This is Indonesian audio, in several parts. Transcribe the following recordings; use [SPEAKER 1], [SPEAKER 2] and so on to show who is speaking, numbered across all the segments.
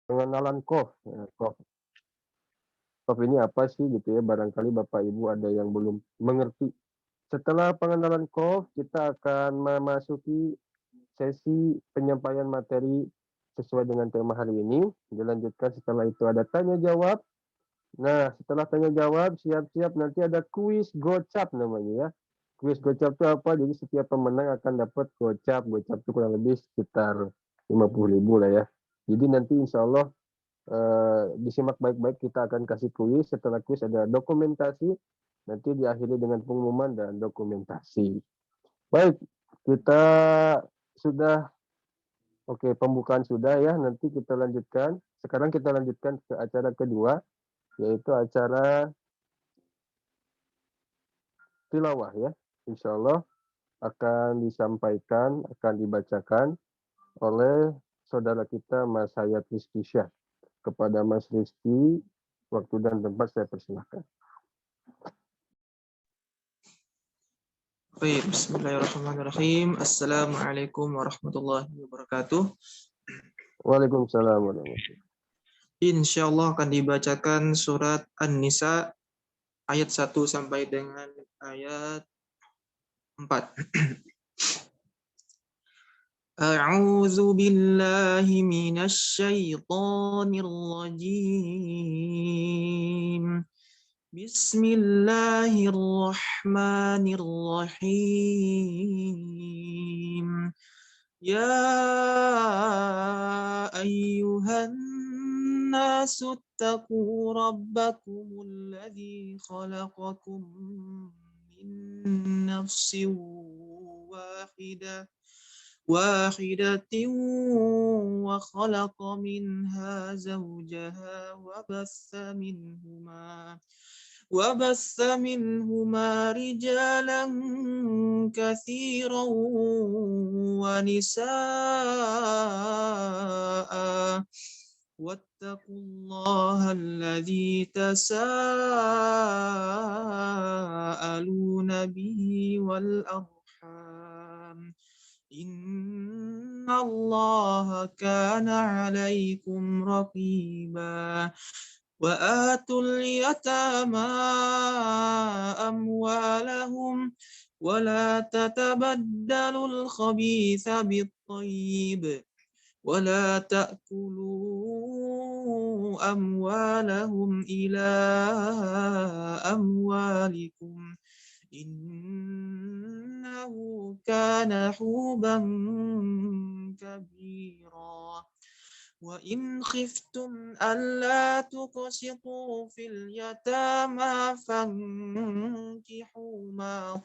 [SPEAKER 1] pengenalan KOF. KOF ini apa sih gitu ya, barangkali Bapak Ibu ada yang belum mengerti. Setelah pengenalan KOF, kita akan memasuki sesi penyampaian materi sesuai dengan tema hari ini. Dilanjutkan setelah itu ada tanya jawab. Nah, setelah tanya jawab, siap-siap nanti ada kuis gocap namanya ya. Kuis gocap itu apa? Jadi setiap pemenang akan dapat gocap. Gocap itu kurang lebih sekitar 50.000 lah ya. Jadi nanti insya Allah disimak baik-baik, kita akan kasih kuis. Setelah kuis ada dokumentasi. Nanti diakhiri dengan pengumuman dan dokumentasi. Baik, kita sudah, oke, pembukaan sudah ya. Nanti kita lanjutkan. Sekarang kita lanjutkan ke acara kedua, yaitu acara tilawah ya. Insya Allah akan disampaikan, akan dibacakan oleh saudara kita Mas Hayat Rizky Syah. Kepada Mas Rizky, waktu dan tempat saya persilahkan.
[SPEAKER 2] Baik, bismillahirrahmanirrahim. Assalamualaikum warahmatullahi wabarakatuh.
[SPEAKER 1] Waalaikumsalam warahmatullahi wabarakatuh.
[SPEAKER 2] Insyaallah akan dibacakan surat An-Nisa ayat 1 sampai dengan ayat 4. A'udzu billahi minasy syaithanir rajim. Bismillahirrahmanirrahim. Ya ayyuhan nasu attaqu rabbakumul ladzi khalaqakum min nafsin wahidatin wa khalaqa minha zawjaha وبث منهما رجالا كثيرا ونساء واتقوا الله الذي تساءلون به والأرحام إن الله كان عليكم رقيبا وآتوا اليتامى أموالهم ولا تتبدلوا الخبيث بالطيب ولا تأكلوا أموالهم إلى أموالكم إنه كان حوبا كبيرا وإن خفتم ألا تقسطوا في اليتامى فانكحوا ما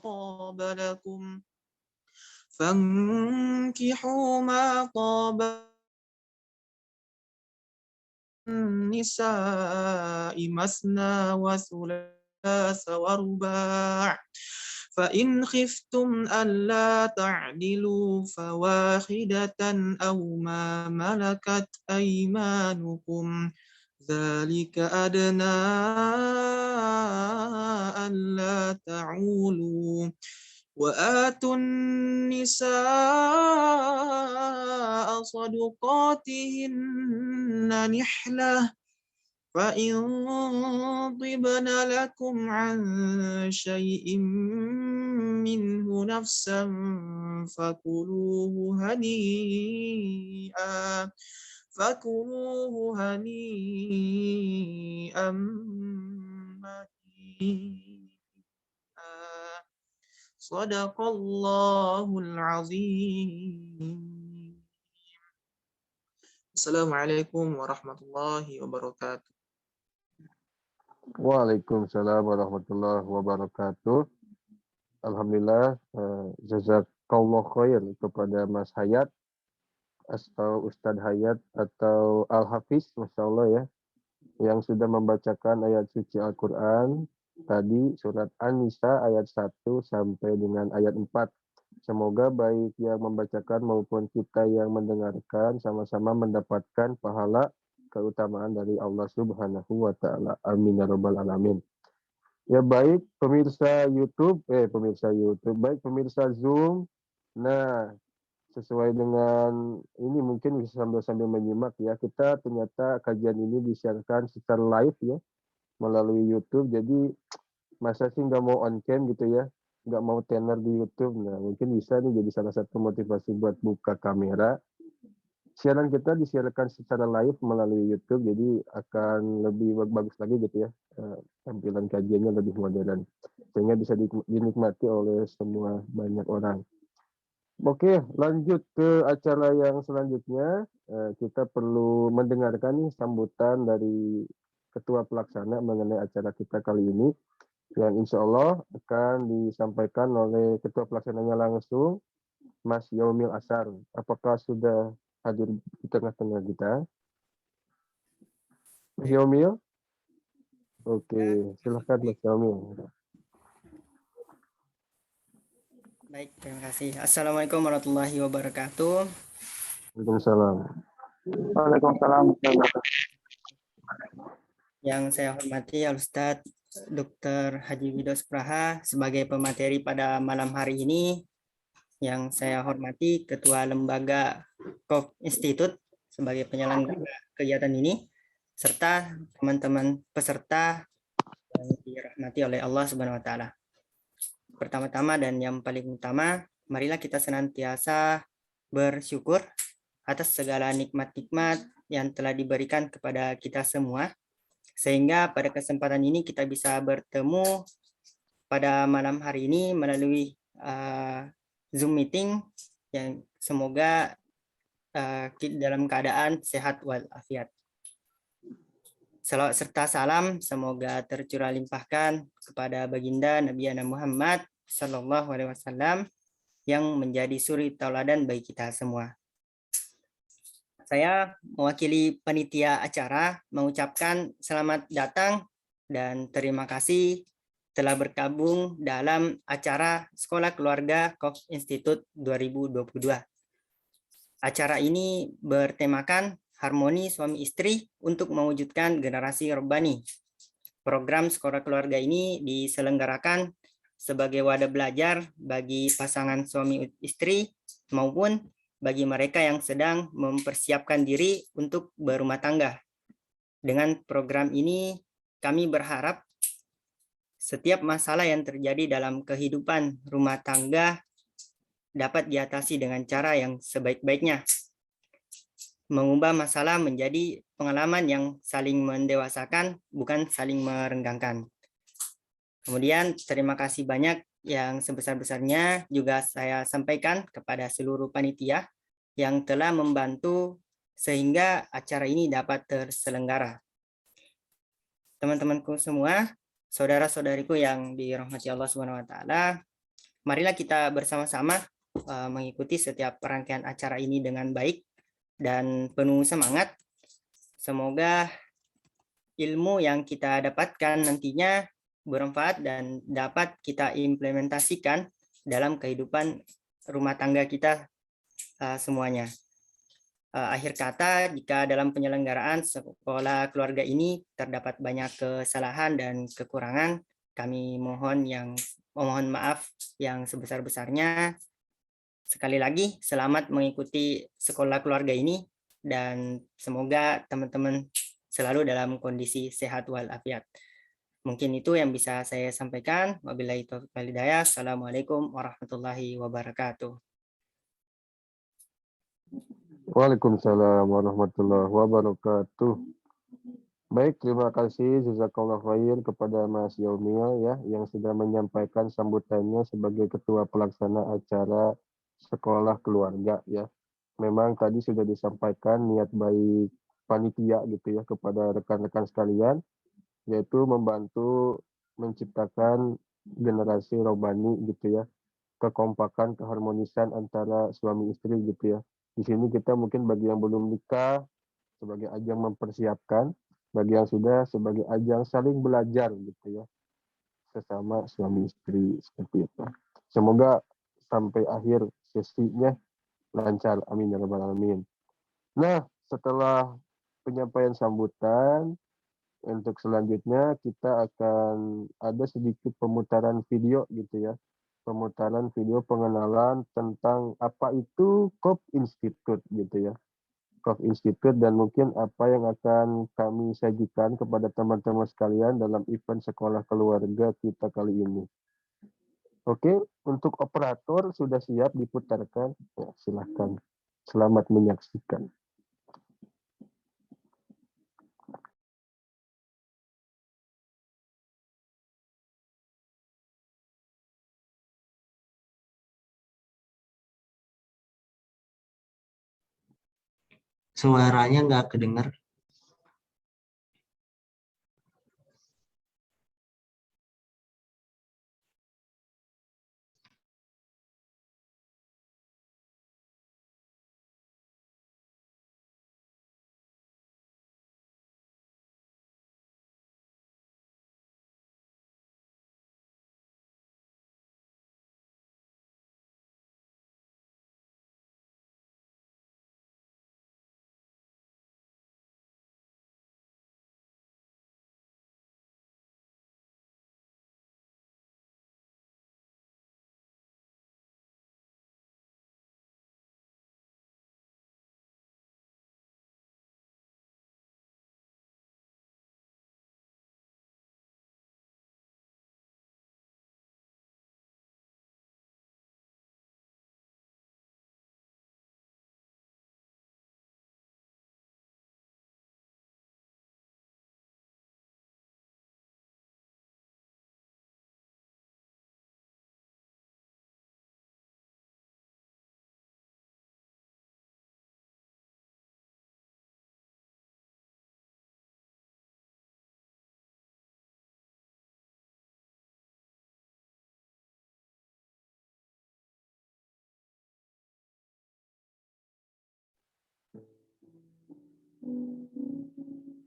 [SPEAKER 2] طاب النساء مثنى وثلاث ورباع فإن خفتم ألا تعدلوا فواحدة أو ما ملكت أيمانكم ذلك أدنى ألا تعولوا وآتوا النساء صدقاتهن نحلة فإن طبن لكم عن شيء منه نفسا فكلوه هنيئا مريئا صدق الله العظيم. Assalamualaikum warahmatullahi wabarakatuh.
[SPEAKER 1] Waalaikumsalam warahmatullahi wabarakatuh. Alhamdulillah, jazakallah khair kepada Mas Hayat atau Ustadz Hayat atau Al-Hafiz, Masya Allah ya, yang sudah membacakan ayat suci Al-Quran tadi, surat An-Nisa ayat 1 sampai dengan ayat 4. Semoga baik yang membacakan maupun kita yang mendengarkan sama-sama mendapatkan pahala keutamaan dari Allah Subhanahu wa Ta'ala. Amin ya Rabbal Alamin. Ya baik pemirsa YouTube, baik pemirsa Zoom. Nah, sesuai dengan ini mungkin bisa sambil menyimak ya. Kita ternyata kajian ini disiarkan secara live ya melalui YouTube. Jadi masa sih nggak mau on cam gitu ya, nggak mau tenar di YouTube. Nah mungkin bisa nih jadi salah satu motivasi buat buka kamera. Siaran kita disiarkan secara live melalui YouTube, jadi akan lebih bagus lagi gitu ya. Tampilan kajiannya lebih modern, sehingga bisa dinikmati oleh semua banyak orang. Oke, lanjut ke acara yang selanjutnya. Kita perlu mendengarkan nih sambutan dari Ketua Pelaksana mengenai acara kita kali ini, yang insya Allah akan disampaikan oleh Ketua Pelaksananya langsung, Mas Yaumil Asar. Apakah sudah hadir di tengah-tengah kita? Mas
[SPEAKER 3] Baik,
[SPEAKER 1] Yaumil? Oke,
[SPEAKER 3] ya.
[SPEAKER 1] silahkan Mas Yaumil.
[SPEAKER 3] Baik, terima kasih. Assalamualaikum warahmatullahi wabarakatuh.
[SPEAKER 1] Waalaikumsalam.
[SPEAKER 2] Waalaikumsalam.
[SPEAKER 3] Yang saya hormati Al-Ustadz Dr. Haji Widos Praha sebagai pemateri pada malam hari ini. Yang saya hormati Ketua Lembaga Kop Institute sebagai penyelenggara kegiatan ini, serta teman-teman peserta yang dirahmati oleh Allah Subhanahu wa Ta'ala. Pertama-tama dan yang paling utama, marilah kita senantiasa bersyukur atas segala nikmat-nikmat yang telah diberikan kepada kita semua, sehingga pada kesempatan ini kita bisa bertemu pada malam hari ini melalui Zoom meeting yang semoga dalam keadaan sehat walafiat. Salawat serta salam semoga tercurah limpahkan kepada baginda Nabi Muhammad Sallallahu Alaihi Wasallam yang menjadi suri tauladan bagi kita semua. Saya mewakili panitia acara mengucapkan selamat datang dan terima kasih telah bergabung dalam acara Sekolah Keluarga Kop Institute 2022. Acara ini bertemakan harmoni suami istri untuk mewujudkan generasi Rabbani. Program Sekolah Keluarga ini diselenggarakan sebagai wadah belajar bagi pasangan suami istri maupun bagi mereka yang sedang mempersiapkan diri untuk berumah tangga. Dengan program ini, kami berharap setiap masalah yang terjadi dalam kehidupan rumah tangga dapat diatasi dengan cara yang sebaik-baiknya. Mengubah masalah menjadi pengalaman yang saling mendewasakan, bukan saling merenggangkan. Kemudian terima kasih banyak yang sebesar-besarnya juga saya sampaikan kepada seluruh panitia yang telah membantu sehingga acara ini dapat terselenggara. Teman-temanku semua, saudara-saudariku yang dirahmati Allah Subhanahu wa Ta'ala, marilah kita bersama-sama mengikuti setiap rangkaian acara ini dengan baik dan penuh semangat. Semoga ilmu yang kita dapatkan nantinya bermanfaat dan dapat kita implementasikan dalam kehidupan rumah tangga kita semuanya. Akhir kata, jika dalam penyelenggaraan sekolah keluarga ini terdapat banyak kesalahan dan kekurangan, kami mohon maaf yang sebesar-besarnya. Sekali lagi, selamat mengikuti sekolah keluarga ini dan semoga teman-teman selalu dalam kondisi sehat walafiat. Mungkin itu yang bisa saya sampaikan. Wabillahi taufiq wal hidayah. Assalamualaikum warahmatullahi wabarakatuh.
[SPEAKER 1] Waalaikumsalam warahmatullahi wabarakatuh. Baik, terima kasih jazakallah khair kepada Mas Yaumil ya yang sudah menyampaikan sambutannya sebagai Ketua Pelaksana acara Sekolah Keluarga ya. Memang tadi sudah disampaikan niat baik panitia gitu ya kepada rekan-rekan sekalian, yaitu membantu menciptakan generasi robbani gitu ya, kekompakan, keharmonisan antara suami istri gitu ya. Di sini kita mungkin bagi yang belum nikah sebagai ajang mempersiapkan, bagi yang sudah sebagai ajang saling belajar gitu ya, sesama suami istri seperti itu. Semoga sampai akhir sesinya lancar, amin ya rabbal alamin. Nah, setelah penyampaian sambutan, untuk selanjutnya kita akan ada sedikit pemutaran video gitu ya, pemutaran video pengenalan tentang apa itu COF Institute gitu ya. COF Institute dan mungkin apa yang akan kami sajikan kepada teman-teman sekalian dalam event sekolah keluarga kita kali ini. Oke, untuk operator sudah siap diputarkan. Ya, silahkan. Selamat menyaksikan.
[SPEAKER 4] Suaranya nggak kedengar.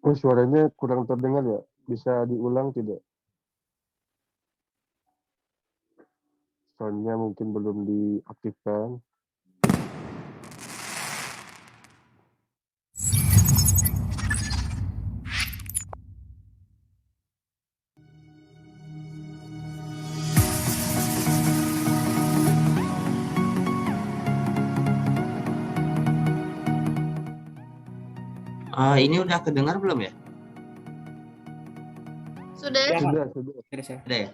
[SPEAKER 1] Oh, suaranya kurang terdengar ya. Bisa diulang tidak? Soundnya mungkin belum diaktifkan.
[SPEAKER 4] Ini udah kedengar belum ya?
[SPEAKER 5] Sudah.
[SPEAKER 3] Ya,
[SPEAKER 1] Sudah.
[SPEAKER 3] terus ya.
[SPEAKER 4] Udah ya?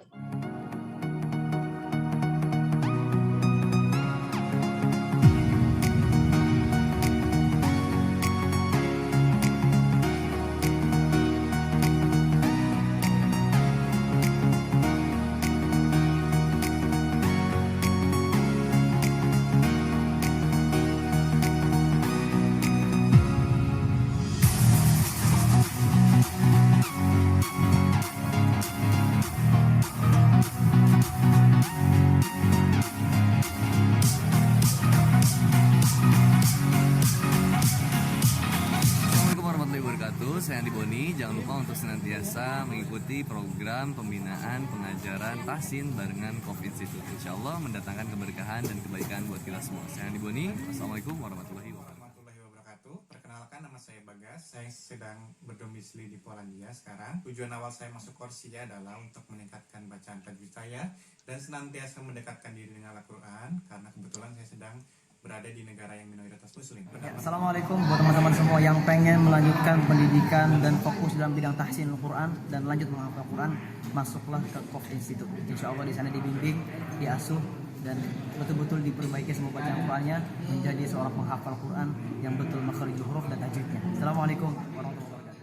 [SPEAKER 6] Assalamualaikum warahmatullahi wabarakatuh. Saya Andi Boni. Jangan lupa untuk senantiasa mengikuti program pembinaan pengajaran tahsin barengan COF Institute. Insya Allah mendatangkan keberkahan dan kebaikan buat kita semua. Saya Andi Boni. Assalamualaikum warahmatullahi wabarakatuh.
[SPEAKER 7] Perkenalkan, nama saya Bagas. Saya sedang berdomisili di Polandia sekarang. Tujuan awal saya masuk Korsia adalah untuk meningkatkan bacaan tajwid saya dan senantiasa mendekatkan diri dengan Al-Quran karena kebetulan saya sedang berada di negara yang minoritas muslim.
[SPEAKER 8] Assalamualaikum buat teman-teman semua yang pengen melanjutkan pendidikan dan fokus dalam bidang tahsin Al-Quran dan lanjut menghafal Al-Quran, masuklah ke COF Institute. Insya Allah di sana dibimbing, diasuh, dan betul-betul diperbaiki semua bacaan Al-Qurannya menjadi seorang penghafal Al-Quran yang betul makharijul huruf dan tajwidnya. Assalamualaikum warahmatullahi wabarakatuh.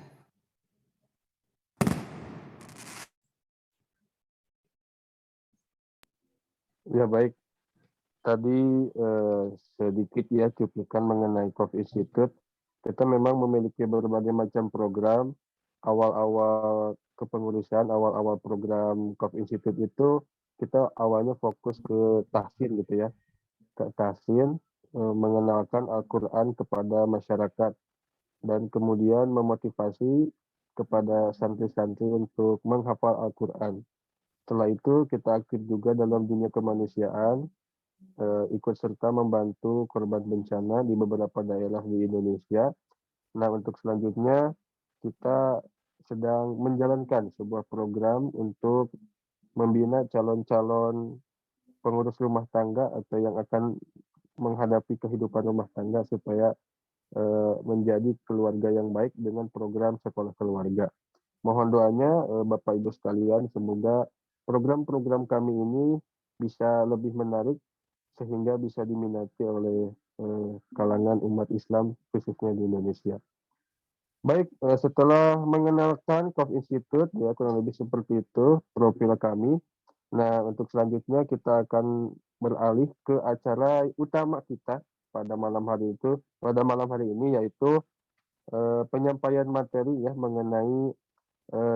[SPEAKER 1] Ya baik. Tadi sedikit ya cuplikan mengenai COF Institute. Kita memang memiliki berbagai macam program. Awal-awal kepengurusan, awal-awal program COF Institute itu kita awalnya fokus ke tahsin gitu ya. Ke tahsin, mengenalkan Al-Quran kepada masyarakat dan kemudian memotivasi kepada santri-santri untuk menghafal Al-Quran. Setelah itu kita aktif juga dalam dunia kemanusiaan, ikut serta membantu korban bencana di beberapa daerah di Indonesia. Nah, untuk selanjutnya kita sedang menjalankan sebuah program untuk membina calon-calon pengurus rumah tangga atau yang akan menghadapi kehidupan rumah tangga supaya menjadi keluarga yang baik dengan program sekolah keluarga. Mohon doanya Bapak Ibu sekalian, semoga program-program kami ini bisa lebih menarik sehingga bisa diminati oleh kalangan umat Islam khususnya di Indonesia. Baik, setelah mengenalkan COF Institute, ya kurang lebih seperti itu profil kami. Nah, untuk selanjutnya kita akan beralih ke acara utama kita pada malam hari ini, yaitu penyampaian materi ya mengenai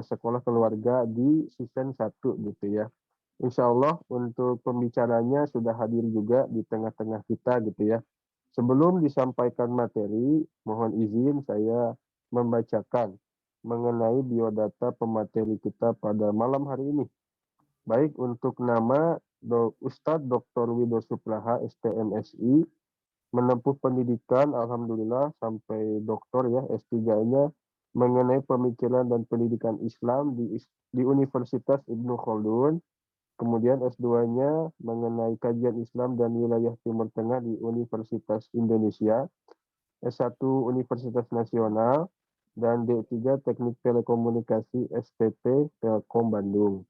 [SPEAKER 1] sekolah keluarga di season 1 gitu ya. Insya Allah untuk pembicaranya sudah hadir juga di tengah-tengah kita gitu ya. Sebelum disampaikan materi, mohon izin saya membacakan mengenai biodata pemateri kita pada malam hari ini. Baik, untuk nama Ustadz Dr. Wido Supraha, STMSI, menempuh pendidikan, alhamdulillah, sampai doktor ya, S3-nya, mengenai pemikiran dan pendidikan Islam di Universitas Ibnu Khaldun. Kemudian S2-nya mengenai kajian Islam dan wilayah Timur Tengah di Universitas Indonesia. S1 Universitas Nasional, dan D3 Teknik Telekomunikasi STT Telkom Bandung.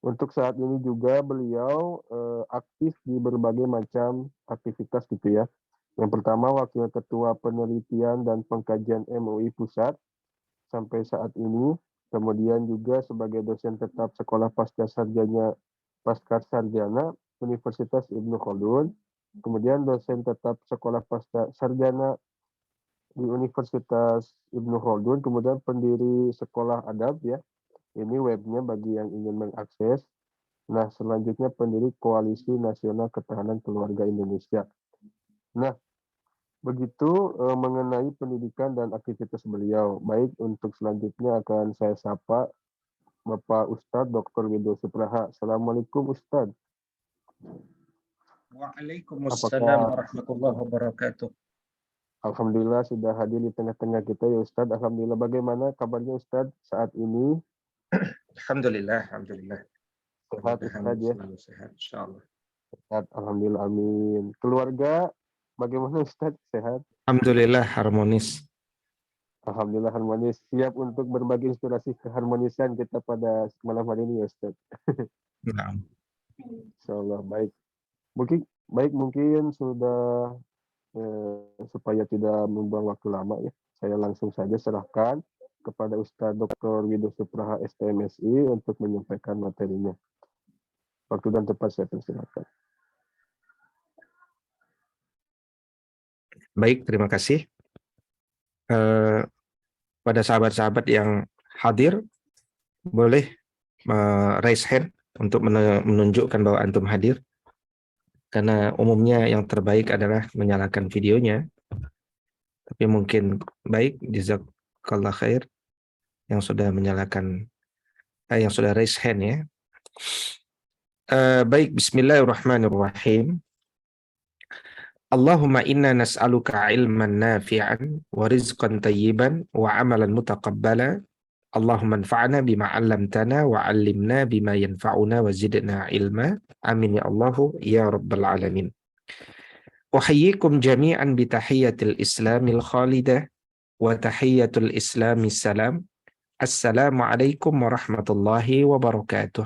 [SPEAKER 1] Untuk saat ini juga beliau aktif di berbagai macam aktivitas gitu ya. Yang pertama Wakil Ketua Penelitian dan Pengkajian MUI Pusat sampai saat ini. Kemudian juga sebagai dosen tetap Sekolah Pasca Sarjana Universitas Ibnu Khaldun. Kemudian dosen tetap Sekolah Pasca Sarjana di Universitas Ibnu Khaldun, kemudian pendiri Sekolah Adab ya. Ini webnya bagi yang ingin mengakses. Nah, selanjutnya pendiri Koalisi Nasional Ketahanan Keluarga Indonesia. Nah, begitu mengenai pendidikan dan aktivitas beliau. Baik, untuk selanjutnya akan saya sapa Bapak Ustadz Dr. Wido Supraha. Assalamualaikum Ustadz.
[SPEAKER 5] Waalaikumsalam warahmatullahi wabarakatuh.
[SPEAKER 1] Alhamdulillah sudah hadir di tengah-tengah kita ya Ustadz. Alhamdulillah, bagaimana kabarnya Ustadz saat ini?
[SPEAKER 5] Alhamdulillah.
[SPEAKER 1] Sehat Ustadz ya?
[SPEAKER 5] Sehat, insyaallah.
[SPEAKER 1] Sehat, alhamdulillah, amin. Keluarga bagaimana Ustadz? Sehat?
[SPEAKER 5] Alhamdulillah harmonis.
[SPEAKER 1] Alhamdulillah harmonis. Siap untuk berbagi inspirasi keharmonisan kita pada malam hari ini ya Ustadz.
[SPEAKER 5] Nah.
[SPEAKER 1] Insyaallah baik. Mungkin sudah supaya tidak membuang waktu lama ya, saya langsung saja serahkan kepada Ustadz Dr. Wido Supraha STMSI untuk menyampaikan materinya. Waktu dan tempat saya persilakan.
[SPEAKER 5] Baik, terima kasih. Pada sahabat-sahabat yang hadir, boleh raise hand untuk menunjukkan bahwa antum hadir. Karena umumnya yang terbaik adalah menyalakan videonya. Tapi mungkin baik, jazakallah khair yang sudah menyalakan, yang sudah raise hand ya. Baik, bismillahirrahmanirrahim. Allahumma inna nas'aluka ilman nafi'an wa rizqan tayyiban wa amalan mutaqabbala. Allahumma anfa'na bima 'allamtana wa 'allimna bima yanfa'una wa zidna ilma. Amin ya Allahu ya rabbal alamin. Uhayyikum jami'an bi tahiyyatil islamil khalidah wa tahiyyatul islamis salam. Assalamualaikum warahmatullahi wabarakatuh.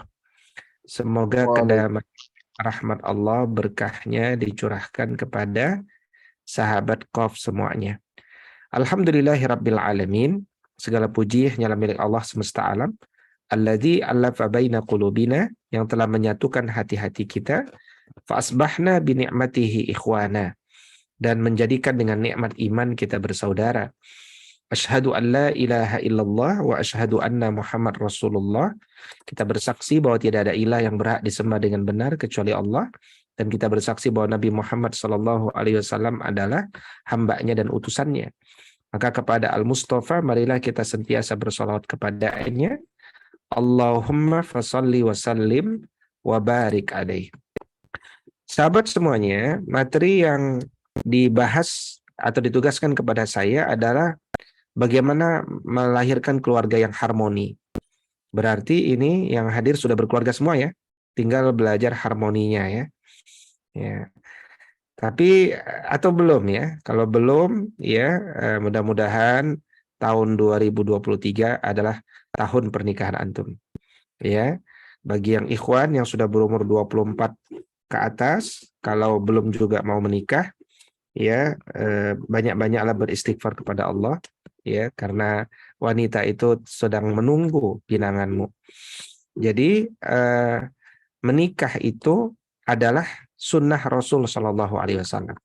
[SPEAKER 5] Semoga kedamaian rahmat Allah berkahnya dicurahkan kepada sahabat COF semuanya. Alhamdulillahirabbil alamin. Segala puji hanyalah milik Allah semesta alam. Alladzi 'allafa baina qulubina, yang telah menyatukan hati-hati kita. Fa asbahna bi ni'matihi ikhwana, dan menjadikan dengan nikmat iman kita bersaudara. Asyhadu an la ilaha illallah wa asyhadu anna Muhammad Rasulullah. Kita bersaksi bahwa tidak ada ilah yang berhak disembah dengan benar kecuali Allah, dan kita bersaksi bahwa Nabi Muhammad SAW adalah hambanya dan utusannya. Maka kepada Al-Mustafa marilah kita sentiasa bersolawat kepadanya. Allahumma fasalli wa sallim wa barik alaih. Sahabat semuanya, materi yang dibahas atau ditugaskan kepada saya adalah bagaimana melahirkan keluarga yang harmoni. Berarti ini yang hadir sudah berkeluarga semua ya, tinggal belajar harmoninya ya. Ya. Tapi atau belum ya? Kalau belum ya, mudah-mudahan tahun 2023 adalah tahun pernikahan antum. Ya. Bagi yang ikhwan yang sudah berumur 24 ke atas, kalau belum juga mau menikah, ya banyak-banyaklah beristighfar kepada Allah, ya, karena wanita itu sedang menunggu pinanganmu. Jadi menikah itu adalah sunnah Rasul Shallallahu Alaihi Wasallam.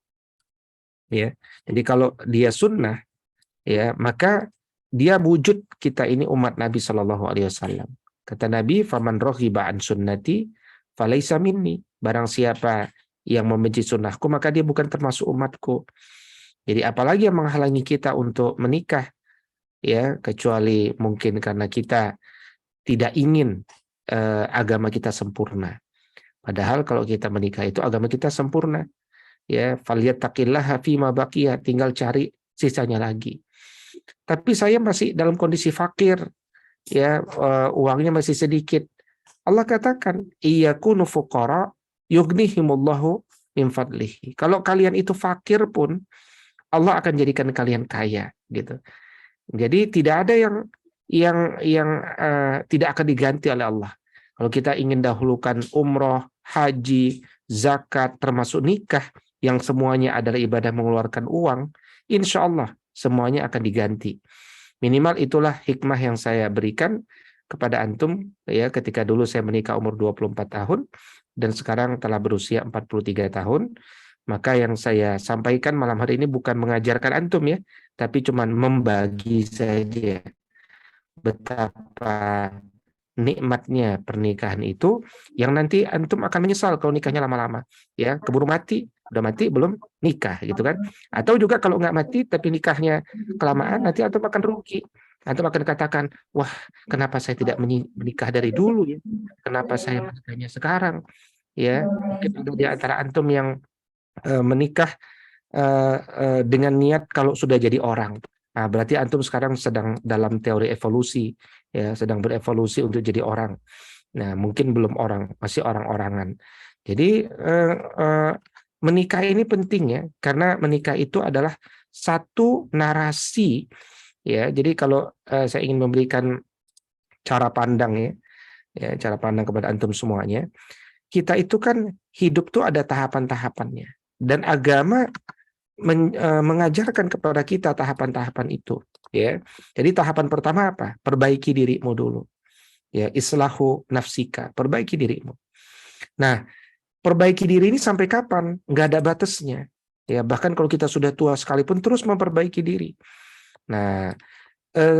[SPEAKER 5] Ya, jadi kalau dia sunnah, ya, maka dia wujud kita ini umat Nabi Shallallahu Alaihi Wasallam. Kata Nabi, "Faman raghiba an sunnati, falaisa minni." Barang siapa yang membenci sunnahku, maka dia bukan termasuk umatku. Jadi apalagi yang menghalangi kita untuk menikah, ya, kecuali mungkin karena kita tidak ingin agama kita sempurna. Padahal kalau kita menikah itu agama kita sempurna. Ya, falyattaqillaha fima baqiya, tinggal cari sisanya lagi. Tapi saya masih dalam kondisi fakir, ya, uangnya masih sedikit. Allah katakan, iyakunu fuqara yughnihimullahu min fadlihi. Kalau kalian itu fakir pun Allah akan jadikan kalian kaya, gitu. Jadi tidak ada yang tidak akan diganti oleh Allah. Kalau kita ingin dahulukan umroh, haji, zakat, termasuk nikah, yang semuanya adalah ibadah mengeluarkan uang, insya Allah semuanya akan diganti. Minimal itulah hikmah yang saya berikan kepada antum, ya, ketika dulu saya menikah umur 24 tahun dan sekarang telah berusia 43 tahun. Maka yang saya sampaikan malam hari ini bukan mengajarkan antum, ya, tapi cuman membagi saja betapa nikmatnya pernikahan itu, yang nanti antum akan menyesal kalau nikahnya lama-lama, ya, keburu mati, udah mati belum nikah, gitu kan. Atau juga kalau nggak mati tapi nikahnya kelamaan, nanti antum akan rugi. Antum akan katakan, wah, kenapa saya tidak menikah dari dulu, ya, kenapa saya menikahnya sekarang, ya. Mungkin ada di antara antum yang menikah dengan niat kalau sudah jadi orang. Nah, berarti antum sekarang sedang dalam teori evolusi, ya, sedang berevolusi untuk jadi orang. Nah, mungkin belum orang, masih orang-orangan. Jadi menikah ini penting, ya, karena menikah itu adalah satu narasi, ya. Jadi kalau saya ingin memberikan cara pandang, ya, cara pandang kepada antum semuanya, kita itu kan hidup tuh ada tahapan-tahapannya, dan agama mengajarkan kepada kita tahapan-tahapan itu, ya. Jadi tahapan pertama apa? Perbaiki dirimu dulu, ya, islahu nafsika, perbaiki dirimu. Nah, perbaiki diri ini sampai kapan? Nggak ada batasnya, ya. Bahkan kalau kita sudah tua sekalipun terus memperbaiki diri. Nah,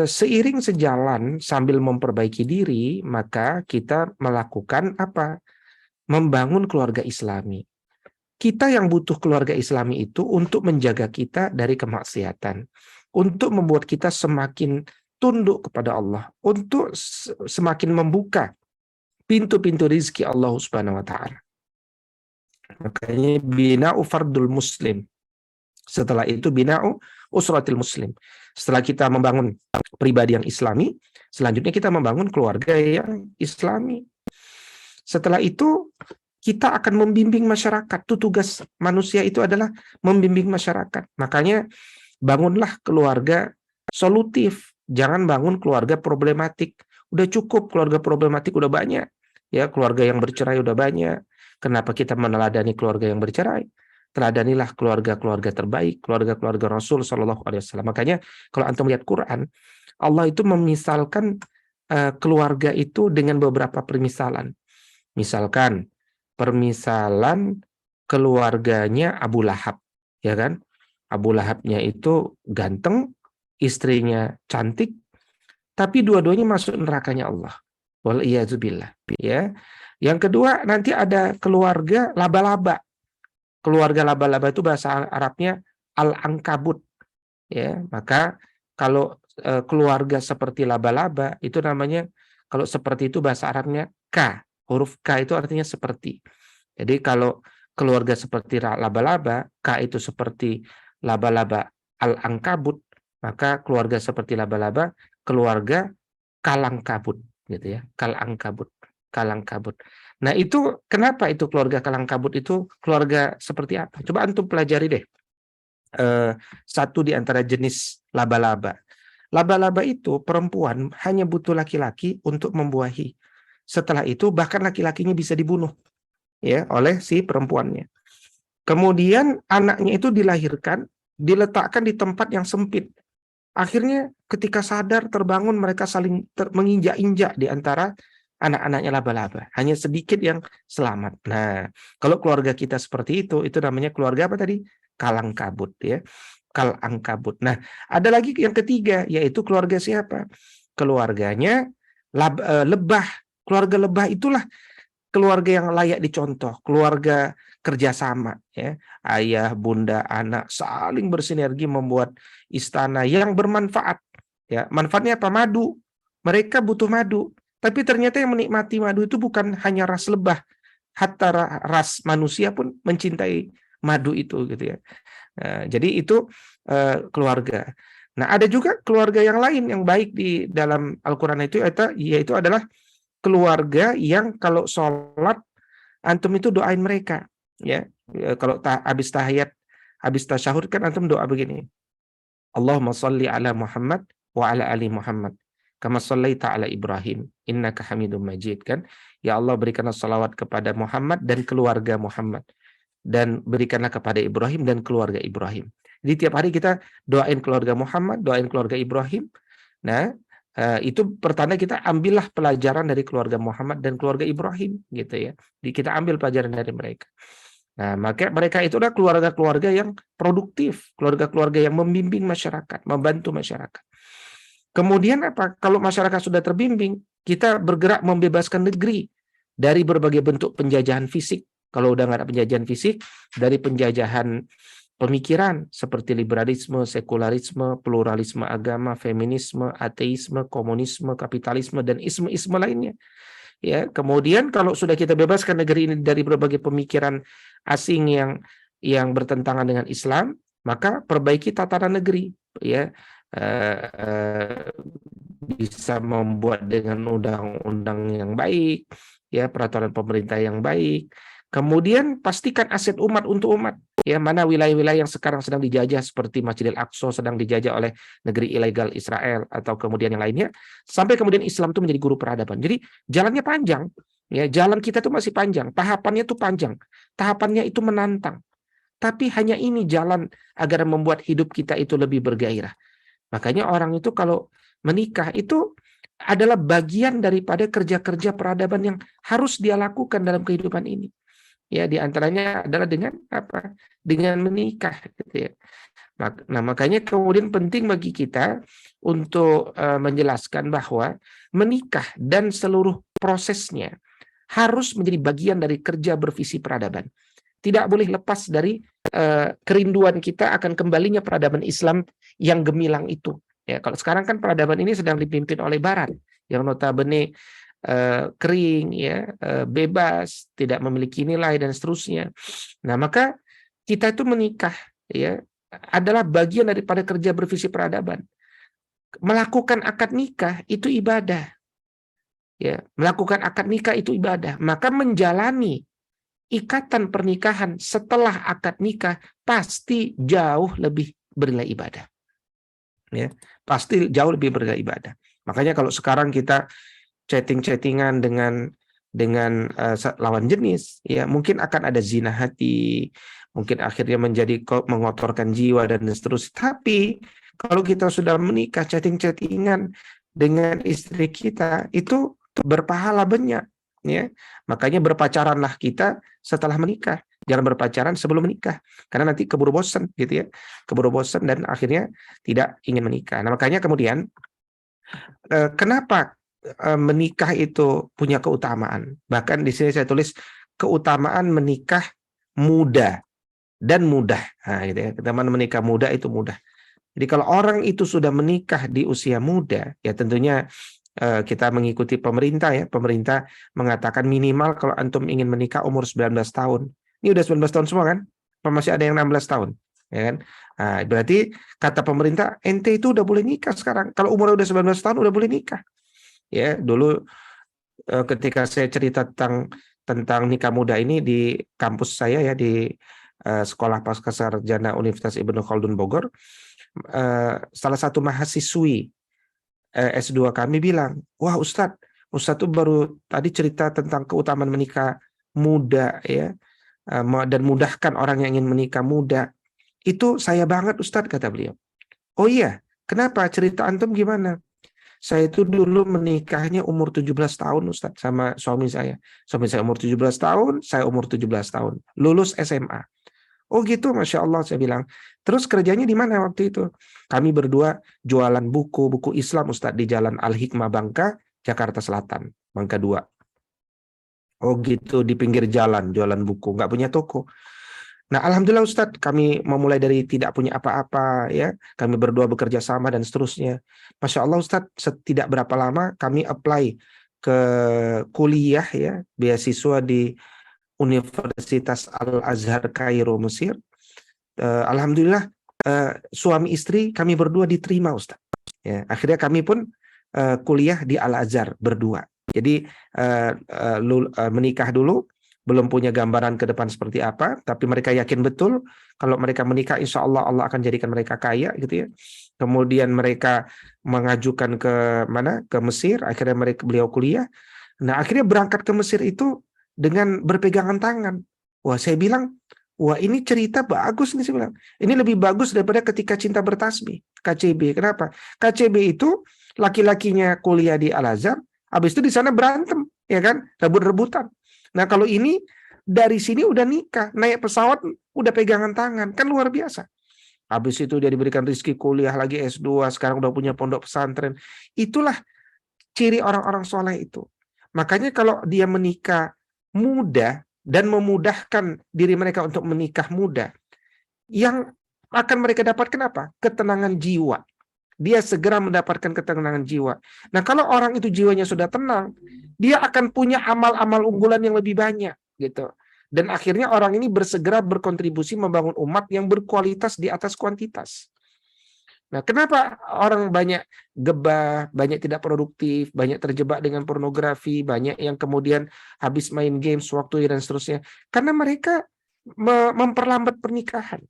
[SPEAKER 5] seiring sejalan sambil memperbaiki diri, maka kita melakukan apa? Membangun keluarga Islami. Kita yang butuh keluarga Islami itu untuk menjaga kita dari kemaksiatan, untuk membuat kita semakin tunduk kepada Allah, untuk semakin membuka pintu-pintu rizki Allah Subhanahu wa Ta'ala. Makanya bina'u fardul muslim. Setelah itu bina'u usratil muslim. Setelah kita membangun pribadi yang Islami, selanjutnya kita membangun keluarga yang Islami. Setelah itu kita akan membimbing masyarakat. Itu tugas manusia, itu adalah membimbing masyarakat. Makanya bangunlah keluarga solutif. Jangan bangun keluarga problematik. Udah cukup keluarga problematik, udah banyak. Ya, keluarga yang bercerai udah banyak. Kenapa kita meneladani keluarga yang bercerai? Teladanilah keluarga-keluarga terbaik, keluarga-keluarga Rasul Shallallahu Alaihi Wasallam. Makanya kalau antum lihat Quran, Allah itu memisalkan keluarga itu dengan beberapa permisalan. Misalkan permisalan keluarganya Abu Lahab, ya kan? Abu Lahabnya itu ganteng, istrinya cantik, tapi dua-duanya masuk nerakanya Allah. Wal-iyazubillah, ya. Yang kedua, nanti ada keluarga laba-laba. Keluarga laba-laba itu bahasa Arabnya al-ankabut, ya. Maka kalau keluarga seperti laba-laba itu namanya, kalau seperti itu bahasa Arabnya K. Huruf K itu artinya seperti. Jadi kalau keluarga seperti laba-laba, K itu seperti laba-laba al-ankabut, maka keluarga seperti laba-laba, keluarga kalangkabut, gitu ya. Kalangkabut, kalangkabut. Nah, itu kenapa itu keluarga Kalangkabut itu keluarga seperti apa? Coba antum pelajari deh. Satu di antara jenis laba-laba. Laba-laba itu perempuan hanya butuh laki-laki untuk membuahi. Setelah itu bahkan laki-lakinya bisa dibunuh ya oleh si perempuannya. Kemudian anaknya itu dilahirkan, diletakkan di tempat yang sempit. Akhirnya ketika sadar terbangun mereka saling menginjak-injak di antara anak-anaknya laba-laba. Hanya sedikit yang selamat. Nah, kalau keluarga kita seperti itu namanya keluarga apa tadi? Kalangkabut ya. Kalangkabut. Nah, ada lagi yang ketiga, yaitu keluarga siapa? Keluarganya lebah. Keluarga lebah itulah keluarga yang layak dicontoh, keluarga kerjasama ya, ayah, bunda, anak saling bersinergi membuat istana yang bermanfaat ya. Manfaatnya apa? Madu. Mereka butuh madu, tapi ternyata yang menikmati madu itu bukan hanya ras lebah, hatta ras manusia pun mencintai madu itu gitu ya. Jadi itu keluarga. Nah, ada juga keluarga yang lain yang baik di dalam Al-Qur'an itu yaitu adalah keluarga yang kalau sholat antum itu doain mereka ya. Kalau habis tahiyat, habis tasyahud kan antum doa begini, Allahumma sholli ala Muhammad wa ala ali Muhammad kama shallaita ala Ibrahim innaka Hamidum Majid kan. Ya Allah, berikanlah salawat kepada Muhammad dan keluarga Muhammad, dan berikanlah kepada Ibrahim dan keluarga Ibrahim. Jadi tiap hari kita doain keluarga Muhammad, doain keluarga Ibrahim. Nah, itu pertanda kita ambillah pelajaran dari keluarga Muhammad dan keluarga Ibrahim gitu ya. Jadi kita ambil pelajaran dari mereka. Nah, maka mereka itu adalah keluarga-keluarga yang produktif, keluarga-keluarga yang membimbing masyarakat, membantu masyarakat. Kemudian apa? Kalau masyarakat sudah terbimbing, kita bergerak membebaskan negeri dari berbagai bentuk penjajahan fisik. Kalau udah nggak ada penjajahan fisik, dari penjajahan pemikiran seperti liberalisme, sekularisme, pluralisme agama, feminisme, ateisme, komunisme, kapitalisme, dan isme-isme lainnya. Ya, kemudian kalau sudah kita bebaskan negeri ini dari berbagai pemikiran asing yang bertentangan dengan Islam, maka perbaiki tatanan negeri. Ya, bisa membuat dengan undang-undang yang baik, ya, peraturan pemerintah yang baik. Kemudian pastikan aset umat untuk umat. Ya, mana wilayah-wilayah yang sekarang sedang dijajah seperti Masjidil Aqsa sedang dijajah oleh negeri ilegal Israel atau kemudian yang lainnya, sampai kemudian Islam itu menjadi guru peradaban. Jadi jalannya panjang, ya, jalan kita itu masih panjang, tahapannya itu panjang, tahapannya itu menantang. Tapi hanya ini jalan agar membuat hidup kita itu lebih bergairah. Makanya orang itu kalau menikah itu adalah bagian daripada kerja-kerja peradaban yang harus dia lakukan dalam kehidupan ini. Ya, diantaranya adalah dengan apa? Dengan menikah, gitu ya. Nah, makanya kemudian penting bagi kita untuk menjelaskan bahwa menikah dan seluruh prosesnya harus menjadi bagian dari kerja bervisi peradaban. Tidak boleh lepas dari kerinduan kita akan kembalinya peradaban Islam yang gemilang itu. Ya, kalau sekarang kan peradaban ini sedang dipimpin oleh Barat, yang notabene kering, ya, bebas, tidak memiliki nilai dan seterusnya. Nah, maka kita itu menikah, ya, adalah bagian daripada kerja bervisi peradaban. Melakukan akad nikah itu ibadah, ya, melakukan akad nikah itu ibadah. Maka menjalani ikatan pernikahan setelah akad nikah pasti jauh lebih bernilai ibadah, ya, pasti jauh lebih bernilai ibadah. Makanya kalau sekarang kita chatting-chattingan dengan lawan jenis, ya, mungkin akan ada zina hati, mungkin akhirnya menjadi mengotorkan jiwa dan seterusnya. Tapi kalau kita sudah menikah, chatting-chattingan dengan istri kita itu berpahala banyak, ya. Makanya berpacaranlah kita setelah menikah, jangan berpacaran sebelum menikah, karena nanti keburu bosan, gitu ya, keburu bosan dan akhirnya tidak ingin menikah. Nah, makanya kemudian kenapa menikah itu punya keutamaan. Bahkan di sini saya tulis keutamaan menikah muda dan mudah. Nah, gitu ya. Teman menikah muda itu mudah. Jadi kalau orang itu sudah menikah di usia muda, ya tentunya kita mengikuti pemerintah, ya. Pemerintah mengatakan minimal kalau antum ingin menikah umur 19 tahun. Ini udah 19 tahun semua kan? Apa masih ada yang 16 tahun? Ya kan? Nah, berarti kata pemerintah ente itu udah boleh nikah sekarang. Kalau umurnya udah 19 tahun udah boleh nikah. Ya, dulu ketika saya cerita tentang tentang nikah muda ini di kampus saya ya, di Sekolah Pascasarjana Universitas Ibnu Khaldun Bogor. Salah satu mahasiswi S2 kami bilang, wah Ustadz tuh baru tadi cerita tentang keutamaan menikah muda ya, dan mudahkan orang yang ingin menikah muda. Itu saya banget Ustadz, kata beliau. Oh iya, kenapa? Cerita antum gimana? Saya itu dulu menikahnya umur 17 tahun Ustadz sama suami saya. Suami saya umur 17 tahun, saya umur 17 tahun. Lulus SMA. Oh gitu, Masya Allah, saya bilang. Terus kerjanya di mana waktu itu? Kami berdua jualan buku Islam Ustadz di Jalan Al-Hikmah Bangka, Jakarta Selatan, Bangka 2. Oh gitu, di pinggir jalan jualan buku, nggak punya toko. Nah, alhamdulillah Ustadz, kami memulai dari tidak punya apa-apa ya. Kami berdua bekerja sama dan seterusnya. Masya Allah Ustadz, tidak berapa lama kami apply ke kuliah ya, beasiswa di Universitas Al-Azhar Kairo, Mesir. Alhamdulillah suami istri kami berdua diterima Ustadz. Ya, akhirnya kami pun kuliah di Al-Azhar berdua. Jadi menikah dulu, belum punya gambaran ke depan seperti apa, tapi mereka yakin betul kalau mereka menikah insya Allah Allah akan jadikan mereka kaya gitu ya. Kemudian mereka mengajukan ke mana? Ke Mesir, akhirnya beliau kuliah. Nah, akhirnya berangkat ke Mesir itu dengan berpegangan tangan. Wah, saya bilang, wah ini cerita bagus nih, saya bilang. Ini lebih bagus daripada Ketika Cinta Bertasbih, KCB. Kenapa? KCB itu laki-lakinya kuliah di Al-Azhar, habis itu di sana berantem, ya kan? Rebut-rebutan. Nah, kalau ini dari sini udah nikah, naik pesawat udah pegangan tangan, kan luar biasa. Habis itu dia diberikan rezeki kuliah lagi S2, sekarang udah punya pondok pesantren. Itulah ciri orang-orang soleh itu. Makanya kalau dia menikah muda dan memudahkan diri mereka untuk menikah muda, yang akan mereka dapatkan apa? Ketenangan jiwa. Dia segera mendapatkan ketenangan jiwa. Nah, kalau orang itu jiwanya sudah tenang, dia akan punya amal-amal unggulan yang lebih banyak gitu. Dan akhirnya orang ini bersegera berkontribusi membangun umat yang berkualitas di atas kuantitas. Nah, kenapa orang banyak gebah, banyak tidak produktif, banyak terjebak dengan pornografi, banyak yang kemudian habis main games waktu dan seterusnya? Karena mereka memperlambat pernikahan.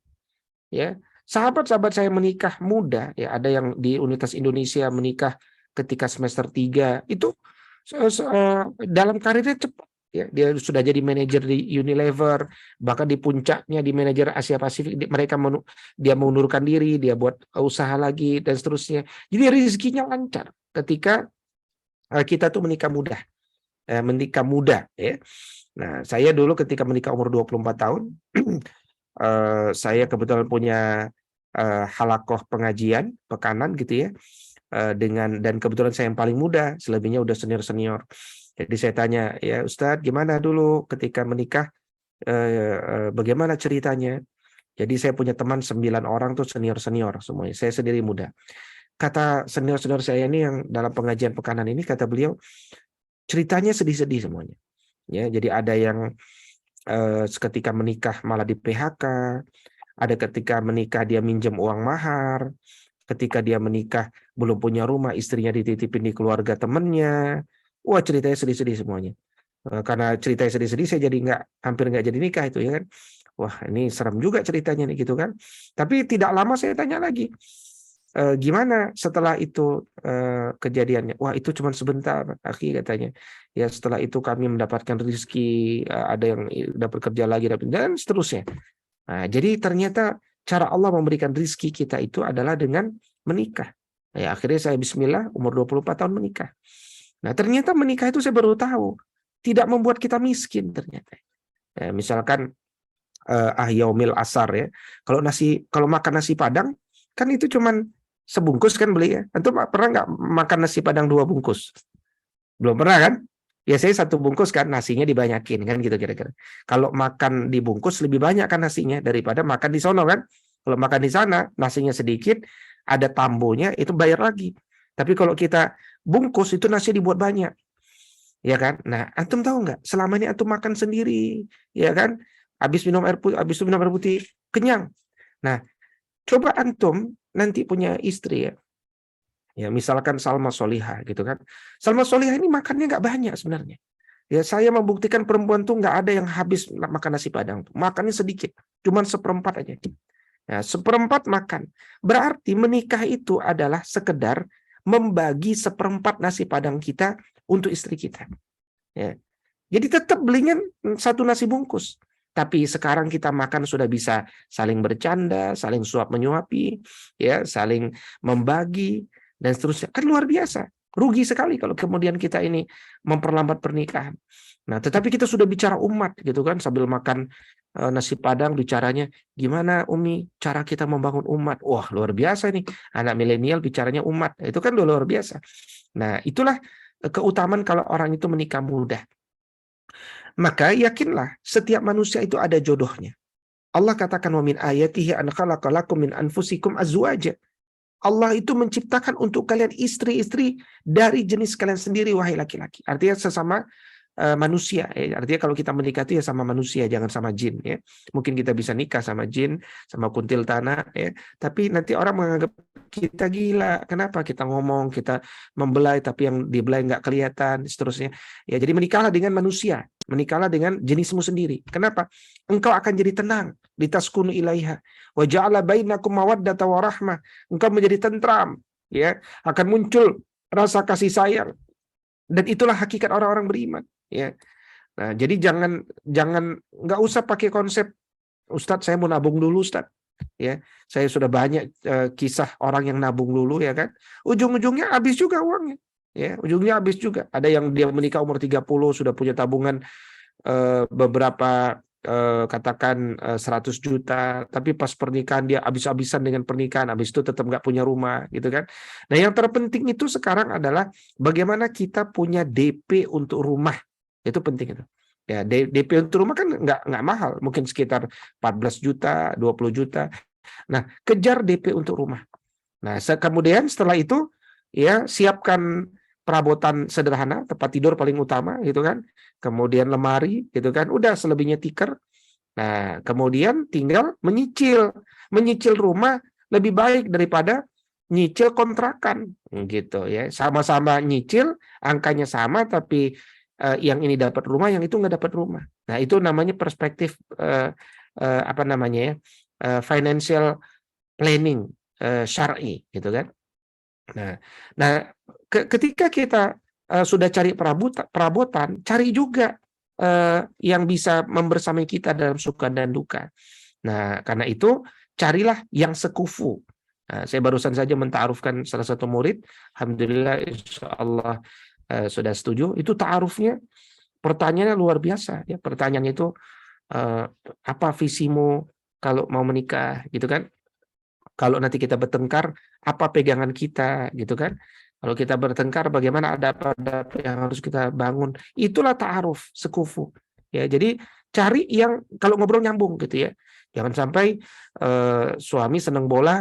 [SPEAKER 5] Ya, sahabat-sahabat saya menikah muda, ya ada yang di Universitas Indonesia menikah ketika semester 3, itu dalam karirnya cepat. Ya, dia sudah jadi manajer di Unilever, bahkan di puncaknya di manajer Asia Pasifik, dia mengundurkan diri, dia buat usaha lagi dan seterusnya. Jadi rezekinya lancar ketika kita tuh menikah muda ya. Nah, saya dulu ketika menikah umur 24 tahun, saya kebetulan punya halakoh pengajian pekanan gitu ya, dan kebetulan saya yang paling muda, selebihnya udah senior. Jadi saya tanya, ya Ustadz gimana dulu ketika menikah, bagaimana ceritanya? Jadi saya punya teman 9 orang tuh senior semuanya, saya sendiri muda. Kata senior saya ini yang dalam pengajian pekanan ini, kata beliau, ceritanya sedih-sedih semuanya. Ya, jadi ada yang ketika menikah malah di PHK, ada ketika menikah dia minjem uang mahar, ketika dia menikah belum punya rumah, istrinya dititipin di keluarga temennya. Wah, ceritanya sedih-sedih semuanya. Karena ceritanya sedih-sedih, saya jadi hampir nggak jadi nikah itu ya kan. Wah, ini serem juga ceritanya nih gitu kan. Tapi tidak lama saya tanya lagi, gimana setelah itu kejadiannya? Wah, itu cuma sebentar, akhi, katanya. Ya setelah itu kami mendapatkan rezeki, ada yang dapat kerja lagi dan seterusnya. Nah, jadi ternyata cara Allah memberikan rezeki kita itu adalah dengan menikah. Ya, akhirnya saya bismillah umur 24 tahun menikah. Nah, ternyata menikah itu saya baru tahu tidak membuat kita miskin ternyata. Ya, misalkan yaumil asar ya. Kalau makan nasi Padang kan itu cuman sebungkus kan beli ya. Antum pernah nggak makan nasi Padang 2 bungkus? Belum pernah kan? Biasanya 1 bungkus kan nasinya dibanyakin kan gitu kira-kira. Kalau makan dibungkus lebih banyak kan nasinya daripada makan di sono kan. Kalau makan di sana nasinya sedikit, ada tambonya itu bayar lagi. Tapi kalau kita bungkus itu nasi dibuat banyak. Ya kan? Nah, antum tahu nggak? Selama ini antum makan sendiri, ya kan? Habis minum air putih kenyang. Nah, coba antum nanti punya istri ya. Ya, misalkan Salma Solihah gitu kan. Salma Solihah ini makannya nggak banyak sebenarnya. Ya, saya membuktikan perempuan tuh nggak ada yang habis makan nasi Padang. Makannya sedikit, cuman seperempat aja. Ya, seperempat makan. Berarti menikah itu adalah sekedar membagi seperempat nasi Padang kita untuk istri kita. Ya. Jadi tetap belinya satu nasi bungkus. Tapi sekarang kita makan sudah bisa saling bercanda, saling suap menyuapi, ya, saling membagi dan seterusnya. Kan luar biasa. Rugi sekali kalau kemudian kita ini memperlambat pernikahan. Nah, tetapi kita sudah bicara umat gitu kan, sambil makan nasi Padang bicaranya gimana Umi cara kita membangun umat. Wah, luar biasa nih. Anak milenial bicaranya umat. Itu kan luar biasa. Nah, itulah keutamaan kalau orang itu menikah muda. Maka yakinlah setiap manusia itu ada jodohnya. Allah katakan wa min ayatihi an khalaqalakum min anfusikum azwaja. Allah itu menciptakan untuk kalian istri-istri dari jenis kalian sendiri, wahai laki-laki. Artinya sesama manusia. Artinya kalau kita menikah itu ya sama manusia, jangan sama jin. Ya. Mungkin kita bisa nikah sama jin, sama kuntil tanah. Ya. Tapi nanti orang menganggap kita gila. Kenapa? Kita ngomong, kita membelai, tapi yang dibelai nggak kelihatan, seterusnya. Ya, jadi menikahlah dengan manusia. Menikahlah dengan jenismu sendiri. Kenapa? Engkau akan jadi tenang. Litaskunu ilaiha. Wa ja'ala bainakum mawaddata wa rahmah. Engkau menjadi tentram. Ya, akan muncul rasa kasih sayang. Dan itulah hakikat orang-orang beriman. Ya. Nah, jadi jangan nggak usah pakai konsep Ustadz saya mau nabung dulu Ustadz. Ya, saya sudah banyak kisah orang yang nabung dulu ya kan. Ujung-ujungnya habis juga uangnya. Ya, ujungnya habis juga. Ada yang dia menikah umur 30 sudah punya tabungan beberapa katakan 100 juta, tapi pas pernikahan dia habis-habisan dengan pernikahan, habis itu tetap nggak punya rumah gitu kan. Nah, yang terpenting itu sekarang adalah bagaimana kita punya DP untuk rumah. Itu penting itu. Ya, DP untuk rumah kan nggak mahal, mungkin sekitar 14 juta, 20 juta. Nah, kejar DP untuk rumah. Nah, kemudian setelah itu ya siapkan perabotan sederhana, tempat tidur paling utama gitu kan. Kemudian lemari gitu kan. Udah, selebihnya tikar. Nah, kemudian tinggal menyicil rumah lebih baik daripada nyicil kontrakan gitu ya. Sama-sama nyicil, angkanya sama tapi yang ini dapat rumah, yang itu nggak dapat rumah. Nah, itu namanya perspektif financial planning syar'i gitu kan. Nah, ketika kita sudah cari perabotan, cari juga yang bisa membersamai kita dalam suka dan duka. Nah, karena itu carilah yang sekufu. Nah, saya barusan saja mentarufkan salah satu murid, alhamdulillah insyaallah sudah setuju. Itu ta'arufnya pertanyaannya luar biasa ya. Pertanyaannya itu apa visimu kalau mau menikah gitu kan? Kalau nanti kita bertengkar, apa pegangan kita gitu kan? Kalau kita bertengkar, bagaimana ada yang harus kita bangun? Itulah ta'aruf sekufu. Ya, jadi cari yang kalau ngobrol nyambung gitu ya. Jangan sampai suami senang bola,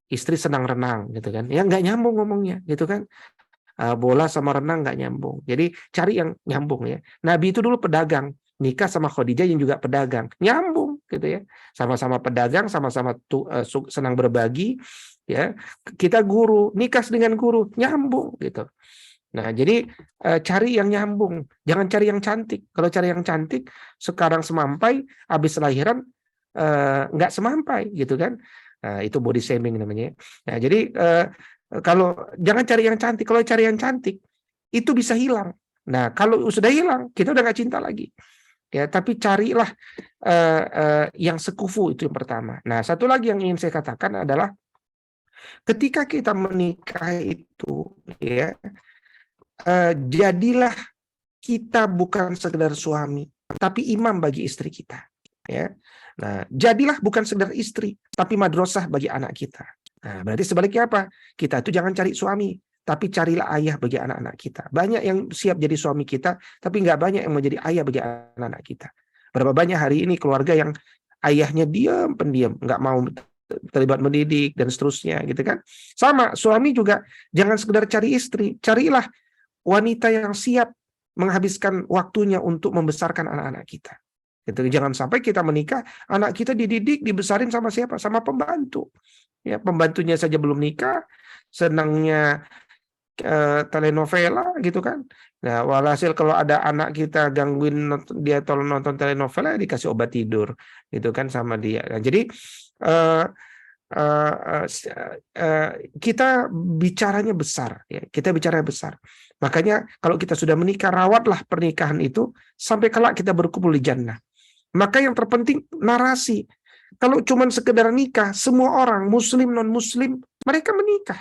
[SPEAKER 5] istri senang renang gitu kan. Ya nggak nyambung ngomongnya gitu kan. Bola sama renang nggak nyambung. Jadi cari yang nyambung ya. Nabi itu dulu pedagang, nikah sama Khadijah yang juga pedagang, nyambung gitu ya. Sama-sama pedagang, sama-sama senang berbagi ya. Kita guru, nikah dengan guru, nyambung gitu. Nah, jadi cari yang nyambung, jangan cari yang cantik. Kalau cari yang cantik sekarang semampai, habis lahiran nggak semampai gitu kan. Itu body shaming namanya. Nah, jadi kalau jangan cari yang cantik, kalau cari yang cantik itu bisa hilang. Nah, kalau sudah hilang, kita udah nggak cinta lagi. Ya, tapi carilah yang sekufu, itu yang pertama. Nah, satu lagi yang ingin saya katakan adalah ketika kita menikah itu, ya, jadilah kita bukan sekedar suami, tapi imam bagi istri kita. Ya, nah, jadilah bukan sekedar istri, tapi madrasah bagi anak kita. Nah, berarti sebaliknya apa? Kita itu jangan cari suami, tapi carilah ayah bagi anak-anak kita. Banyak yang siap jadi suami kita, tapi nggak banyak yang mau jadi ayah bagi anak-anak kita. Berapa banyak hari ini keluarga yang ayahnya diam, pendiam, nggak mau terlibat mendidik, dan seterusnya gitu kan. Sama, suami juga jangan sekedar cari istri, carilah wanita yang siap menghabiskan waktunya untuk membesarkan anak-anak kita. Gitu. Jangan sampai kita menikah, anak kita dididik, dibesarin sama siapa? Sama pembantu. Ya, pembantunya saja belum nikah, senangnya telenovela gitu kan. Nah, walhasil kalau ada anak kita gangguin dia tolong nonton telenovela, dikasih obat tidur gitu kan sama dia. Nah, jadi kita bicaranya besar, ya. Kita bicara besar. Makanya kalau kita sudah menikah, rawatlah pernikahan itu sampai kelak kita berkumpul di jannah. Maka yang terpenting narasi. Kalau cuma sekedar nikah, semua orang muslim non muslim mereka menikah.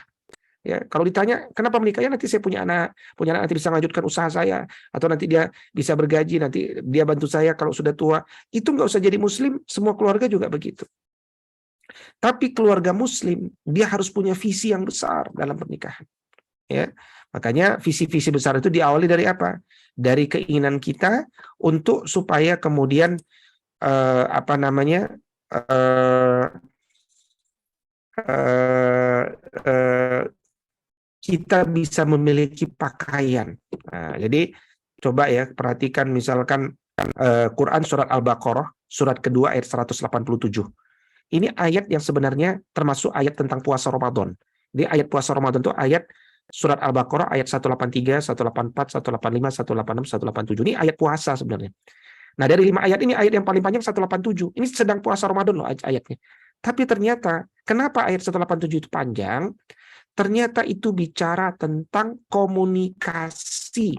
[SPEAKER 5] Ya, kalau ditanya kenapa menikahnya, nanti saya punya anak nanti bisa melanjutkan usaha saya, atau nanti dia bisa bergaji, nanti dia bantu saya kalau sudah tua. Itu nggak usah jadi muslim, semua keluarga juga begitu. Tapi keluarga muslim dia harus punya visi yang besar dalam pernikahan. Ya, makanya visi-visi besar itu diawali dari apa? Dari keinginan kita untuk supaya kemudian kita bisa memiliki pakaian. Nah, jadi coba ya perhatikan misalkan Quran surat Al-Baqarah surat kedua ayat 187. Ini ayat yang sebenarnya termasuk ayat tentang puasa Ramadan. Di ayat puasa Ramadan itu ayat surat Al-Baqarah ayat 183, 184, 185, 186, 187. Ini ayat puasa sebenarnya. Nah, dari 5 ayat ini ayat yang paling panjang 187. Ini sedang puasa Ramadan loh ayatnya. Tapi ternyata kenapa ayat 187 itu panjang? Ternyata itu bicara tentang komunikasi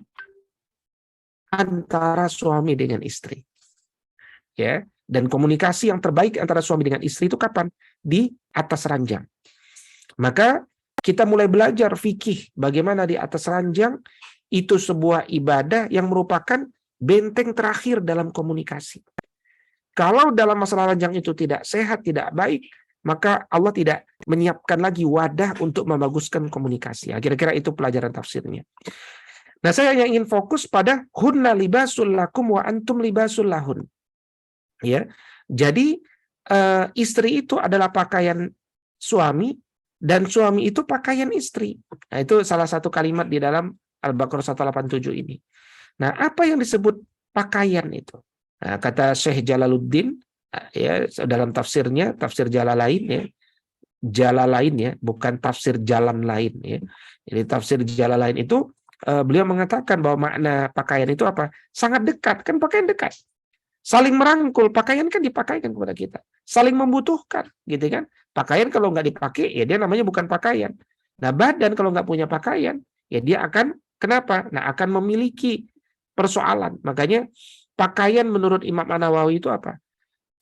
[SPEAKER 5] antara suami dengan istri. Ya, dan komunikasi yang terbaik antara suami dengan istri itu kapan? Di atas ranjang. Maka kita mulai belajar fikih bagaimana di atas ranjang itu sebuah ibadah yang merupakan benteng terakhir dalam komunikasi. Kalau dalam masalah ranjang itu tidak sehat, tidak baik, maka Allah tidak menyiapkan lagi wadah untuk membaguskan komunikasi. Ya, kira-kira itu pelajaran tafsirnya. Nah, saya yang ingin fokus pada hunna libasul lakum wa antum libasul lahun. Ya, jadi istri itu adalah pakaian suami dan suami itu pakaian istri. Nah, itu salah satu kalimat di dalam Al-Baqarah 187 ini. Nah, apa yang disebut pakaian itu? Nah, kata Syekh Jalaluddin ya dalam tafsirnya, tafsir Jalalain ya, bukan tafsir jalan lain ya. Jadi tafsir Jalalain itu beliau mengatakan bahwa makna pakaian itu apa? Sangat dekat, kan pakaian dekat. Saling merangkul, pakaian kan dipakaikan kepada kita. Saling membutuhkan, gitu kan? Pakaian kalau nggak dipakai, ya dia namanya bukan pakaian. Nah, badan kalau nggak punya pakaian, ya dia akan, kenapa? Nah, akan memiliki persoalan. Makanya pakaian menurut Imam An-Nawawi itu apa?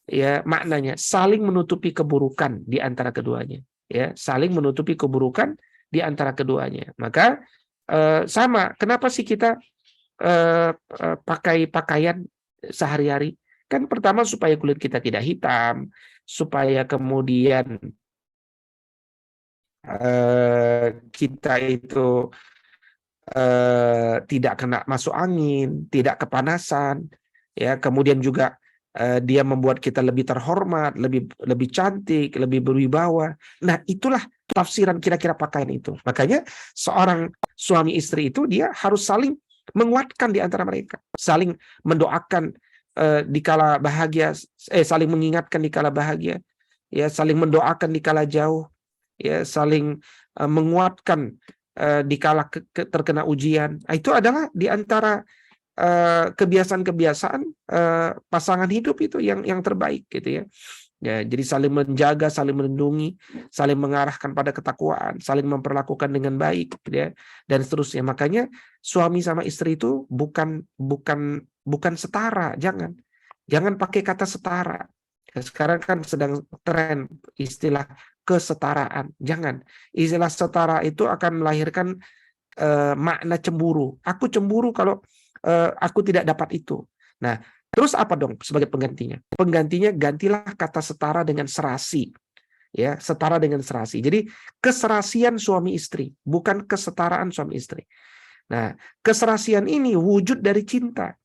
[SPEAKER 5] Ya, maknanya saling menutupi keburukan di antara keduanya. Ya, saling menutupi keburukan di antara keduanya. Maka sama, kenapa sih kita pakai pakaian sehari-hari? Kan pertama supaya kulit kita tidak hitam, supaya kemudian kita itu tidak kena masuk angin, tidak kepanasan, ya. Kemudian juga dia membuat kita lebih terhormat, lebih cantik, lebih berwibawa. Nah, itulah tafsiran kira-kira pakaian itu. Makanya seorang suami istri itu dia harus saling menguatkan di antara mereka, saling mendoakan dikala bahagia, saling mengingatkan dikala bahagia, ya, saling mendoakan dikala jauh, ya, saling menguatkan dikala terkena ujian. Itu adalah di antara kebiasaan-kebiasaan pasangan hidup itu yang terbaik gitu ya. Ya, jadi saling menjaga, saling melindungi, saling mengarahkan pada ketakwaan, saling memperlakukan dengan baik gitu ya, dan seterusnya. Makanya suami sama istri itu bukan setara, jangan pakai kata setara. Sekarang kan sedang tren istilah kesetaraan. Jangan. Istilah setara itu akan melahirkan makna cemburu. Aku cemburu kalau aku tidak dapat itu. Nah, terus apa dong sebagai penggantinya? Penggantinya gantilah kata setara dengan serasi. Ya, setara dengan serasi. Jadi keserasian suami istri, bukan kesetaraan suami istri. Nah, keserasian ini wujud dari cinta.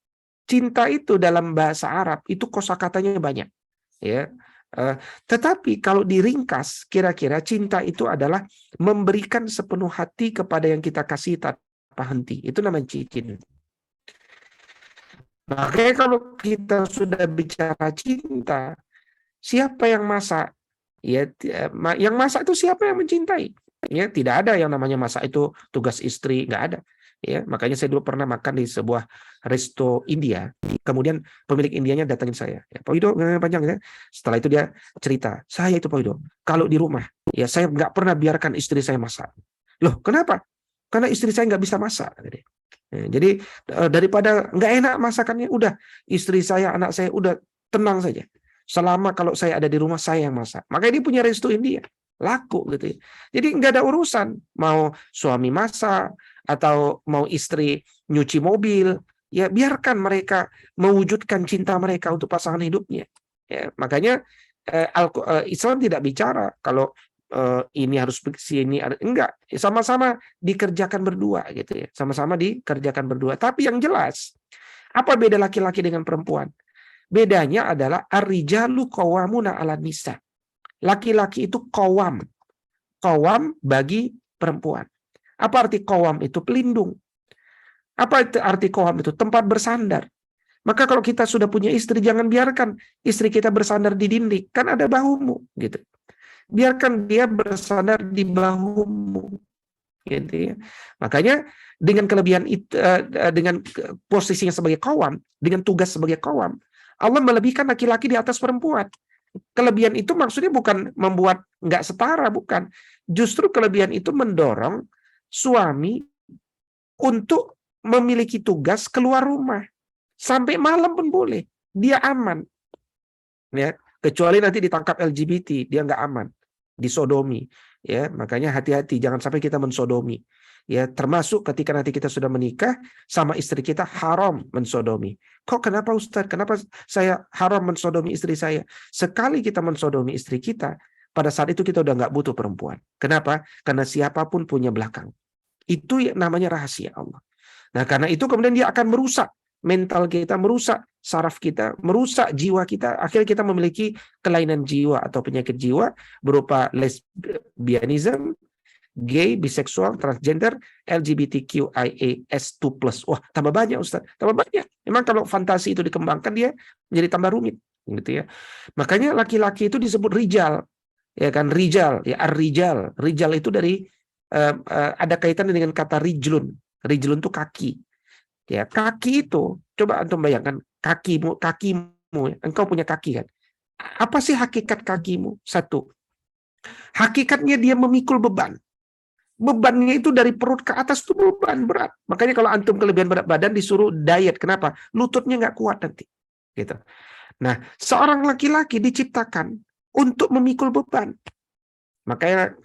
[SPEAKER 5] Cinta itu dalam bahasa Arab itu kosakatanya banyak. Ya. Tetapi kalau diringkas, kira-kira cinta itu adalah memberikan sepenuh hati kepada yang kita kasih tanpa henti. Itu namanya cinta. Makanya kalau kita sudah bicara cinta, siapa yang masak? Ya, yang masak itu siapa yang mencintai? Ya, tidak ada yang namanya masak itu tugas istri, nggak ada. Ya, makanya saya dulu pernah makan di sebuah resto India. Kemudian pemilik Indianya datangin saya. Ya, Pak Wido, panjang ya. Setelah itu dia cerita, saya itu Pak Wido, kalau di rumah, ya saya nggak pernah biarkan istri saya masak. Loh, kenapa? Karena istri saya nggak bisa masak. Ya, jadi daripada nggak enak masakannya, udah istri saya, anak saya, udah tenang saja. Selama kalau saya ada di rumah, saya yang masak. Makanya dia punya resto India. Laku gitu ya. Jadi nggak ada urusan mau suami masak atau mau istri nyuci mobil, ya biarkan mereka mewujudkan cinta mereka untuk pasangan hidupnya. Ya, makanya Islam tidak bicara kalau ini harus sini, enggak, sama-sama dikerjakan berdua gitu ya, sama-sama dikerjakan berdua. Tapi yang jelas, apa beda laki-laki dengan perempuan? Bedanya adalah ar-rijalu qawwamuna 'alan nisa. Laki-laki itu qawwam bagi perempuan. Apa arti qawwam itu? Pelindung. Apa arti qawwam itu? Tempat bersandar. Maka kalau kita sudah punya istri, jangan biarkan istri kita bersandar di dinding, kan ada bahumu gitu. Biarkan dia bersandar di bahumu gitu ya. Makanya dengan kelebihan itu, dengan posisinya sebagai qawwam, dengan tugas sebagai qawwam, Allah melebihkan laki-laki di atas perempuan. Kelebihan itu maksudnya bukan membuat nggak setara, bukan. Justru kelebihan itu mendorong suami untuk memiliki tugas keluar rumah. Sampai malam pun boleh. Dia aman. Ya, kecuali nanti ditangkap LGBT, dia nggak aman. Disodomi. Ya, makanya hati-hati, jangan sampai kita mensodomi. Ya, termasuk ketika nanti kita sudah menikah sama istri kita, haram mensodomi. Kok kenapa Ustaz? Kenapa saya haram mensodomi istri saya? Sekali kita mensodomi istri kita, pada saat itu kita udah nggak butuh perempuan. Kenapa? Karena siapapun punya belakang. Itu yang namanya rahasia Allah. Nah, karena itu kemudian dia akan merusak mental kita, merusak saraf kita, merusak jiwa kita. Akhirnya kita memiliki kelainan jiwa atau penyakit jiwa berupa lesbianism, gay, biseksual, transgender, LGBTQIA+. Wah, tambah banyak Ustaz, tambah banyak. Memang kalau fantasi itu dikembangkan dia menjadi tambah rumit, gitu ya. Makanya laki-laki itu disebut rijal, ya kan, rijal, ya ar-rijal. Rijal itu dari ada kaitannya dengan kata rijlun. Rijlun itu kaki. Ya, kaki itu coba antum bayangkan kakimu, engkau punya kaki kan? Apa sih hakikat kakimu? Satu, hakikatnya dia memikul beban. Bebannya itu dari perut ke atas itu beban berat. Makanya kalau antum kelebihan berat badan disuruh diet, kenapa? Lututnya nggak kuat nanti. Gitu. Nah, seorang laki-laki diciptakan untuk memikul beban. Makanya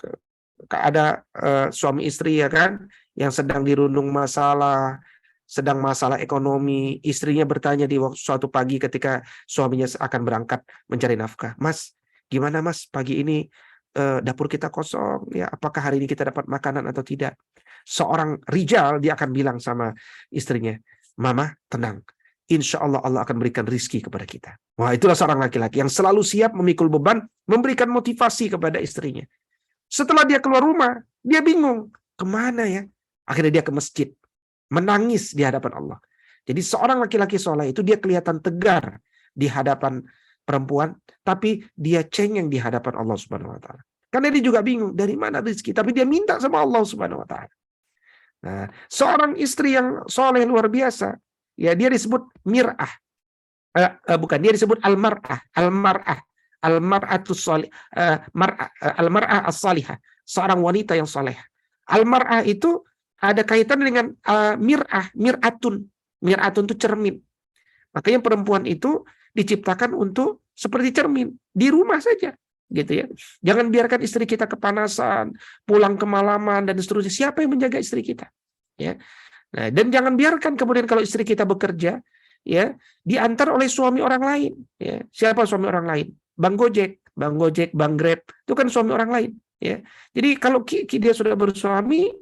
[SPEAKER 5] ada suami istri ya kan, yang sedang dirundung masalah, sedang masalah ekonomi, istrinya bertanya di suatu pagi ketika suaminya akan berangkat mencari nafkah, Mas, gimana Mas pagi ini? Dapur kita kosong, ya apakah hari ini kita dapat makanan atau tidak? Seorang rijal dia akan bilang sama istrinya, Mama tenang, insya Allah Allah akan berikan rizki kepada kita. Wah, itulah seorang laki-laki yang selalu siap memikul beban, memberikan motivasi kepada istrinya. Setelah dia keluar rumah, dia bingung kemana ya? Akhirnya dia ke masjid, menangis di hadapan Allah. Jadi seorang laki-laki soleh itu dia kelihatan tegar di hadapan perempuan, tapi dia cengeng di hadapan Allah Subhanahu wa taala. Karena dia juga bingung dari mana rezeki, tapi dia minta sama Allah Subhanahu wa taala. Nah, seorang istri yang soleh luar biasa, ya dia disebut mir'ah. Bukan, dia disebut al-mar'ah, al-mar'atus salih, al-mar'ah as-salihah, seorang wanita yang soleh. Al-mar'ah itu ada kaitan dengan mir'atun. Mir'atun itu cermin. Makanya perempuan itu diciptakan untuk seperti cermin di rumah saja, gitu ya. Jangan biarkan istri kita kepanasan, pulang kemalaman dan seterusnya. Siapa yang menjaga istri kita? Ya. Nah, dan jangan biarkan kemudian kalau istri kita bekerja, ya, diantar oleh suami orang lain. Ya. Siapa suami orang lain? Bang Gojek, Bang Grab, itu kan suami orang lain. Ya. Jadi kalau dia sudah bersuami,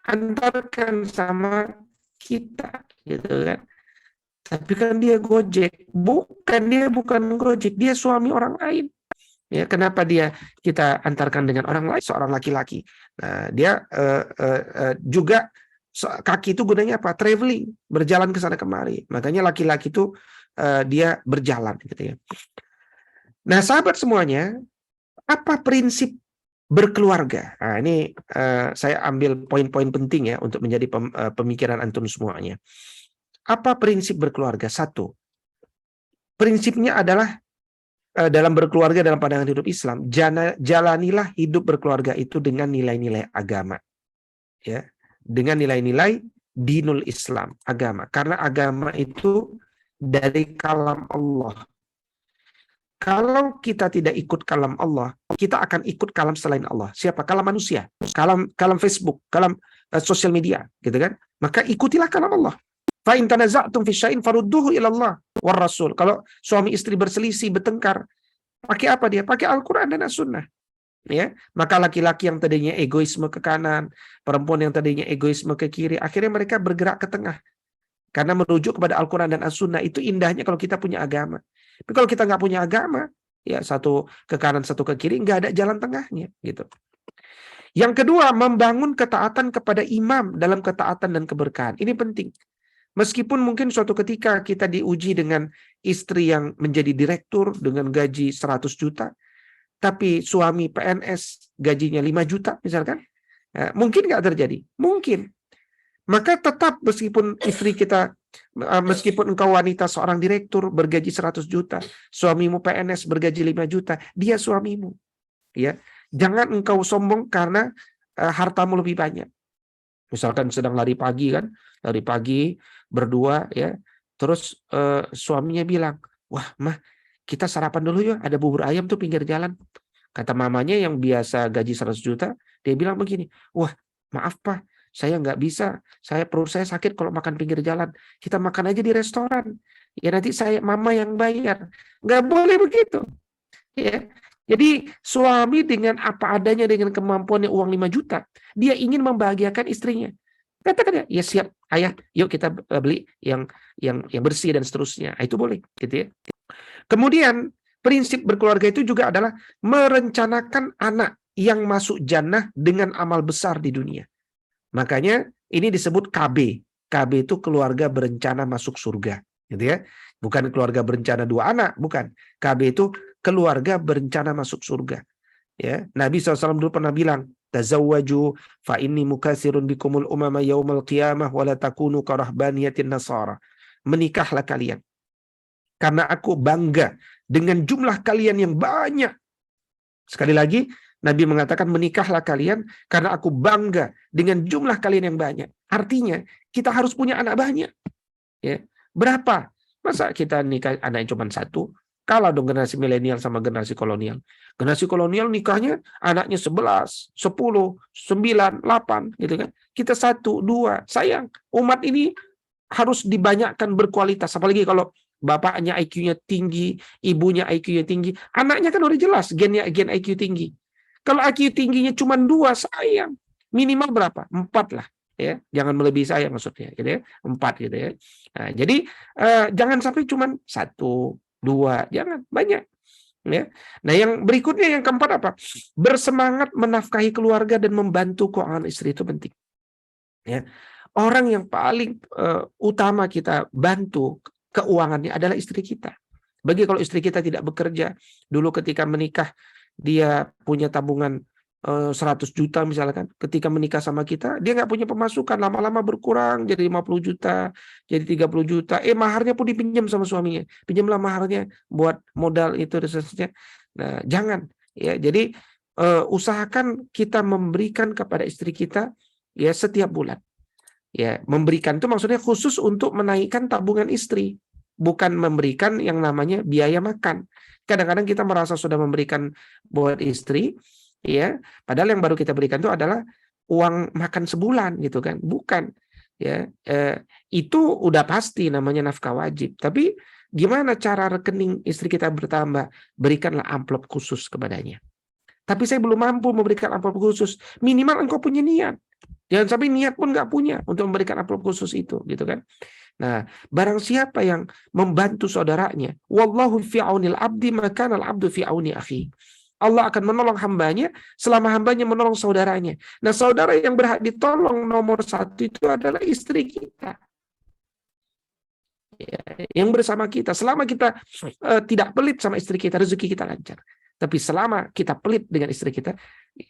[SPEAKER 5] antarkan sama kita, gitu kan. Tapi kan dia Gojek, bukan Gojek, dia suami orang lain. Ya, kenapa kita antarkan dengan orang lain, seorang laki-laki? Nah, dia juga kaki itu gunanya apa? Traveling, berjalan ke sana kemari. Makanya laki-laki itu dia berjalan, gitu ya. Nah, sahabat semuanya, apa prinsip berkeluarga. Nah, ini saya ambil poin-poin penting ya untuk menjadi pemikiran antum semuanya. Apa prinsip berkeluarga? Satu, prinsipnya adalah dalam berkeluarga dalam pandangan hidup Islam, jalanilah hidup berkeluarga itu dengan nilai-nilai agama. Ya, dengan nilai-nilai dinul Islam, agama. Karena agama itu dari kalam Allah. Kalau kita tidak ikut kalam Allah, kita akan ikut kalam selain Allah. Siapa? Kalam manusia, kalam Facebook, kalam sosial media, gitu kan? Maka ikutilah kalam Allah. Fa in tanaza'tum fi syai'in farudduhu ila Allah war Rasul. Kalau suami istri berselisih, bertengkar, pakai apa dia? Pakai Al-Qur'an dan As-Sunnah. Ya, maka laki-laki yang tadinya egoisme ke kanan, perempuan yang tadinya egoisme ke kiri, akhirnya mereka bergerak ke tengah. Karena merujuk kepada Al-Quran dan As-Sunnah. Itu indahnya kalau kita punya agama. Tapi kalau kita nggak punya agama, ya satu ke kanan, satu ke kiri, nggak ada jalan tengahnya. Gitu. Yang kedua, membangun ketaatan kepada imam dalam ketaatan dan keberkahan. Ini penting. Meskipun mungkin suatu ketika kita diuji dengan istri yang menjadi direktur dengan gaji 100 juta, tapi suami PNS gajinya 5 juta misalkan, mungkin nggak terjadi? Mungkin. Maka tetap meskipun istri kita, meskipun engkau wanita seorang direktur bergaji 100 juta, suamimu PNS bergaji 5 juta, dia suamimu. Ya, jangan engkau sombong karena hartamu lebih banyak. Misalkan sedang lari pagi kan, lari pagi berdua ya, terus suaminya bilang, wah mah kita sarapan dulu ya, ada bubur ayam tuh pinggir jalan. Kata mamanya yang biasa gaji 100 juta, dia bilang begini, wah maaf Pak, saya nggak bisa, perut saya sakit kalau makan pinggir jalan. Kita makan aja di restoran. Ya nanti mama yang bayar. Nggak boleh begitu. Ya. Jadi suami dengan apa adanya, dengan kemampuannya uang 5 juta, dia ingin membahagiakan istrinya. Katakan ya siap, ayah, yuk kita beli yang bersih dan seterusnya. Itu boleh, gitu ya. Kemudian prinsip berkeluarga itu juga adalah merencanakan anak yang masuk jannah dengan amal besar di dunia. Makanya ini disebut KB. KB itu keluarga berencana masuk surga, gitu ya. Bukan keluarga berencana 2 anak, bukan. KB itu keluarga berencana masuk surga. Ya, Nabi SAW dulu pernah bilang, tazawwaju fa inni mukatsirun bikumul umama yaumal qiyamah wa la takunu ka rahbaniyatin nasara. Menikahlah kalian. Karena aku bangga dengan jumlah kalian yang banyak. Sekali lagi, Nabi mengatakan menikahlah kalian karena aku bangga dengan jumlah kalian yang banyak. Artinya kita harus punya anak banyak. Ya. Berapa? Masa kita nikah anak yang cuma 1? Kalah dong generasi milenial sama generasi kolonial. Generasi kolonial nikahnya anaknya 11, 10, 9, 8 gitu kan. Kita 1, 2. Sayang, umat ini harus dibanyakkan berkualitas. Apalagi kalau bapaknya IQ-nya tinggi, ibunya IQ-nya tinggi, anaknya kan udah jelas gen IQ tinggi. Kalau IQ tingginya cuma 2, sayang. Minimal berapa? 4 lah. Ya, jangan melebihi saya maksudnya, gitu ya. 4 gitu ya. Nah, jadi jangan sampai cuma 1, 2, jangan banyak. Ya. Nah, yang berikutnya yang keempat apa? Bersemangat menafkahi keluarga dan membantu keuangan istri itu penting. Ya. Orang yang paling utama kita bantu keuangannya adalah istri kita. Bagi kalau istri kita tidak bekerja, dulu ketika menikah dia punya tabungan 100 juta misalkan, ketika menikah sama kita dia nggak punya pemasukan, lama-lama berkurang jadi 50 juta, jadi 30 juta, maharnya pun dipinjam sama suaminya, pinjamlah maharnya buat modal itu dan seterusnya. Nah, jangan ya, jadi usahakan kita memberikan kepada istri kita ya setiap bulan. Ya, memberikan itu maksudnya khusus untuk menaikkan tabungan istri, bukan memberikan yang namanya biaya makan. Kadang-kadang kita merasa sudah memberikan buat istri, ya, padahal yang baru kita berikan itu adalah uang makan sebulan gitu kan, bukan. Ya, itu udah pasti namanya nafkah wajib. Tapi gimana cara rekening istri kita bertambah? Berikanlah amplop khusus kepadanya. Tapi saya belum mampu memberikan amplop khusus. Minimal engkau punya niat. Jangan sampai niat pun nggak punya untuk memberikan amplop khusus itu, gitu kan? Nah, barang siapa yang membantu saudaranya, wallahu fi aunil abdi maka al abdu fi auni akhi. Allah akan menolong hambanya selama hambanya menolong saudaranya. Nah, saudara yang berhak ditolong nomor 1 itu adalah istri kita. Ya, yang bersama kita. Selama kita tidak pelit sama istri kita, rezeki kita lancar. Tapi selama kita pelit dengan istri kita,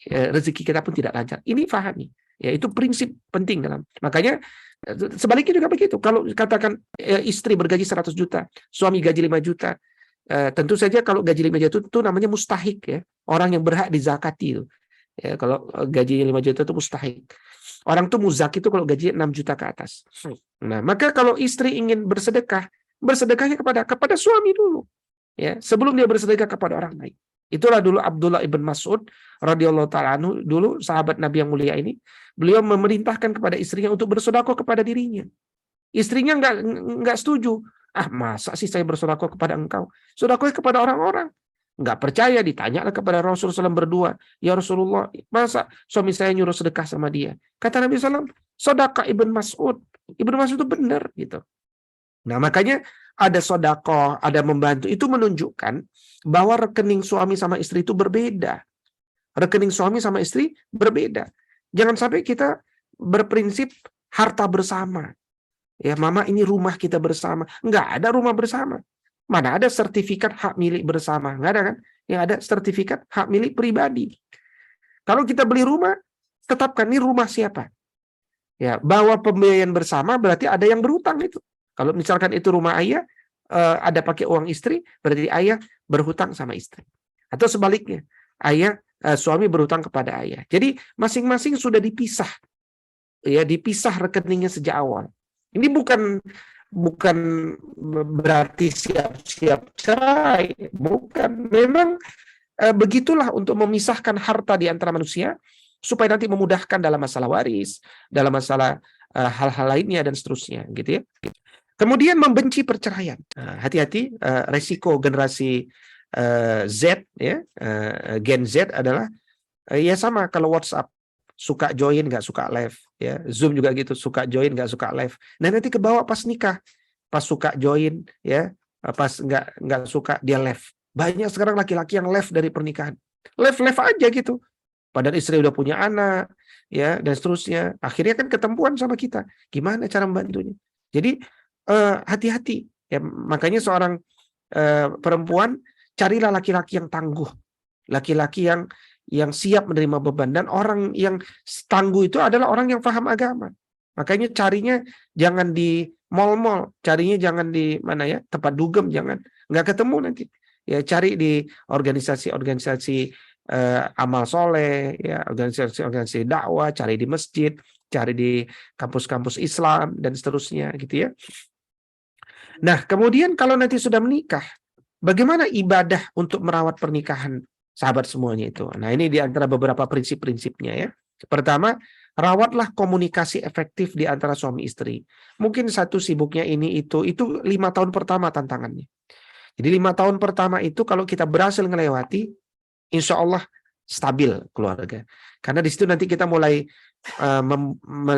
[SPEAKER 5] rezeki kita pun tidak lancar. Ini pahami. Ya, itu prinsip penting dalam. Makanya sebaliknya juga begitu. Kalau katakan istri bergaji 100 juta, suami gaji 5 juta, tentu saja kalau gaji 5 juta itu namanya mustahik ya. Orang yang berhak dizakati itu. Ya, kalau gaji 5 juta itu mustahik. Orang tuh muzaki itu kalau gaji 6 juta ke atas. Nah, maka kalau istri ingin bersedekah, bersedekahnya kepada suami dulu. Ya, sebelum dia bersedekah kepada orang lain. Itulah dulu Abdullah ibn Mas'ud radhiyallahu taala anhu, dulu sahabat Nabi yang mulia ini, beliau memerintahkan kepada istrinya untuk bersedekah kepada dirinya. Istrinya enggak setuju. Ah, masa sih saya bersedekah kepada engkau? Sedekah kepada orang-orang. Enggak percaya, ditanyalah kepada Rasulullah SAW berdua. Ya Rasulullah, masa suami saya nyuruh sedekah sama dia? Kata Nabi SAW, sedekah Ibn Mas'ud. Ibn Mas'ud itu benar gitu. Nah, makanya ada sedekah, ada membantu. Itu menunjukkan bahwa rekening suami sama istri itu berbeda. Rekening suami sama istri berbeda. Jangan sampai kita berprinsip harta bersama. Ya, mama ini rumah kita bersama. Enggak ada rumah bersama. Mana ada sertifikat hak milik bersama? Enggak ada kan? Yang ada sertifikat hak milik pribadi. Kalau kita beli rumah, tetapkan ini rumah siapa. Ya, bahwa pembiayaan bersama berarti ada yang berhutang itu. Kalau misalkan itu rumah ayah, ada pakai uang istri, berarti ayah berhutang sama istri. Atau sebaliknya, suami berhutang kepada ayah. Jadi masing-masing sudah dipisah. Ya, dipisah rekeningnya sejak awal. Ini bukan berarti siap-siap cerai. Bukan. Memang begitulah untuk memisahkan harta di antara manusia, supaya nanti memudahkan dalam masalah waris, dalam masalah hal-hal lainnya dan seterusnya, gitu ya. Kemudian membenci perceraian. Hati-hati, resiko generasi Z, ya, Gen Z adalah ya sama kalau WhatsApp, suka join nggak suka live, ya, Zoom juga gitu, suka join nggak suka live. Nah, nanti kebawa pas nikah, pas suka join, ya, pas nggak suka dia live. Banyak sekarang laki-laki yang live dari pernikahan, live aja gitu. Padahal istri udah punya anak, ya, dan seterusnya. Akhirnya kan ketempuan sama kita. Gimana cara membantunya? Jadi hati-hati. Ya, makanya seorang perempuan, carilah laki-laki yang tangguh, laki-laki yang siap menerima beban. Dan orang yang tangguh itu adalah orang yang paham agama. Makanya carinya jangan di mall-mall, carinya jangan di mana ya, tempat dugem, jangan, nggak ketemu nanti. Ya, cari di organisasi-organisasi amal soleh, ya, organisasi dakwah, cari di masjid, cari di kampus-kampus Islam dan seterusnya, gitu ya. Nah, kemudian kalau nanti sudah menikah, bagaimana ibadah untuk merawat pernikahan sahabat semuanya itu? Nah, ini di antara beberapa prinsip-prinsipnya ya. Pertama, rawatlah komunikasi efektif di antara suami istri. Mungkin satu sibuknya ini itu 5 tahun pertama tantangannya. Jadi 5 tahun pertama itu kalau kita berhasil melewati, insya Allah stabil keluarga. Karena di situ nanti kita mulai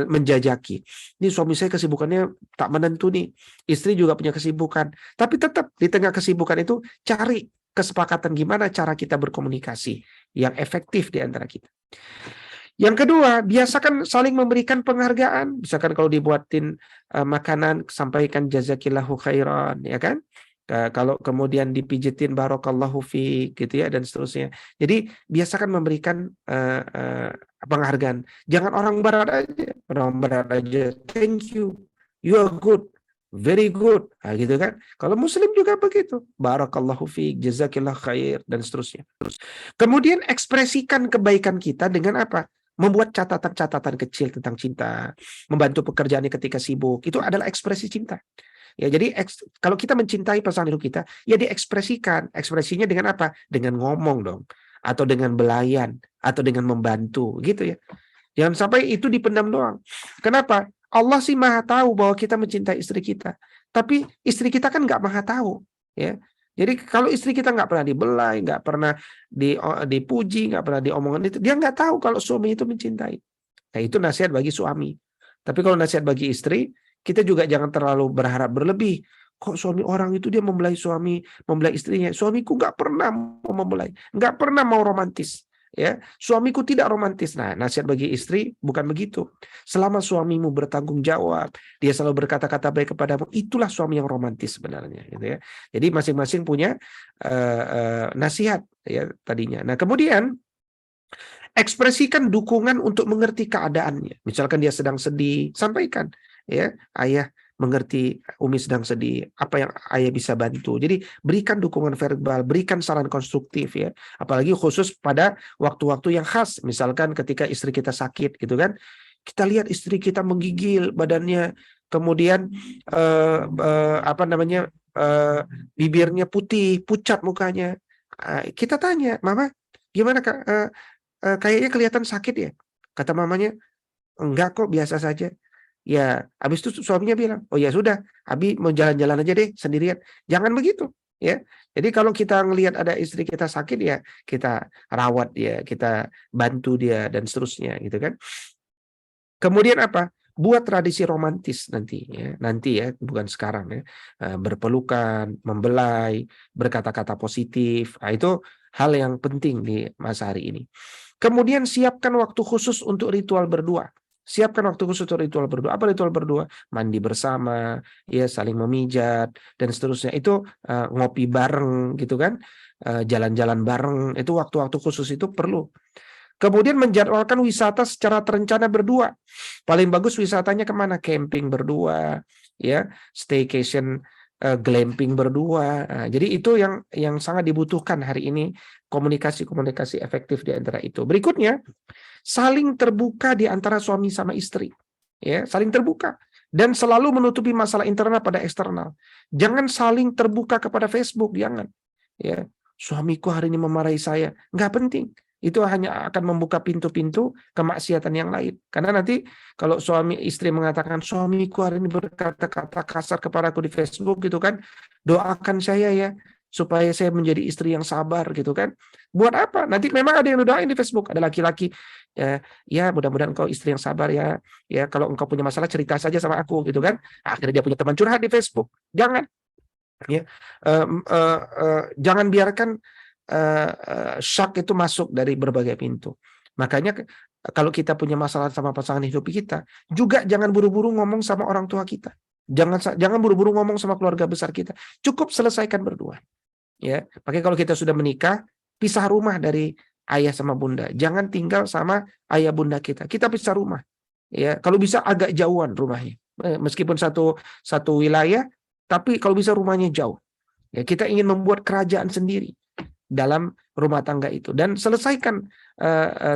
[SPEAKER 5] menjajaki. Ini suami saya kesibukannya tak menentu nih. Istri juga punya kesibukan. Tapi tetap di tengah kesibukan itu cari kesepakatan gimana cara kita berkomunikasi yang efektif di antara kita. Yang kedua, biasakan saling memberikan penghargaan. Misalkan kalau dibuatin makanan, sampaikan jazakillahu khairan, ya kan? Kalau kemudian dipijitin barakallahu fiik, gitu ya, dan seterusnya. Jadi biasakan memberikan penghargaan. Jangan orang barat aja, thank you, you are good, very good, nah, gitu kan. Kalau muslim juga begitu, barakallahu fiik, jazakillah khair, dan seterusnya. Kemudian ekspresikan kebaikan kita dengan apa? Membuat catatan-catatan kecil tentang cinta, membantu pekerjaannya ketika sibuk, itu adalah ekspresi cinta. Ya, jadi kalau kita mencintai pasangan hidup kita, ya diekspresikan. Ekspresinya dengan apa? Dengan ngomong dong, atau dengan belayan, atau dengan membantu, gitu ya. Jangan sampai itu dipendam doang. Kenapa? Allah sih maha tahu bahwa kita mencintai istri kita, tapi istri kita kan nggak maha tahu, ya. Jadi kalau istri kita nggak pernah dibelai, nggak pernah dipuji, nggak pernah diomongin itu, dia nggak tahu kalau suami itu mencintai. Nah, itu nasihat bagi suami. Tapi kalau nasihat bagi istri, kita juga jangan terlalu berharap berlebih. Kok suami orang itu dia membelai suami, membelai istrinya. Suamiku nggak pernah mau membelai, nggak pernah mau romantis. ya, suamiku tidak romantis. Nah, nasihat bagi istri bukan begitu. Selama suamimu bertanggung jawab, dia selalu berkata-kata baik kepadamu, itulah suami yang romantis sebenarnya, gitu ya. Jadi masing-masing punya nasihat ya tadinya. Nah, kemudian ekspresikan dukungan untuk mengerti keadaannya. Misalkan dia sedang sedih, sampaikan, ya, ayah mengerti Umi sedang sedih, apa yang ayah bisa bantu. Jadi berikan dukungan verbal, berikan saran konstruktif ya. Apalagi khusus pada waktu-waktu yang khas, misalkan ketika istri kita sakit gitu kan. Kita lihat istri kita menggigil badannya, kemudian bibirnya putih, pucat mukanya. Kita tanya, "Mama, gimana Kak? Kayaknya kelihatan sakit ya?" Kata mamanya, "Enggak kok, biasa saja." Ya, habis itu suaminya bilang, "Oh ya sudah, Abi mau jalan-jalan aja deh sendirian." Jangan begitu, ya. Jadi kalau kita ngelihat ada istri kita sakit ya, kita rawat dia, kita bantu dia dan seterusnya gitu kan. Kemudian apa? Buat tradisi romantis nanti ya, bukan sekarang ya. Berpelukan, membelai, berkata-kata positif. Nah, itu hal yang penting di masa hari ini. Kemudian siapkan waktu khusus untuk ritual berdua. Siapkan waktu khusus untuk ritual berdua. Apa ritual berdua? Mandi bersama, ya, saling memijat dan seterusnya. Itu ngopi bareng gitu kan, jalan-jalan bareng. Itu waktu-waktu khusus itu perlu. Kemudian menjadwalkan wisata secara terencana berdua. Paling bagus wisatanya kemana? Camping berdua, ya, staycation, glamping berdua. Nah, jadi itu yang sangat dibutuhkan hari ini, komunikasi efektif di antara itu. Berikutnya, saling terbuka di antara suami sama istri, ya, saling terbuka dan selalu menutupi masalah internal pada eksternal. Jangan saling terbuka kepada Facebook, jangan. Ya, suamiku hari ini memarahi saya, nggak penting. Itu hanya akan membuka pintu-pintu kemaksiatan yang lain. Karena nanti kalau suami istri mengatakan, suamiku hari ini berkata-kata kasar kepadaku di Facebook gitu kan, doakan saya ya supaya saya menjadi istri yang sabar gitu kan. Buat apa? Nanti memang ada yang doain di Facebook, ada laki-laki, ya mudah-mudahan engkau istri yang sabar ya. Ya kalau engkau punya masalah cerita saja sama aku gitu kan. Akhirnya dia punya teman curhat di Facebook. Jangan. Ya, jangan biarkan syak itu masuk dari berbagai pintu. Makanya kalau kita punya masalah sama pasangan hidup kita, juga jangan buru-buru ngomong sama orang tua kita. Jangan buru-buru ngomong sama keluarga besar kita. Cukup selesaikan berdua. Ya, makanya kalau kita sudah menikah, pisah rumah dari ayah sama bunda. Jangan tinggal sama ayah bunda kita. Kita pisah rumah. Ya, kalau bisa agak jauhan rumahnya. Meskipun satu wilayah, tapi kalau bisa rumahnya jauh. Ya, kita ingin membuat kerajaan sendiri dalam rumah tangga itu dan selesaikan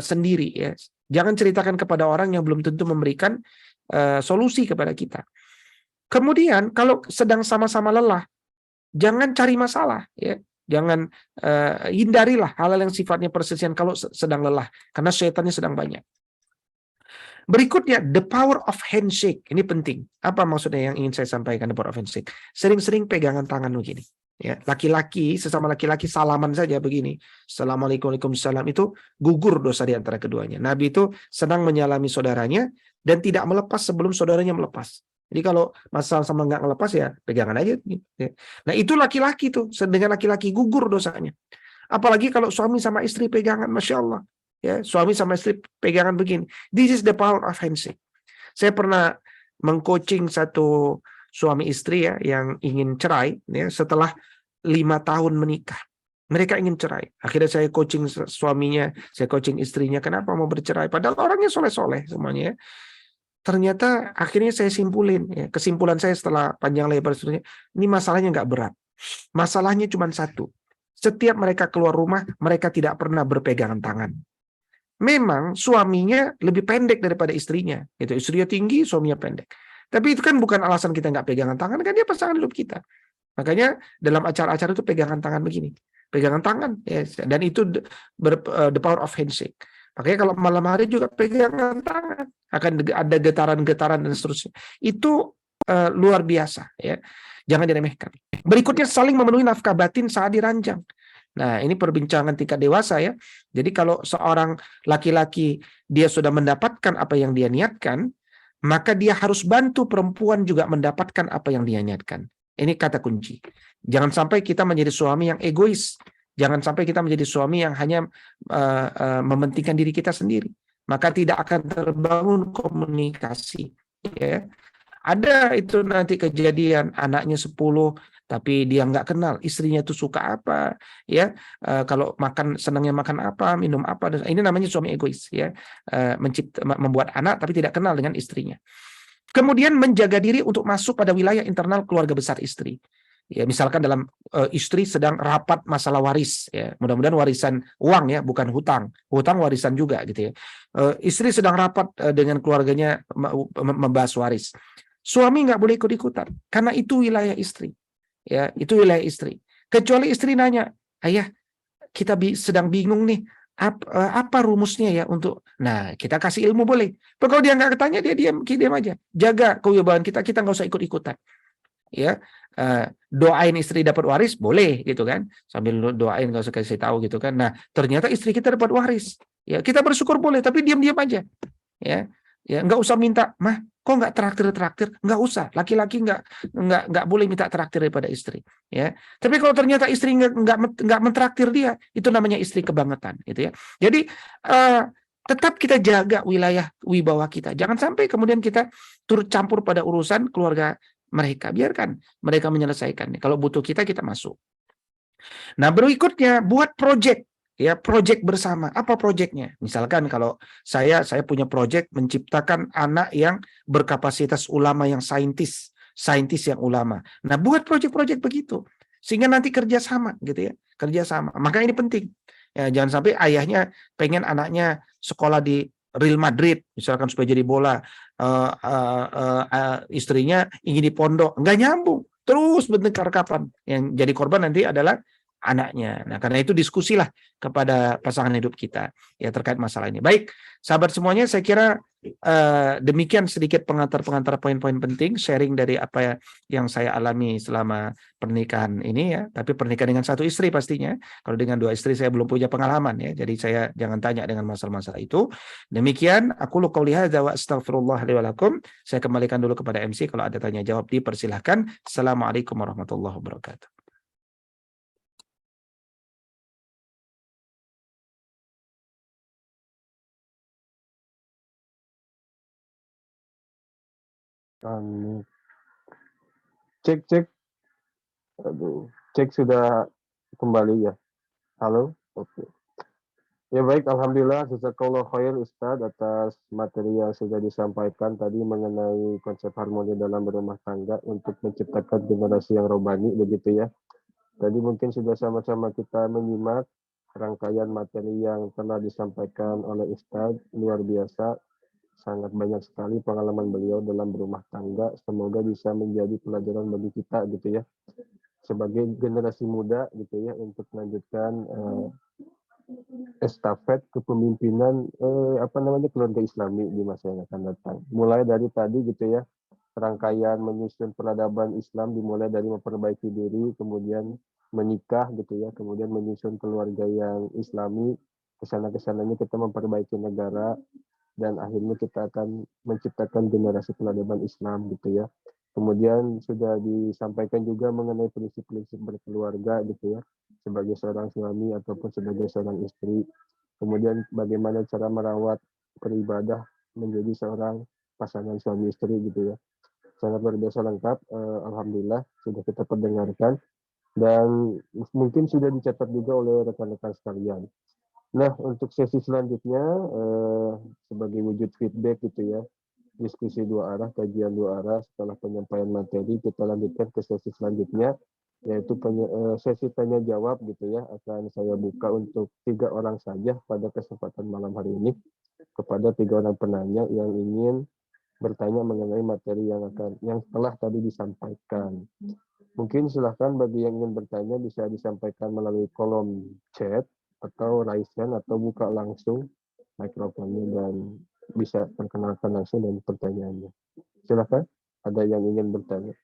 [SPEAKER 5] sendiri ya. Jangan ceritakan kepada orang yang belum tentu memberikan solusi kepada kita. Kemudian kalau sedang sama-sama lelah, jangan cari masalah ya. Jangan hindarilah hal-hal yang sifatnya perselisihan kalau sedang lelah karena syaitannya sedang banyak. Berikutnya, the power of handshake. Ini penting. Apa maksudnya yang ingin saya sampaikan, the power of handshake? Sering-sering pegangan tangan begini. Ya, laki-laki sesama laki-laki salaman saja begini. Assalamualaikum, waalaikumsalam, itu gugur dosa di antara keduanya. Nabi itu senang menyalami saudaranya dan tidak melepas sebelum saudaranya melepas. Jadi kalau masalah sama nggak ngelepas ya pegangan aja. Nah itu laki-laki tuh, dengan laki-laki gugur dosanya. Apalagi kalau suami sama istri pegangan, masya Allah. Ya, suami sama istri pegangan begini. This is the power of handshake. Saya pernah mengcoaching satu suami istri ya yang ingin cerai ya, setelah 5 tahun menikah. Mereka ingin cerai. Akhirnya saya coaching suaminya, saya coaching istrinya, kenapa mau bercerai? Padahal orangnya soleh-soleh semuanya. Ternyata akhirnya saya simpulin, ya, kesimpulan saya setelah panjang lebar seterusnya, ini masalahnya nggak berat. Masalahnya cuma satu. Setiap mereka keluar rumah, mereka tidak pernah berpegangan tangan. Memang suaminya lebih pendek daripada istrinya. Itu istrinya tinggi, suaminya pendek. Tapi itu kan bukan alasan kita nggak pegangan tangan, kan dia pasangan hidup kita. Makanya dalam acara-acara itu pegangan tangan begini. Pegangan tangan. Ya, dan itu the power of handshake. Makanya kalau malam hari juga pegangan tangan. Akan ada getaran-getaran dan seterusnya. Itu luar biasa. Ya. Jangan diremehkan. Berikutnya saling memenuhi nafkah batin saat diranjang. Nah, ini perbincangan tingkat dewasa ya. Jadi kalau seorang laki-laki dia sudah mendapatkan apa yang dia niatkan, maka dia harus bantu perempuan juga mendapatkan apa yang dia niatkan. Ini kata kunci. Jangan sampai kita menjadi suami yang egois. Jangan sampai kita menjadi suami yang hanya mementingkan diri kita sendiri. Maka tidak akan terbangun komunikasi. Ya. Ada itu nanti kejadian anaknya 10 tapi dia nggak kenal istrinya itu suka apa, ya. Kalau makan senangnya makan apa, minum apa, dan ini namanya suami egois, ya. Membuat anak tapi tidak kenal dengan istrinya. Kemudian menjaga diri untuk masuk pada wilayah internal keluarga besar istri. Ya, misalkan dalam istri sedang rapat masalah waris, ya. Mudah-mudahan warisan uang, ya, bukan hutang. Hutang warisan juga gitu, ya. Istri sedang rapat dengan keluarganya membahas waris. Suami nggak boleh ikut-ikutan karena itu wilayah istri. Ya, itu wilayah istri. Kecuali istri nanya, ayah, kita sedang bingung nih, apa rumusnya ya untuk, nah kita kasih ilmu boleh. Tapi kalau dia nggak bertanya, dia diam aja. Jaga kewibawaan kita nggak usah ikut-ikutan. Ya, doain istri dapat waris boleh gitu kan, sambil doain nggak usah kasih tahu gitu kan. Nah ternyata istri kita dapat waris, ya kita bersyukur boleh, tapi diam-diam aja. Ya, nggak usah minta, mah kok nggak traktir, nggak usah. Laki-laki nggak boleh minta traktir daripada istri, ya. Tapi kalau ternyata istri nggak mentraktir dia, itu namanya istri kebangetan, gitu ya. Jadi tetap kita jaga wilayah wibawa kita, jangan sampai kemudian kita turut campur pada urusan keluarga mereka. Biarkan mereka menyelesaikan. Kalau butuh kita masuk. Nah berikutnya buat project. Ya, project bersama. Apa projectnya? Misalkan kalau saya punya project menciptakan anak yang berkapasitas ulama yang saintis yang ulama. Nah, buat project-project begitu sehingga nanti kerjasama gitu ya, kerjasama. Maka ini penting. Ya, jangan sampai ayahnya pengen anaknya sekolah di Real Madrid, misalkan supaya jadi bola, istrinya ingin di pondok, nggak nyambung. Terus bertengkar kapan? Yang jadi korban nanti adalah anaknya. Nah, karena itu diskusilah kepada pasangan hidup kita ya terkait masalah ini. Baik, sahabat semuanya, saya kira demikian sedikit pengantar poin-poin penting sharing dari apa yang saya alami selama pernikahan ini ya. Tapi pernikahan dengan satu istri pastinya. Kalau dengan dua istri saya belum punya pengalaman ya. Jadi saya jangan tanya dengan masalah-masalah itu. Demikian aku qouli hadza wa astaghfirullah li wa lakum. Saya kembalikan dulu kepada MC, kalau ada tanya jawab dipersilahkan. Assalamualaikum warahmatullahi wabarakatuh.
[SPEAKER 1] Amin. Cek. Aduh, cek sudah kembali ya. Halo? Oke. Ya baik, alhamdulillah, jazakallahu khair Ustadz atas materi yang sudah disampaikan tadi mengenai konsep harmoni dalam berumah tangga untuk menciptakan generasi yang robbani begitu ya. Tadi mungkin sudah sama-sama kita menyimak rangkaian materi yang telah disampaikan oleh Ustadz, luar biasa. Sangat banyak sekali pengalaman beliau dalam berumah tangga. Semoga bisa menjadi pelajaran bagi kita gitu ya, sebagai generasi muda gitu ya, untuk melanjutkan estafet kepemimpinan keluarga Islami di masa yang akan datang. Mulai dari tadi gitu ya, rangkaian menyusun peradaban Islam dimulai dari memperbaiki diri, kemudian menikah gitu ya, kemudian menyusun keluarga yang Islami, kesana-kesananya kita memperbaiki negara, dan akhirnya kita akan menciptakan generasi peradaban Islam gitu ya. Kemudian sudah disampaikan juga mengenai prinsip-prinsip berkeluarga gitu ya, sebagai seorang suami ataupun sebagai seorang istri. Kemudian bagaimana cara merawat beribadah menjadi seorang pasangan suami istri gitu ya. Sangat luar biasa lengkap, alhamdulillah sudah kita perdengarkan dan mungkin sudah dicatat juga oleh rekan-rekan sekalian. Nah, untuk sesi selanjutnya sebagai wujud feedback gitu ya, diskusi dua arah, kajian dua arah, setelah penyampaian materi kita lanjutkan ke sesi selanjutnya, yaitu sesi tanya jawab gitu ya. Akan saya buka untuk 3 orang saja pada kesempatan malam hari ini, kepada 3 orang penanya yang ingin bertanya mengenai materi yang telah tadi disampaikan. Mungkin silahkan bagi yang ingin bertanya bisa disampaikan melalui kolom chat atau raise hand atau buka langsung mikrofonnya dan bisa perkenalkan langsung dengan pertanyaannya. Silakan, ada yang ingin bertanya.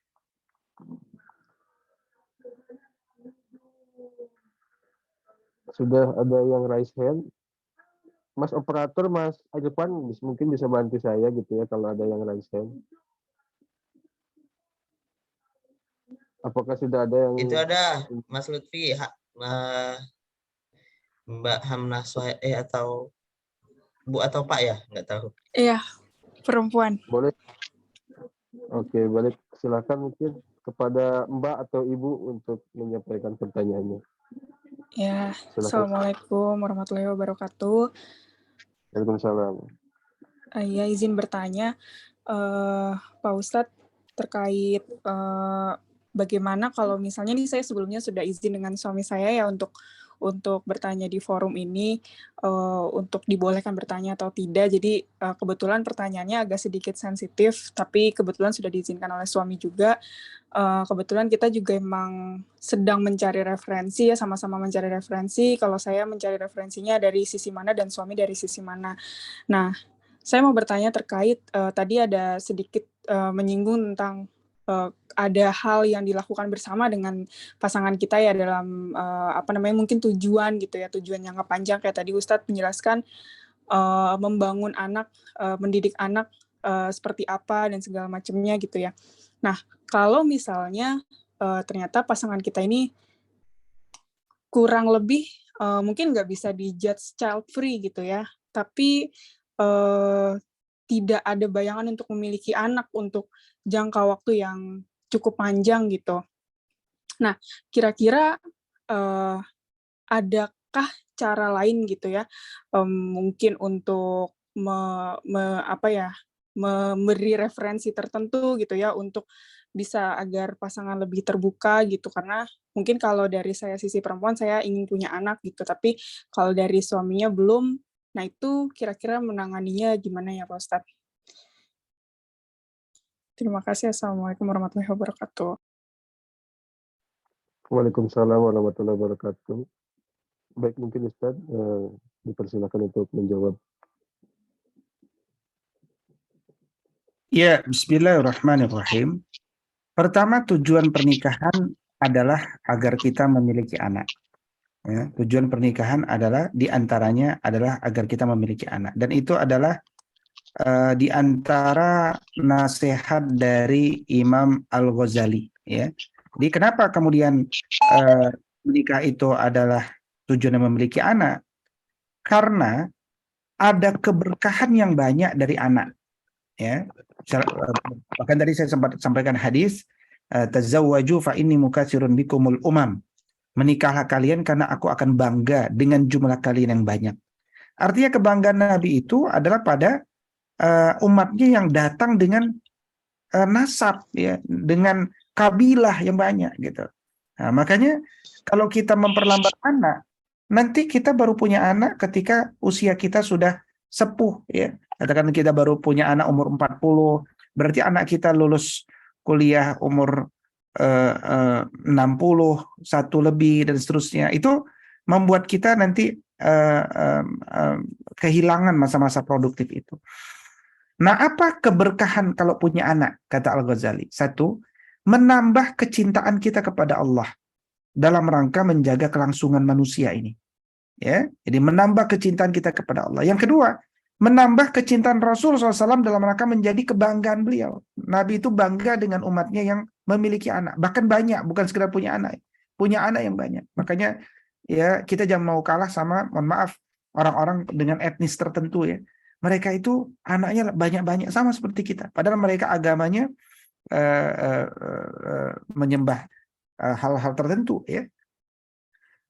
[SPEAKER 1] Sudah ada yang raise hand. Mas operator, Mas Irfan mungkin bisa bantu saya gitu ya kalau ada yang raise hand. Apakah sudah ada yang...
[SPEAKER 9] Itu ada Mas Lutfi,
[SPEAKER 4] Mbak Hamnah atau Bu atau Pak ya? Nggak tahu.
[SPEAKER 9] Iya, perempuan.
[SPEAKER 1] Boleh? Oke, balik silakan mungkin kepada Mbak atau Ibu untuk menyampaikan pertanyaannya.
[SPEAKER 9] Ya,
[SPEAKER 1] Silakan.
[SPEAKER 9] Assalamualaikum warahmatullahi wabarakatuh.
[SPEAKER 1] Waalaikumsalam.
[SPEAKER 9] Ya, izin bertanya, Pak Ustadz, terkait bagaimana kalau misalnya nih saya sebelumnya sudah izin dengan suami saya ya untuk bertanya di forum ini, untuk dibolehkan bertanya atau tidak. Jadi kebetulan pertanyaannya agak sedikit sensitif, tapi kebetulan sudah diizinkan oleh suami juga. Kebetulan kita juga emang sedang mencari referensi ya, sama-sama mencari referensi. Kalau saya mencari referensinya dari sisi mana dan suami dari sisi mana. Nah, saya mau bertanya terkait tadi ada sedikit menyinggung tentang ada hal yang dilakukan bersama dengan pasangan kita ya dalam mungkin tujuan gitu ya, tujuan jangka panjang kayak tadi Ustadz menjelaskan membangun anak, mendidik anak seperti apa dan segala macamnya gitu ya. Nah, kalau misalnya ternyata pasangan kita ini kurang lebih mungkin nggak bisa dijudge child free gitu ya, tapi tidak ada bayangan untuk memiliki anak untuk jangka waktu yang cukup panjang gitu. Nah, kira-kira adakah cara lain gitu ya, mungkin untuk memberi referensi tertentu gitu ya untuk bisa agar pasangan lebih terbuka gitu, karena mungkin kalau dari saya sisi perempuan saya ingin punya anak gitu, tapi kalau dari suaminya belum. Nah, itu kira-kira menanganinya gimana ya Pak Ustadz? Terima kasih. Assalamualaikum warahmatullahi wabarakatuh.
[SPEAKER 1] Waalaikumsalam warahmatullahi wabarakatuh. Baik, mungkin Ustaz dipersilakan untuk menjawab.
[SPEAKER 10] Ya, bismillahirrahmanirrahim. Pertama, tujuan pernikahan adalah agar kita memiliki anak. Ya, tujuan pernikahan adalah diantaranya adalah agar kita memiliki anak. Dan itu adalah di antara nasihat dari Imam Al-Ghazali. Ya. Jadi kenapa kemudian menikah itu adalah tujuan memiliki anak? Karena ada keberkahan yang banyak dari anak. Ya, bahkan tadi saya sempat sampaikan hadis, tazawwaju fa inni mukatsirun bikumul umam. Menikahlah kalian karena aku akan bangga dengan jumlah kalian yang banyak. Artinya kebanggaan Nabi itu adalah pada umatnya yang datang dengan nasab, ya, dengan kabilah yang banyak gitu. Nah, makanya kalau kita memperlambat anak, nanti kita baru punya anak ketika usia kita sudah sepuh, ya. Katakan kita baru punya anak umur 40, berarti anak kita lulus kuliah umur 60, 1 lebih dan seterusnya. Itu membuat kita nanti kehilangan masa-masa produktif itu. Nah, apa keberkahan kalau punya anak? Kata Al-Ghazali. 1, menambah kecintaan kita kepada Allah dalam rangka menjaga kelangsungan manusia ini. Ya, jadi menambah kecintaan kita kepada Allah. Yang kedua, menambah kecintaan Rasul SAW dalam rangka menjadi kebanggaan beliau. Nabi itu bangga dengan umatnya yang memiliki anak. Bahkan banyak, bukan sekedar punya anak. Punya anak yang banyak. Makanya ya kita jangan mau kalah sama, mohon maaf, orang-orang dengan etnis tertentu ya. Mereka itu anaknya banyak-banyak sama seperti kita. Padahal mereka agamanya menyembah hal-hal tertentu ya.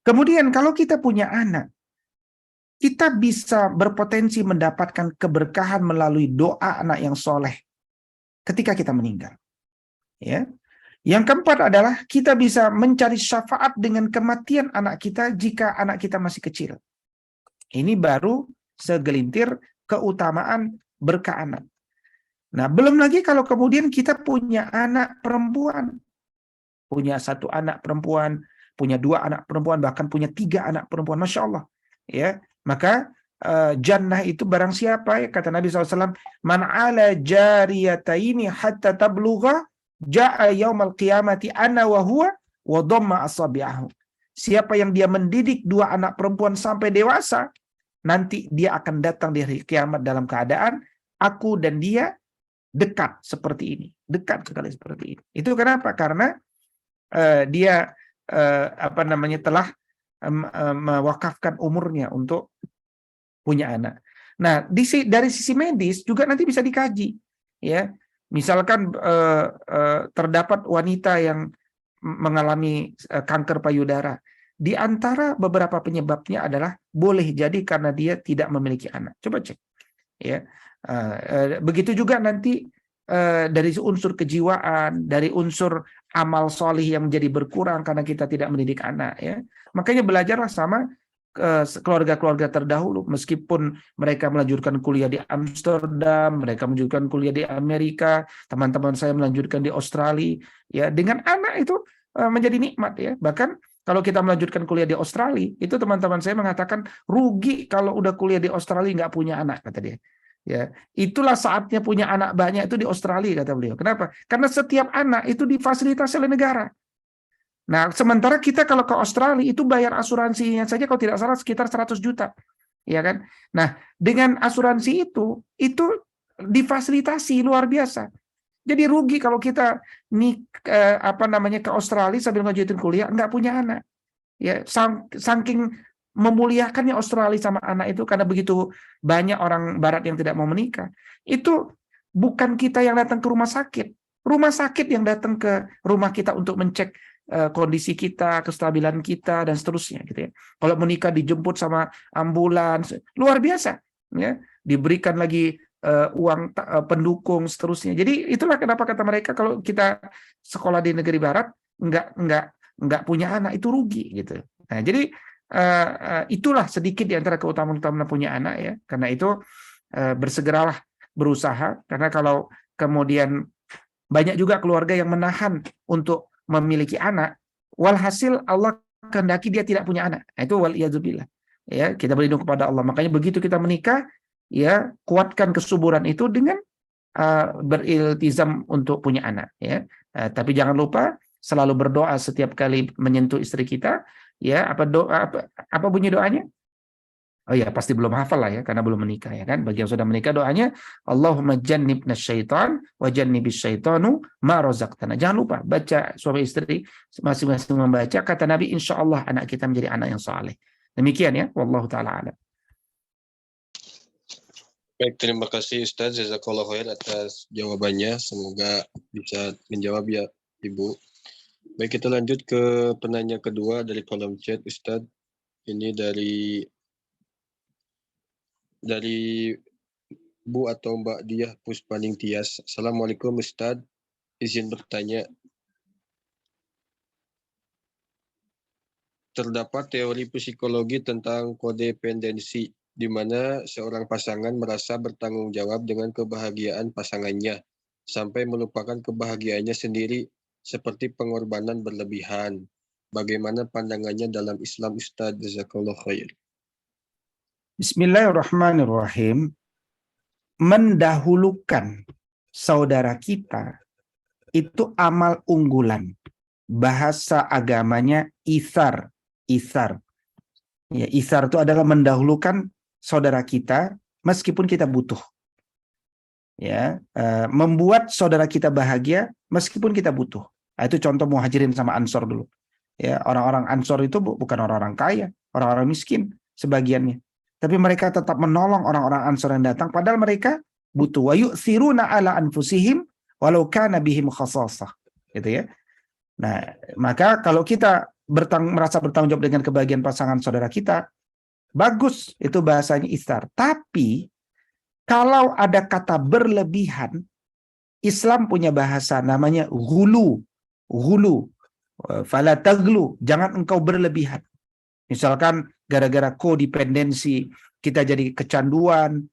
[SPEAKER 10] Kemudian kalau kita punya anak, kita bisa berpotensi mendapatkan keberkahan melalui doa anak yang soleh ketika kita meninggal. Ya. Yang keempat adalah kita bisa mencari syafaat dengan kematian anak kita jika anak kita masih kecil. Ini baru segelintir keutamaan berkah anak. Nah, belum lagi kalau kemudian kita punya anak perempuan. Punya 1 anak perempuan, punya 2 anak perempuan, bahkan punya 3 anak perempuan. Masya Allah. Ya. Maka jannah itu barang siapa ya, kata Nabi SAW, man ala jariyataini hatta tablugha ja'a yaumal qiyamati ana wa huwa wa dhamma asabi'ahu. Siapa yang dia mendidik 2 anak perempuan sampai dewasa, nanti dia akan datang di hari kiamat dalam keadaan aku dan dia dekat seperti ini, dekat sekali seperti ini. Itu kenapa? Karena dia telah mewakafkan umurnya untuk punya anak. Nah, dari sisi medis juga nanti bisa dikaji, ya. Misalkan terdapat wanita yang mengalami kanker payudara. Di antara beberapa penyebabnya adalah boleh jadi karena dia tidak memiliki anak. Coba cek, ya. Begitu juga nanti dari unsur kejiwaan, dari unsur amal solih yang menjadi berkurang karena kita tidak mendidik anak, ya. Makanya belajarlah sama keluarga-keluarga terdahulu, meskipun mereka melanjutkan kuliah di Amsterdam, mereka melanjutkan kuliah di Amerika, teman-teman saya melanjutkan di Australia, ya, dengan anak itu menjadi nikmat, ya. Bahkan kalau kita melanjutkan kuliah di Australia, itu teman-teman saya mengatakan rugi kalau udah kuliah di Australia nggak punya anak, kata dia. Ya, itulah saatnya punya anak banyak itu di Australia, kata beliau. Kenapa? Karena setiap anak itu difasilitasi oleh negara. Nah, sementara kita kalau ke Australia itu bayar asuransinya saja kalau tidak salah sekitar 100 juta. Ya kan? Nah, dengan asuransi itu difasilitasi luar biasa. Jadi rugi kalau kita ke Australia sambil ngajutin kuliah nggak punya anak. Ya, saking memuliakannya Australia sama anak itu karena begitu banyak orang barat yang tidak mau menikah. Itu bukan kita yang datang ke rumah sakit. Rumah sakit yang datang ke rumah kita untuk mencek kondisi kita, kestabilan kita, dan seterusnya, gitu ya. Kalau menikah dijemput sama ambulans, luar biasa, ya. Diberikan lagi uang pendukung, seterusnya. Jadi itulah kenapa kata mereka kalau kita sekolah di negeri barat nggak punya anak itu rugi, gitu. Nah, jadi itulah sedikit di antara keutamaan punya anak, ya. Karena itu bersegeralah berusaha, karena kalau kemudian banyak juga keluarga yang menahan untuk memiliki anak, walhasil Allah kehendaki dia tidak punya anak. Itu waliyadzubillah. Ya, kita berlindung kepada Allah. Makanya begitu kita menikah, ya, kuatkan kesuburan itu dengan beriltizam untuk punya anak, ya. Tapi jangan lupa selalu berdoa setiap kali menyentuh istri kita, ya. Apa bunyi doanya? Oh ya, pasti belum hafal lah, ya, karena belum menikah, ya kan. Bagi yang sudah menikah doanya Allahumma jannibna syaitan wa jannibis syaitanu ma razaqtana. Jangan lupa baca, suami istri masing-masing membaca, kata Nabi, insyaallah anak kita menjadi anak yang saleh. Demikian, ya, wallahu taala alam.
[SPEAKER 1] Baik, terima kasih Ustaz, jazakallahu khair atas jawabannya. Semoga bisa menjawab, ya, Ibu. Baik, kita lanjut ke penanya kedua dari kolom chat, Ustaz. Ini dari Bu atau Mbak Diah Puspaning Tias. Assalamualaikum Ustaz, izin bertanya. Terdapat teori psikologi tentang kodependensi, di mana seorang pasangan merasa bertanggung jawab dengan kebahagiaan pasangannya, sampai melupakan kebahagiaannya sendiri, seperti pengorbanan berlebihan. Bagaimana pandangannya dalam Islam, Ustaz? Jazakallahu khair.
[SPEAKER 10] Bismillahirrahmanirrahim. Mendahulukan saudara kita itu amal unggulan. Bahasa agamanya itsar. Ya, itsar itu adalah mendahulukan saudara kita meskipun kita butuh. Ya, membuat saudara kita bahagia meskipun kita butuh. Nah, itu contoh Muhajirin sama Ansor dulu. Ya, orang-orang Ansor itu bukan orang-orang kaya, orang-orang miskin sebagiannya. Tapi mereka tetap menolong orang-orang Ansor yang datang, padahal mereka butuh. Wa yu'thiruna ala anfusihim walau kana bihim khasasah. Gitu, ya. Nah, maka kalau kita merasa bertanggung jawab dengan kebahagiaan pasangan saudara kita, bagus, itu bahasanya itsar. Tapi kalau ada kata berlebihan, Islam punya bahasa namanya ghulu. Fala taglu, jangan engkau berlebihan. Misalkan gara-gara kodependensi kita jadi kecanduan,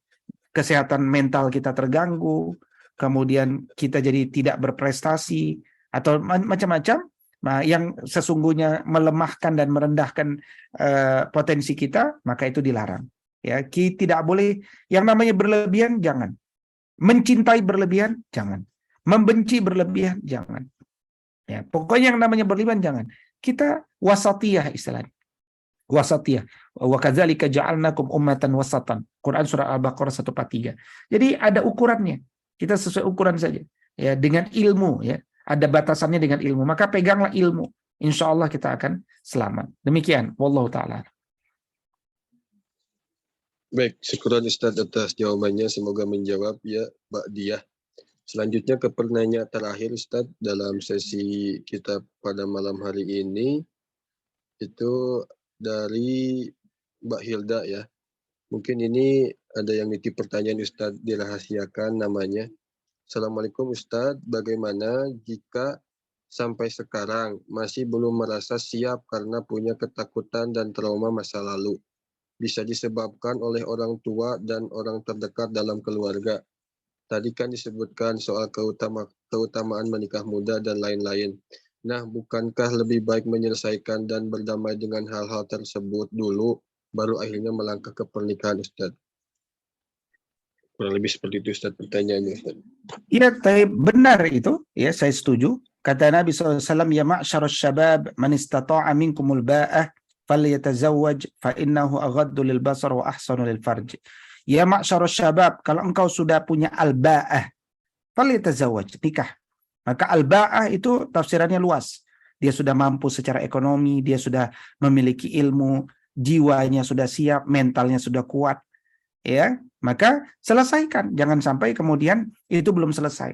[SPEAKER 10] kesehatan mental kita terganggu, kemudian kita jadi tidak berprestasi, atau macam-macam, nah, yang sesungguhnya melemahkan dan merendahkan potensi kita, maka itu dilarang. Ya, tidak boleh yang namanya berlebihan, jangan. Mencintai berlebihan, jangan. Membenci berlebihan, jangan. Ya, pokoknya yang namanya berlebihan jangan. Kita wasatiyah istilahnya. Wasatiyah. Wa kadzalika ja'alnakum ummatan wasatan. Quran surah Al-Baqarah 143. Jadi ada ukurannya. Kita sesuai ukuran saja. Ya, dengan ilmu, ya. Ada batasannya dengan ilmu. Maka peganglah ilmu. insya Allah kita akan selamat. Demikian, wallahu ta'ala.
[SPEAKER 1] Baik, syukuran Ustadz atas jawabannya. Semoga menjawab ya, Mbak Diah. Selanjutnya ke pertanyaan terakhir Ustadz dalam sesi kita pada malam hari ini. Itu dari Mbak Hilda ya. Mungkin ini ada yang nitip pertanyaan Ustadz, dirahasiakan namanya. Assalamualaikum Ustadz, bagaimana jika sampai sekarang masih belum merasa siap karena punya ketakutan dan trauma masa lalu? Bisa disebabkan oleh orang tua dan orang terdekat dalam keluarga. Tadi kan disebutkan soal keutamaan menikah muda dan lain-lain. Nah, bukankah lebih baik menyelesaikan dan berdamai dengan hal-hal tersebut dulu, baru akhirnya melangkah ke pernikahan, Ustaz? Kurang lebih seperti itu, Ustaz, pertanyaannya, Ustaz.
[SPEAKER 10] Iya, benar itu. Ya, saya setuju. Kata Nabi SAW, ya ma'syarus syabab, man istata'a minkumul ba'ah, falyatazawwaj fa innahu aghaddu lil basar wa ahsanu lil farj. Ya ma'syarus syabab, kalau engkau sudah punya al-ba'ah, falyatazawwaj, nikah. Maka al-ba'ah itu tafsirannya luas. Dia sudah mampu secara ekonomi, dia sudah memiliki ilmu, jiwanya sudah siap, mentalnya sudah kuat. Ya, maka selesaikan. Jangan sampai kemudian itu belum selesai.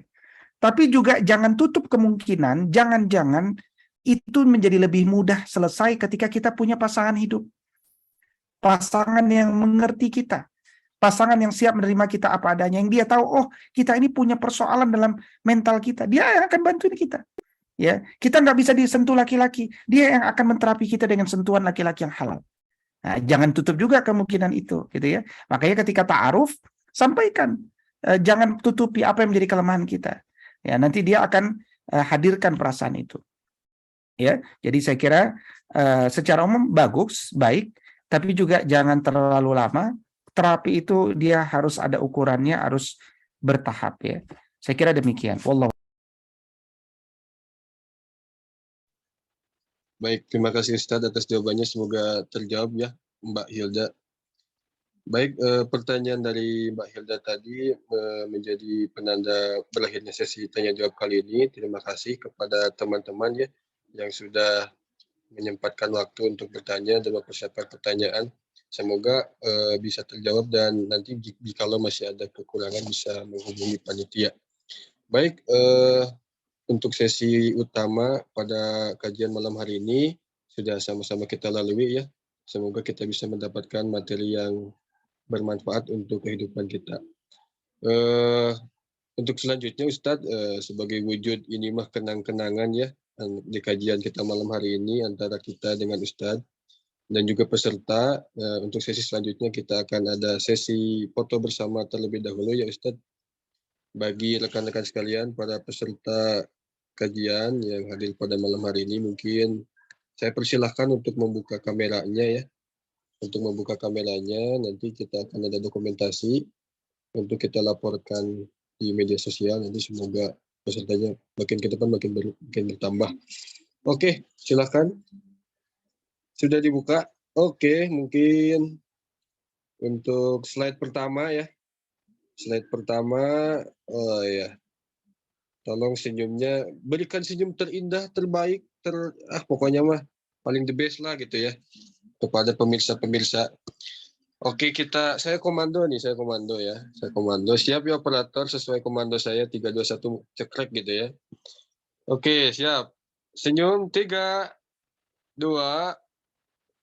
[SPEAKER 10] Tapi juga jangan tutup kemungkinan, jangan-jangan itu menjadi lebih mudah selesai ketika kita punya pasangan hidup. Pasangan yang mengerti kita. Pasangan yang siap menerima kita apa adanya. Yang dia tahu, oh kita ini punya persoalan dalam mental kita. Dia yang akan bantuin kita. Ya, kita nggak bisa disentuh laki-laki. Dia yang akan menterapi kita dengan sentuhan laki-laki yang halal. Nah, jangan tutup juga kemungkinan itu. Gitu ya. Makanya ketika ta'aruf, sampaikan. Jangan tutupi apa yang menjadi kelemahan kita. Ya, nanti dia akan hadirkan perasaan itu. Ya, jadi saya kira secara umum bagus, baik, tapi juga jangan terlalu lama. Terapi itu dia harus ada ukurannya, harus bertahap ya. Saya kira demikian. Wallahu.
[SPEAKER 1] Baik, terima kasih Ustadz atas jawabannya. Semoga terjawab ya, Mbak Hilda. Baik, pertanyaan dari Mbak Hilda tadi menjadi penanda berakhirnya sesi tanya jawab kali ini. Terima kasih kepada teman-teman ya yang sudah menyempatkan waktu untuk bertanya dan mempersiapkan pertanyaan. Semoga bisa terjawab dan nanti jikalau masih ada kekurangan bisa menghubungi panitia. Baik, untuk sesi utama pada kajian malam hari ini sudah sama-sama kita lalui ya. Semoga kita bisa mendapatkan materi yang bermanfaat untuk kehidupan kita. Untuk selanjutnya Ustadz, sebagai wujud ini mah kenang-kenangan ya di kajian kita malam hari ini antara kita dengan Ustadz dan juga peserta. Untuk sesi selanjutnya kita akan ada sesi foto bersama terlebih dahulu ya Ustadz. Bagi rekan-rekan sekalian, para peserta kajian yang hadir pada malam hari ini, mungkin saya persilahkan untuk membuka kameranya ya. Untuk membuka kameranya, nanti kita akan ada dokumentasi untuk kita laporkan di media sosial. Nanti semoga pesertanya makin ke depan makin bertambah. Oke, silakan. Sudah dibuka? Oke, mungkin untuk slide pertama ya. Slide pertama, oh ya. Tolong senyumnya, berikan senyum terindah, terbaik, pokoknya mah paling the best lah gitu ya. Kepada pemirsa-pemirsa. Oke, saya komando nih, saya komando ya. Saya komando, siap ya operator, sesuai komando saya 3, 2, 1, cekrek gitu ya. Oke, siap. Senyum 3, 2,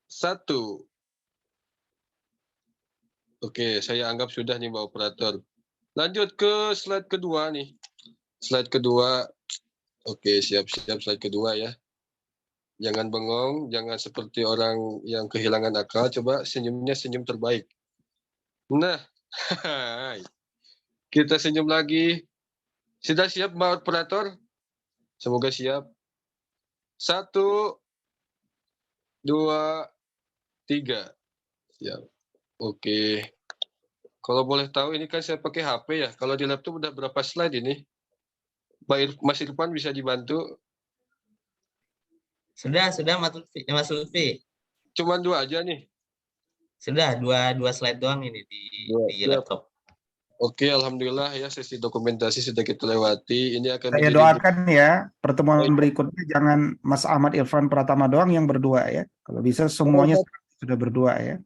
[SPEAKER 1] 1. Oke, saya anggap sudah nih Mbak Operator. Lanjut ke slide kedua nih. Slide kedua. Oke, siap-siap slide kedua ya. Jangan bengong, jangan seperti orang yang kehilangan akal. Coba senyumnya senyum terbaik. Nah, kita senyum lagi. Sudah siap Mbak Operator? Semoga siap. 1, 2, 3. Siap. Oke. Kalau boleh tahu ini kan saya pakai HP ya. Kalau di laptop udah berapa slide ini? Mas Irfan bisa dibantu?
[SPEAKER 4] Sudah Mas Lutfi.
[SPEAKER 1] Cuman 2 aja nih.
[SPEAKER 4] Sudah, dua slide doang ini di laptop.
[SPEAKER 1] Oke, alhamdulillah ya sesi dokumentasi sudah kita lewati. Ini akan
[SPEAKER 10] Saya
[SPEAKER 1] menjadi
[SPEAKER 10] doakan ya pertemuan berikutnya jangan Mas Ahmad Irfan Pratama doang yang berdua ya. Kalau bisa semuanya sudah berdua ya.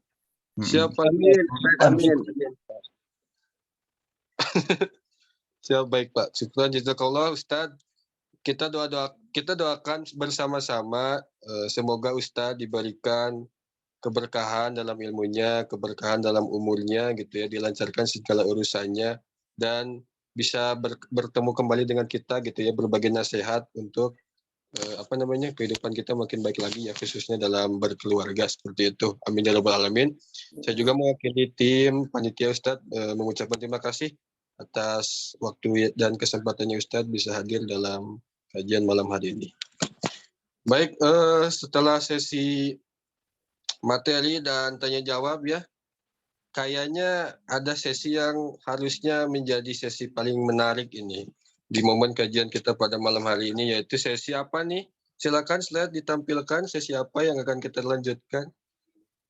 [SPEAKER 1] siapa
[SPEAKER 10] Amin.
[SPEAKER 1] amin. Siap, baik Pak. Syukran jazakallah Ustadz. Kita doakan bersama-sama semoga Ustadz diberikan keberkahan dalam ilmunya, keberkahan dalam umurnya gitu ya, dilancarkan segala urusannya dan bisa bertemu kembali dengan kita gitu ya, berbagi nasihat untuk kehidupan kita makin baik lagi ya, khususnya dalam berkeluarga seperti itu. Amin ya rabbal alamin. Saya juga mewakili tim panitia Ustadz mengucapkan terima kasih atas waktu dan kesempatannya Ustadz bisa hadir dalam kajian malam hari ini. Baik, setelah sesi materi dan tanya jawab ya, kayaknya ada sesi yang harusnya menjadi sesi paling menarik ini di momen kajian kita pada malam hari ini, yaitu sesi apa nih? Silakan slide ditampilkan sesi apa yang akan kita lanjutkan.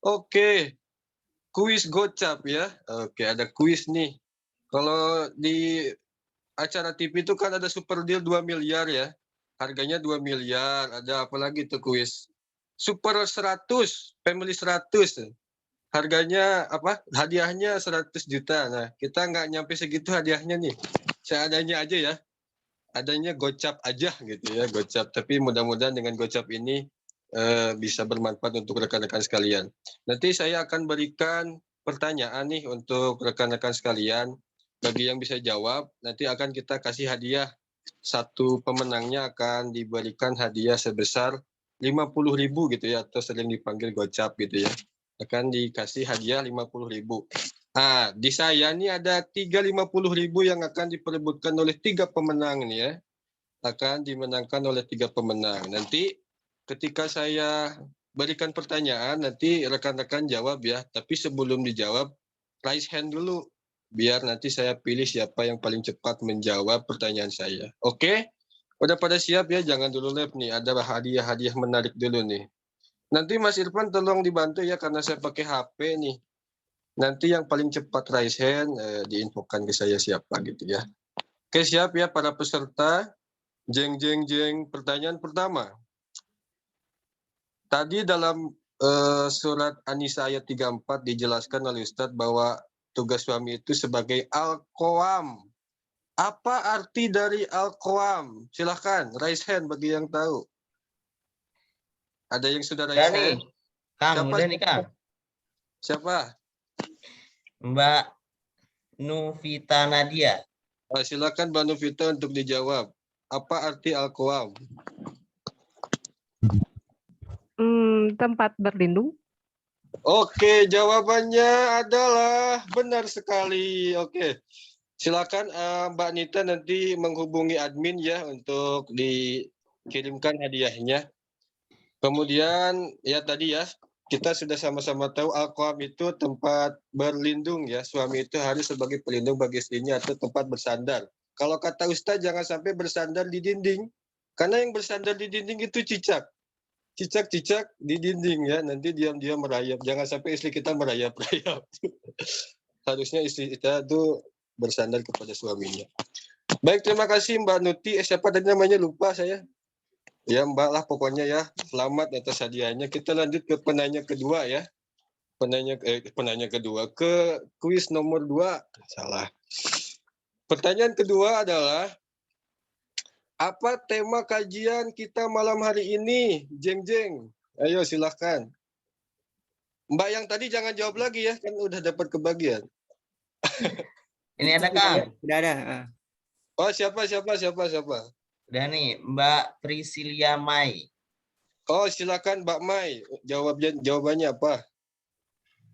[SPEAKER 1] Oke, kuis gocap ya. Oke, ada kuis nih. Kalau di acara TV itu kan ada super deal 2 miliar ya. Harganya 2 miliar. Ada apa lagi tuh kuis? Super 100, family 100. Harganya apa? Hadiahnya 100 juta. Nah, kita nggak nyampe segitu hadiahnya nih. Seadanya aja ya. Adanya gocap aja gitu ya, gocap. Tapi mudah-mudahan dengan gocap ini bisa bermanfaat untuk rekan-rekan sekalian. Nanti saya akan berikan pertanyaan nih untuk rekan-rekan sekalian. Bagi yang bisa jawab, nanti akan kita kasih hadiah. Satu pemenangnya akan diberikan hadiah sebesar 50.000 gitu ya, atau sering dipanggil gocap gitu ya. Akan dikasih hadiah 50.000. Nah, di saya ini ada 50.000 yang akan diperebutkan oleh 3 pemenang nih ya. Akan dimenangkan oleh 3 pemenang. Nanti ketika saya berikan pertanyaan, nanti rekan-rekan jawab ya. Tapi sebelum dijawab, raise hand dulu. Biar nanti saya pilih siapa yang paling cepat menjawab pertanyaan saya. Oke? Udah pada siap ya? Jangan dulu live nih. Ada hadiah-hadiah menarik dulu nih. Nanti Mas Irfan tolong dibantu ya, karena saya pakai HP nih. Nanti yang paling cepat raise hand diinfokan ke saya siapa gitu ya. Oke, siap ya para peserta. Jeng. Pertanyaan pertama. Tadi dalam surat An-Nisa ayat 34 dijelaskan oleh Ustadz bahwa tugas suami itu sebagai al-qawam. Apa arti dari al-qawam? Silahkan raise hand bagi yang tahu. Ada yang sudah raise hand?
[SPEAKER 4] Kang, udah nih Kang.
[SPEAKER 1] Siapa?
[SPEAKER 4] Mbak Nuvita Nadia.
[SPEAKER 1] Silakan Mbak Nuvita untuk dijawab. Apa arti al-qawam?
[SPEAKER 11] Tempat berlindung.
[SPEAKER 1] Oke, jawabannya adalah benar sekali. Oke, silakan Mbak Nita nanti menghubungi admin ya untuk dikirimkan hadiahnya. Kemudian ya tadi ya, kita sudah sama-sama tahu al-qawam itu tempat berlindung ya. Suami itu harus sebagai pelindung bagi istrinya atau tempat bersandar. Kalau kata Ustaz jangan sampai bersandar di dinding. Karena yang bersandar di dinding itu cicak. Cicak di dinding ya, nanti diam-diam merayap. Jangan sampai istri kita merayap-rayap. Harusnya istri kita itu bersandar kepada suaminya. Baik, terima kasih Mbak Nuti. Siapa tadi namanya? Lupa saya. Ya Mbak lah pokoknya ya. Selamat atas hadiahnya. Kita lanjut ke penanya kedua ya. Penanya kedua ke kuis nomor 2. Salah. Pertanyaan kedua adalah, apa tema kajian kita malam hari ini? Jeng. Ayo silahkan. Mbak yang tadi jangan jawab lagi ya, kan udah dapat kebagian.
[SPEAKER 4] Ini ada Kang.
[SPEAKER 3] Udah ada.
[SPEAKER 1] Oh siapa?
[SPEAKER 4] Udah nih, Mbak Priscilia Mai.
[SPEAKER 1] Oh silakan Mbak Mai. Jawabannya apa?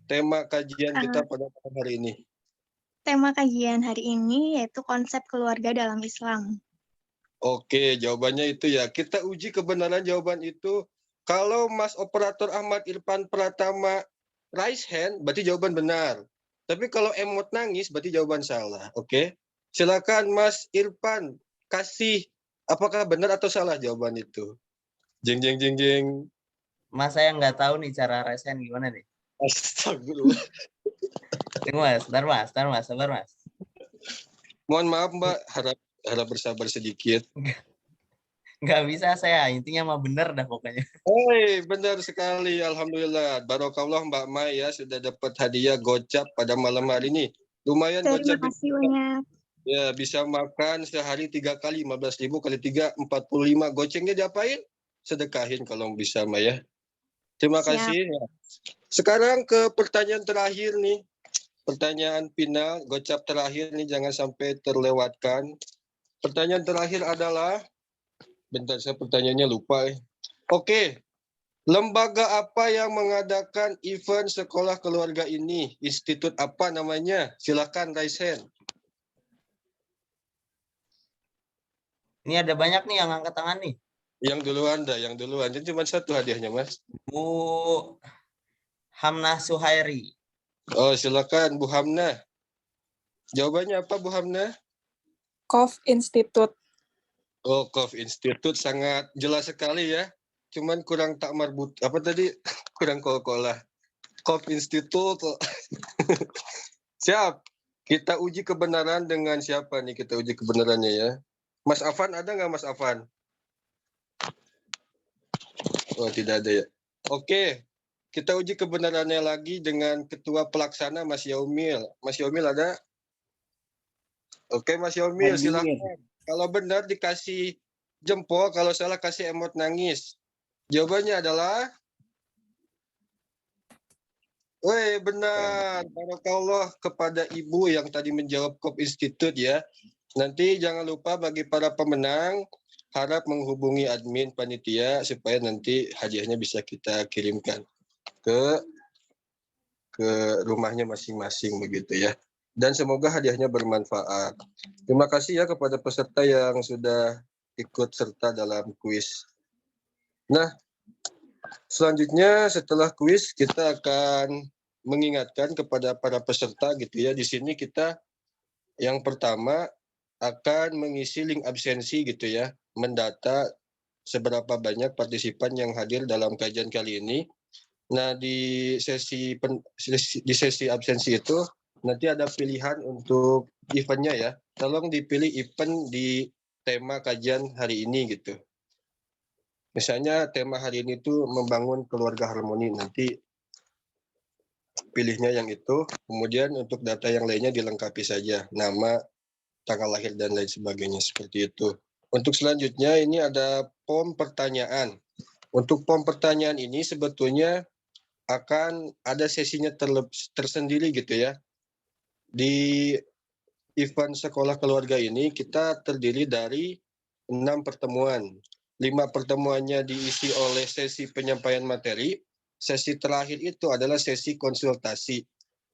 [SPEAKER 1] Tema kajian kita pada hari ini.
[SPEAKER 12] Tema kajian hari ini yaitu konsep keluarga dalam Islam.
[SPEAKER 1] Oke, jawabannya itu ya. Kita uji kebenaran jawaban itu. Kalau Mas Operator Ahmad Irfan Pratama raise hand, berarti jawaban benar. Tapi kalau emot nangis, berarti jawaban salah. Oke? Silakan Mas Irfan, kasih apakah benar atau salah jawaban itu. Jeng.
[SPEAKER 4] Mas, saya nggak tahu nih cara raise hand gimana nih.
[SPEAKER 1] Astagfirullah.
[SPEAKER 4] Tunggu Mas, bentar Mas, sabar Mas.
[SPEAKER 1] Mohon maaf Mbak, harap bersabar sedikit.
[SPEAKER 4] Nggak bisa saya, intinya mah bener dah pokoknya.
[SPEAKER 1] Benar sekali, alhamdulillah. Barokallah Mbak Mai ya sudah dapat hadiah gocap pada malam hari ini. Lumayan
[SPEAKER 12] Terima
[SPEAKER 1] gocap
[SPEAKER 12] kasih banyak.
[SPEAKER 1] ya, bisa makan sehari 3 kali, 15.000 kali 3, 45. Gocengnya diapain? Sedekahin kalau bisa Mbak ya. Terima
[SPEAKER 12] Siap.
[SPEAKER 1] kasih. Ya. Sekarang ke pertanyaan terakhir nih. Pertanyaan final, gocap terakhir nih jangan sampai terlewatkan. Pertanyaan terakhir adalah, bentar saya pertanyaannya lupa. Oke, lembaga apa yang mengadakan event sekolah keluarga ini? Institut apa namanya? Silakan raise hand.
[SPEAKER 4] Ini ada banyak nih yang angkat tangan nih.
[SPEAKER 1] Yang duluan dah, yang duluan. Jadi cuma satu hadiahnya Mas.
[SPEAKER 4] Bu Hamna Suhairi.
[SPEAKER 1] Oh silakan Bu Hamna. Jawabannya apa Bu Hamna?
[SPEAKER 9] COF Institute.
[SPEAKER 1] Oh, COF Institute sangat jelas sekali ya. Cuman kurang tak marbut. Apa tadi? Kurang kol-kolah. COF Institute. Siap. Kita uji kebenaran dengan siapa nih? Kita uji kebenarannya ya. Mas Afan ada nggak Mas Afan? Oh tidak ada ya. Oke. Kita uji kebenarannya lagi dengan Ketua Pelaksana Mas Yaumil. Mas Yaumil ada? Oke Mas Yaumil silakan. Kalau benar dikasih jempol, kalau salah kasih emot nangis. Jawabannya adalah benar. Barakallah kepada Ibu yang tadi menjawab COF Institute ya. Nanti jangan lupa bagi para pemenang harap menghubungi admin panitia supaya nanti hadiahnya bisa kita kirimkan ke rumahnya masing-masing begitu ya. Dan semoga hadiahnya bermanfaat. Terima kasih ya kepada peserta yang sudah ikut serta dalam kuis. Nah, selanjutnya setelah kuis kita akan mengingatkan kepada para peserta gitu ya. Di sini kita yang pertama akan mengisi link absensi gitu ya, mendata seberapa banyak partisipan yang hadir dalam kajian kali ini. Nah, di sesi absensi itu nanti ada pilihan untuk eventnya ya. Tolong dipilih event di tema kajian hari ini gitu. Misalnya tema hari ini tuh membangun keluarga harmoni, nanti pilihnya yang itu. Kemudian untuk data yang lainnya dilengkapi saja, nama, tanggal lahir dan lain sebagainya seperti itu. Untuk selanjutnya ini ada form pertanyaan. Untuk form pertanyaan ini sebetulnya akan ada sesinya tersendiri gitu ya. Di event sekolah keluarga ini kita terdiri dari 6 pertemuan. 5 pertemuannya diisi oleh sesi penyampaian materi. Sesi terakhir itu adalah sesi konsultasi.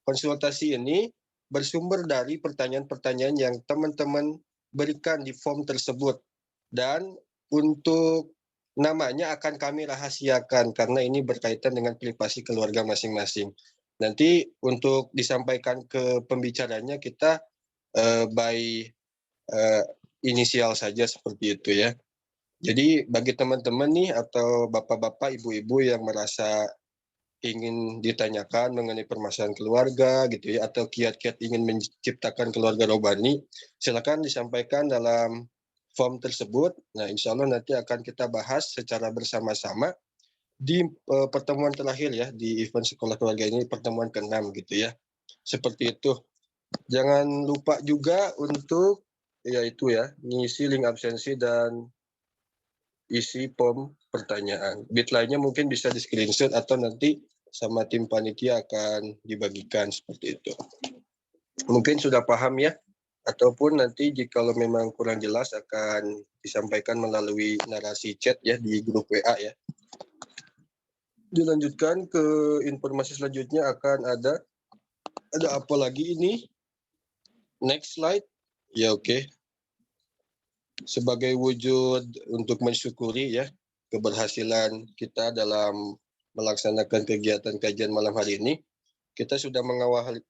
[SPEAKER 1] Konsultasi ini bersumber dari pertanyaan-pertanyaan yang teman-teman berikan di form tersebut. Dan untuk namanya akan kami rahasiakan karena ini berkaitan dengan privasi keluarga masing-masing. Nanti untuk disampaikan ke pembicaranya kita by inisial saja seperti itu ya. Jadi bagi teman-teman nih atau bapak-bapak, ibu-ibu yang merasa ingin ditanyakan mengenai permasalahan keluarga gitu ya, atau kiat-kiat ingin menciptakan keluarga rohani, silakan disampaikan dalam form tersebut. Nah, insya Allah nanti akan kita bahas secara bersama-sama di pertemuan terakhir ya, di event sekolah keluarga ini, pertemuan ke-6 gitu ya. Seperti itu. Jangan lupa juga untuk yaitu ya, ngisi link absensi dan isi form pertanyaan. Bit lainnya mungkin bisa di screenshot atau nanti sama tim panitia akan dibagikan seperti itu. Mungkin sudah paham ya, ataupun nanti jika memang kurang jelas akan disampaikan melalui narasi chat ya di grup WA ya. Dilanjutkan ke informasi selanjutnya akan ada apa lagi ini? Next slide. Ya oke. Sebagai wujud untuk mensyukuri ya keberhasilan kita dalam melaksanakan kegiatan kajian malam hari ini, kita sudah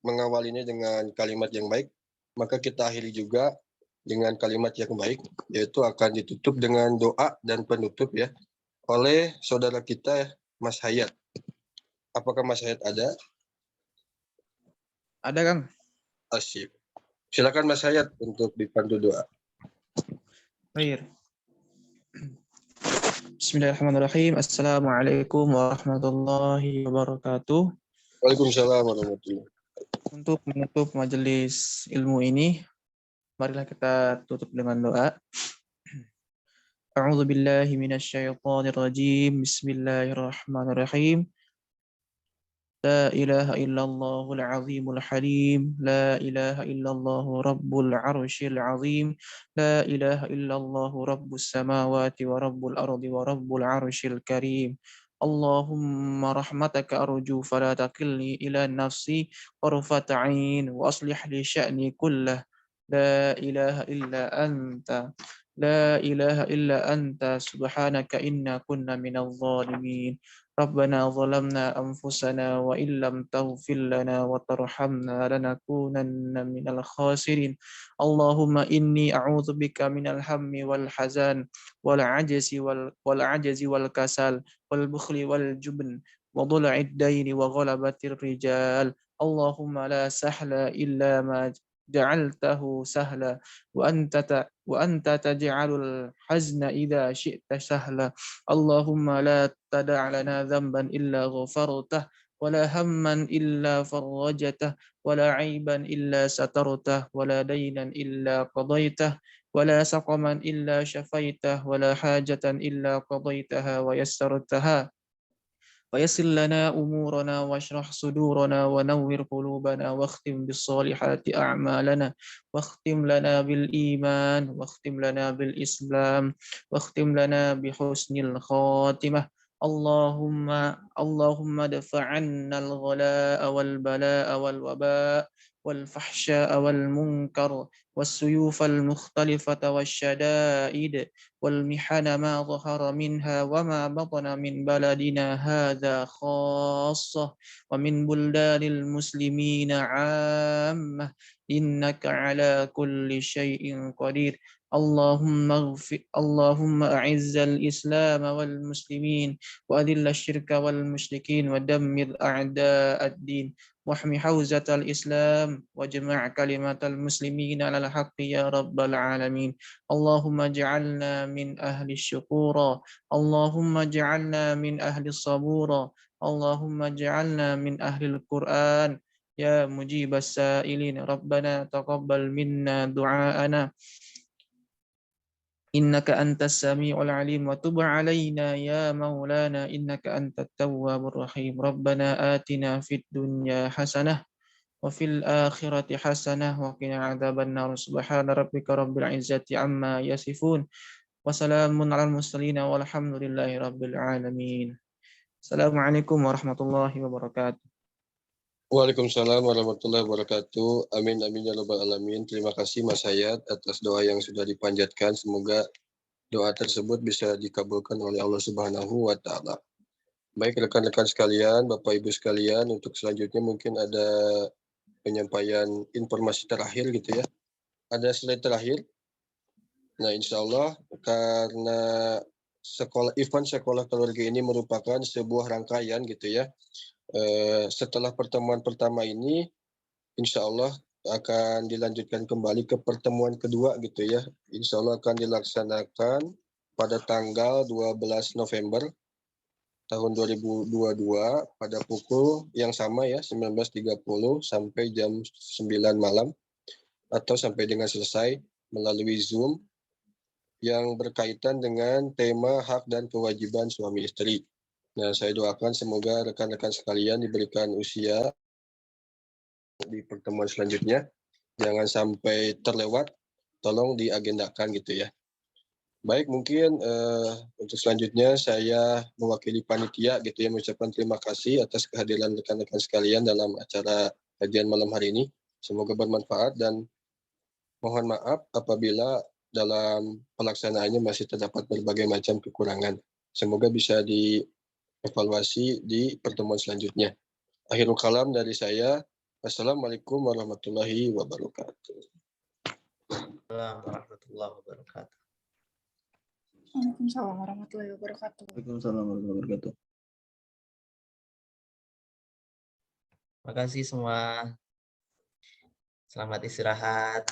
[SPEAKER 1] mengawalinya dengan kalimat yang baik, maka kita akhiri juga dengan kalimat yang baik, yaitu akan ditutup dengan doa dan penutup ya oleh saudara kita Mas Hayat. Apakah Mas Hayat ada?
[SPEAKER 11] Ada Kang.
[SPEAKER 1] Asyik. Silakan Mas Hayat untuk dipandu doa.
[SPEAKER 2] Baik. Bismillahirrahmanirrahim. Assalamualaikum warahmatullahi wabarakatuh.
[SPEAKER 1] Waalaikumsalam warahmatullahi wabarakatuh.
[SPEAKER 2] Untuk menutup majelis ilmu ini, marilah kita tutup dengan doa. A'udzu billahi minasyaitonir rajim. Bismillahirrahmanirrahim. La ilaha illallahul azimul halim. La ilaha illallahu rabbul arsyil azim. La ilaha illallahu rabbus samawati wa rabbul ardi wa rabbul arsyil karim. Allahumma rahmataka arju fala takilni ila nafsi tarfata ain wa aslih li sya'ni kullah. La ilaha illa anta. La ilaha illa anta subhanaka inna kunna minadh dhalimin. ربنا ظلمنا أنفسنا وإن لم تغفر لنا وترحمنا لنكونن من الخاسرين اللهم إني أعوذ بك من الهم والحزن والعجز والكسل والبخل والجبن وضلع الدين وغلبة الرجال اللهم لا سهل إلا ما جعلته سهلا وأنت تجعل الحزن إذا شئت سهلا اللهم لا تدع لنا ذنبا إلا غفرته ولا هما إلا فرجته ولا عيبا إلا سترته ولا دينا إلا قضيته ولا سقما إلا شفيته ولا حاجة إلا قضيتها ويسرتها ويسر لنا أمورنا واشرح صدورنا ونور قلوبنا واختم بالصالحات أعمالنا واختم لنا بالإيمان واختم لنا بالإسلام واختم لنا بحسن الخاتمة اللهم ادفع عنا الغلاء والبلاء والوباء والفحشاء والمنكر والسيوف المختلفة والشدائد والمحن ما ظهر منها وما بطن من بلدنا هذا خاصة ومن بلدان المسلمين عامة إنك على كل شيء قدير اللهم أعز الإسلام والمسلمين وأذل الشرك والمشركين ودمر أعداء الدين واحمي حوزة الإسلام واجمع كلمة المسلمين على الحق يا رب العالمين اللهم اجعلنا من أهل الشكورى اللهم اجعلنا من أهل الصبورى اللهم اجعلنا من أهل القرآن يا مجيب السائلين ربنا تقبل منا دعاءنا إنك أنت السميع العليم وتب علينا يا مولانا إنك أنت التواب الرحيم ربنا آتنا في الدنيا حسنة وفي الآخرة حسنة وقنا عذاب النار سبحان ربك رب العزة عما يصفون وسلام على المرسلين والحمد لله رب العالمين السلام عليكم ورحمة الله وبركاته.
[SPEAKER 1] Waalaikumsalam warahmatullahi wabarakatuh. Amin amin ya rabbal alamin. Terima kasih Mas Hayat atas doa yang sudah dipanjatkan. Semoga doa tersebut bisa dikabulkan oleh Allah Subhanahu wa taala. Baik rekan-rekan sekalian, Bapak Ibu sekalian, untuk selanjutnya mungkin ada penyampaian informasi terakhir gitu ya. Ada slide terakhir. Nah, insya Allah karena event sekolah keluarga ini merupakan sebuah rangkaian gitu ya. Setelah pertemuan pertama ini, insya Allah akan dilanjutkan kembali ke pertemuan kedua gitu ya. Insya Allah akan dilaksanakan pada tanggal 12 November tahun 2022 pada pukul yang sama ya, 19.30 sampai jam 9 malam atau sampai dengan selesai melalui Zoom yang berkaitan dengan tema hak dan kewajiban suami istri. Nah, saya doakan semoga rekan-rekan sekalian diberikan usia di pertemuan selanjutnya. Jangan sampai terlewat, tolong diagendakan gitu ya. Baik, mungkin untuk selanjutnya saya mewakili panitia gitu ya, mengucapkan terima kasih atas kehadiran rekan-rekan sekalian dalam acara kajian malam hari ini. Semoga bermanfaat dan mohon maaf apabila dalam pelaksanaannya masih terdapat berbagai macam kekurangan. Semoga bisa dievaluasi di pertemuan selanjutnya. Akhirul kalam dari saya. Assalamualaikum warahmatullahi wabarakatuh.
[SPEAKER 4] Assalamualaikum warahmatullahi wabarakatuh.
[SPEAKER 9] Waalaikumsalam warahmatullahi wabarakatuh.
[SPEAKER 2] Waalaikumsalam warahmatullahi wabarakatuh.
[SPEAKER 4] Terima kasih semua. Selamat istirahat.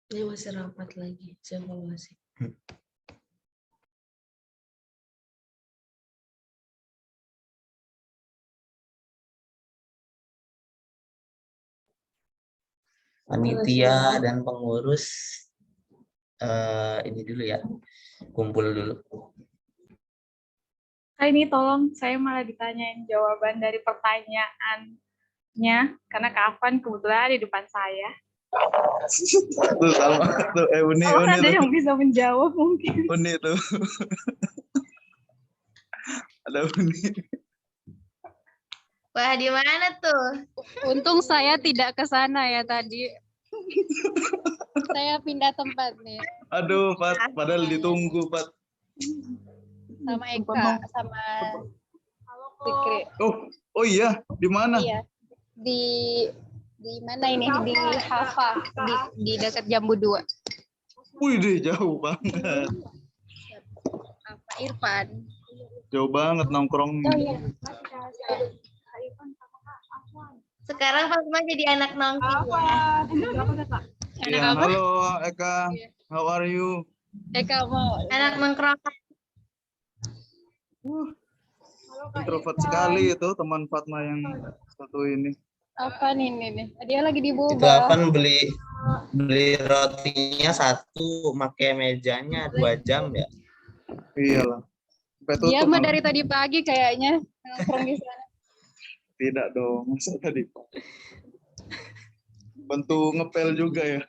[SPEAKER 11] Ini masih rapat lagi, evaluasi.
[SPEAKER 4] Panitia dan pengurus ini dulu ya, kumpul dulu.
[SPEAKER 13] Ini tolong, saya malah ditanyain jawaban dari pertanyaannya karena Kak Afan kebetulan ada di depan saya.
[SPEAKER 14] Tuh sama tuh Uni
[SPEAKER 13] Kalau
[SPEAKER 14] Uni
[SPEAKER 13] ada
[SPEAKER 14] tuh.
[SPEAKER 13] yang bisa menjawab mungkin.
[SPEAKER 14] Uni tuh. Ada Uni.
[SPEAKER 15] Wah, di mana tuh?
[SPEAKER 16] Untung saya tidak ke sana ya tadi. Saya pindah tempat nih.
[SPEAKER 14] Aduh, Pat, padahal ditunggu, Pat.
[SPEAKER 16] Sama Eka, sama Fikri.
[SPEAKER 14] Oh iya, di mana?
[SPEAKER 16] Iya. Di mana ini? Di Hafa, di dekat Jambu 2.
[SPEAKER 14] Wih deh, jauh banget.
[SPEAKER 16] Apa Irfan?
[SPEAKER 14] Jauh banget nongkrongnya.
[SPEAKER 16] Oh iya.
[SPEAKER 15] Sekarang Fatma jadi anak nongkrong ya.
[SPEAKER 14] Ya, halo Eka, how are you?
[SPEAKER 16] Eka mau.
[SPEAKER 15] Anak nongkrong.
[SPEAKER 14] Introvert sekali itu teman Fatma yang satu ini.
[SPEAKER 16] Apa ini nih? Dia lagi di
[SPEAKER 4] Itu
[SPEAKER 16] boba.
[SPEAKER 4] Afan beli rotinya 1, pakai mejanya 2 jam ya.
[SPEAKER 14] Iyalah.
[SPEAKER 16] Dia mah dari tadi pagi kayaknya nongkrong di sana.
[SPEAKER 14] Tidak dong, masa tadi bantu ngepel juga ya.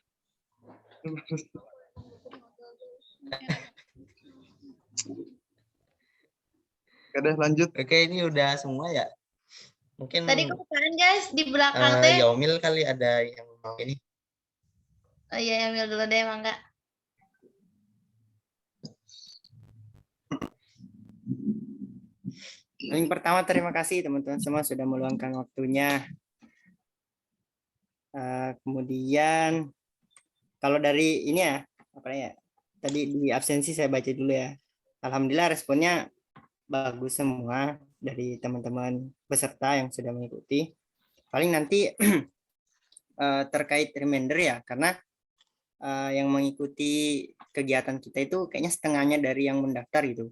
[SPEAKER 14] Oke deh, lanjut.
[SPEAKER 4] Oke, ini udah semua ya. Mungkin
[SPEAKER 15] Tadi kebukaan guys di belakang teh.
[SPEAKER 4] Yaumil kali ada yang mau ini.
[SPEAKER 15] Oh iya, ambil dulu deh, Mangga.
[SPEAKER 3] Yang pertama terima kasih teman-teman semua sudah meluangkan waktunya. Kemudian kalau dari ini ya, apa ya? Tadi di absensi saya baca dulu ya. Alhamdulillah responnya bagus semua dari teman-teman peserta yang sudah mengikuti. Paling nanti terkait reminder ya, karena yang mengikuti kegiatan kita itu kayaknya setengahnya dari yang mendaftar gitu.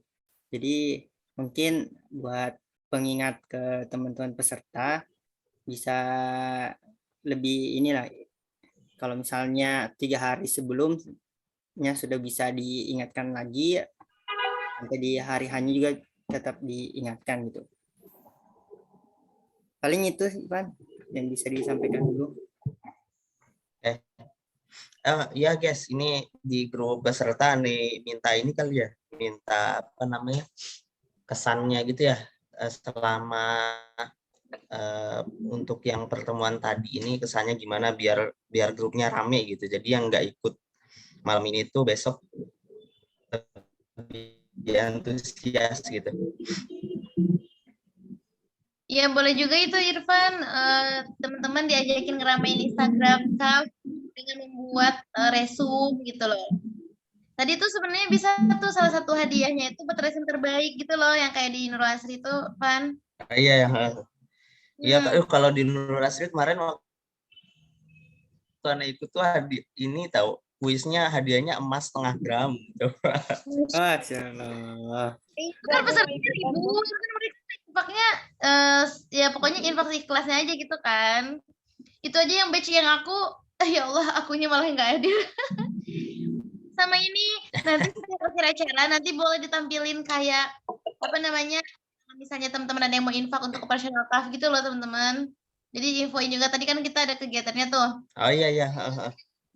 [SPEAKER 3] Jadi mungkin buat pengingat ke teman-teman peserta bisa lebih inilah, kalau misalnya 3 hari sebelumnya sudah bisa diingatkan lagi, sampai di hari hanya juga tetap diingatkan gitu. Paling itu Ivan yang bisa disampaikan dulu.
[SPEAKER 4] Ya guys, ini di grup peserta nih minta ini kali ya, minta apa namanya, kesannya gitu ya, selama untuk yang pertemuan tadi ini kesannya gimana biar grupnya rame gitu. Jadi yang nggak ikut malam ini tuh besok lebih antusias gitu.
[SPEAKER 15] Ya boleh juga itu Irfan, teman-teman diajakin ngeramein Instagram Kak dengan membuat resume gitu loh. Tadi tuh sebenarnya bisa tuh salah satu hadiahnya itu buat resume terbaik gitu loh, yang kayak di Nurul Asri itu, Van.
[SPEAKER 4] Iya, iya. Kalau di Nurul Asri kemarin waktu anak ikut tuh ini tahu kuisnya hadiahnya emas 0,5 gram. Coba.
[SPEAKER 3] Masyaallah.
[SPEAKER 15] Itu kan pesertanya 1.000, kan mereka infaknya ya pokoknya infak ikhlasnya aja gitu kan. Itu aja yang batch yang aku Ya Allah, akunya malah nggak hadir. Sama ini, nanti setiap akhir acara, nanti boleh ditampilin kayak, apa namanya, misalnya teman-teman ada yang mau infak untuk operasional TAF gitu loh teman-teman. Jadi infoin juga, tadi kan kita ada kegiatannya tuh.
[SPEAKER 4] Oh iya iya.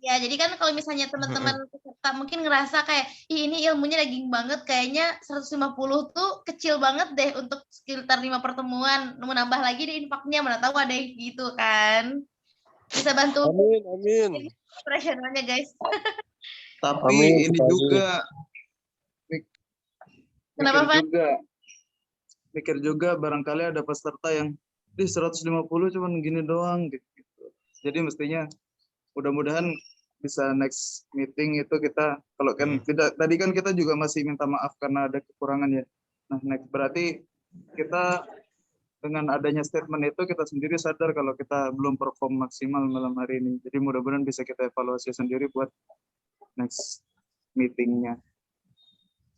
[SPEAKER 15] Ya, jadi kan kalau misalnya teman-teman peserta mungkin ngerasa kayak, ih ini ilmunya daging banget, kayaknya 150 tuh kecil banget deh untuk sekitar 5 pertemuan. Mau nambah lagi deh infaknya, mana tahu ada yang gitu kan. Bisa bantu
[SPEAKER 1] Amin.
[SPEAKER 15] operasionalnya guys.
[SPEAKER 14] Tapi
[SPEAKER 1] Amin,
[SPEAKER 14] ini
[SPEAKER 1] Pak Haji.
[SPEAKER 14] juga
[SPEAKER 15] Kenapa, Van?
[SPEAKER 14] mikir juga barangkali ada peserta yang di 150 cuman gini doang gitu. Jadi mestinya mudah-mudahan bisa next meeting itu kita kalau kan tidak tadi kan kita juga masih minta maaf karena ada kekurangan ya. Nah, next berarti kita dengan adanya statement itu kita sendiri sadar kalau kita belum perform maksimal malam hari ini. Jadi mudah-mudahan bisa kita evaluasi sendiri buat next meetingnya.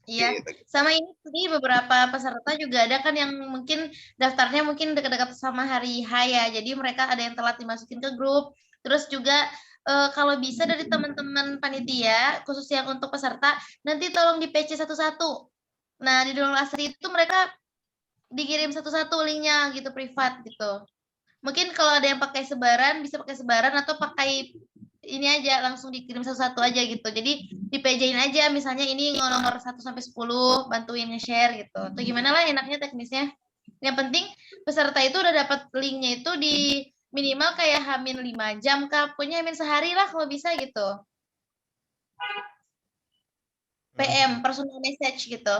[SPEAKER 15] Iya, sama ini tadi beberapa peserta juga ada kan yang mungkin daftarnya mungkin dekat-dekat sama hari H ya. Jadi mereka ada yang telat dimasukin ke grup. Terus juga kalau bisa dari teman-teman panitia, khusus yang untuk peserta, nanti tolong di PC satu-satu. Nah, di Nurul Asri itu mereka dikirim satu-satu linknya gitu, privat gitu. Mungkin kalau ada yang pakai sebaran, bisa pakai sebaran atau pakai ini aja langsung dikirim satu-satu aja gitu. Jadi di PJ-in aja misalnya ini nomor 1 sampai 10 bantuin nge-share gitu. Atau gimana lah enaknya teknisnya. Yang penting peserta itu udah dapat linknya itu di minimal kayak H-5 jam kah, pokoknya H- sehari lah kalau bisa gitu. PM, personal message gitu.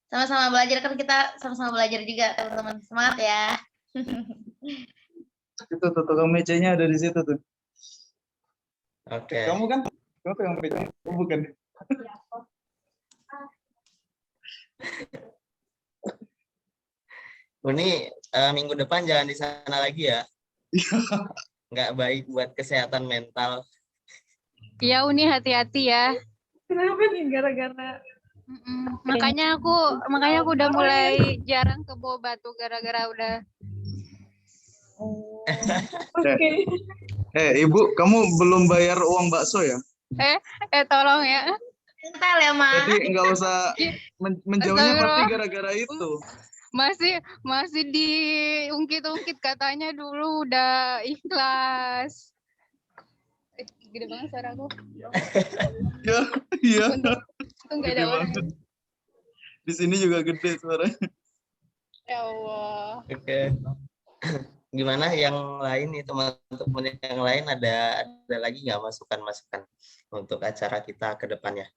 [SPEAKER 15] Sama-sama belajar kan kita sama-sama belajar juga teman-teman. Semangat ya.
[SPEAKER 14] Itu tuh tukang mejanya ada di situ tuh.
[SPEAKER 4] Oke.
[SPEAKER 14] Kamu kan? Kamu tukang meja? Oh, bukan.
[SPEAKER 4] Ini minggu depan jangan di sana lagi ya. Nggak baik buat kesehatan mental.
[SPEAKER 16] Ya Uni hati-hati ya.
[SPEAKER 13] Kenapa nih gara-gara?
[SPEAKER 16] Makanya aku udah mulai jarang ke Bawah Batu gara-gara udah.
[SPEAKER 14] Ibu, kamu belum bayar uang bakso ya?
[SPEAKER 16] Tolong ya.
[SPEAKER 15] Entar ya, Ma.
[SPEAKER 14] Jadi nggak usah menjauhnya pasti gara-gara itu.
[SPEAKER 16] Masih diungkit-ungkit katanya dulu udah ikhlas. Gede banget suara aku.
[SPEAKER 14] Iya.
[SPEAKER 16] Untung nggak ada orang.
[SPEAKER 14] Di sini juga gede suaranya.
[SPEAKER 16] Ya Allah.
[SPEAKER 4] Oke. Gimana yang lain nih teman-teman yang lain ada lagi nggak masukan-masukan untuk acara kita ke depannya?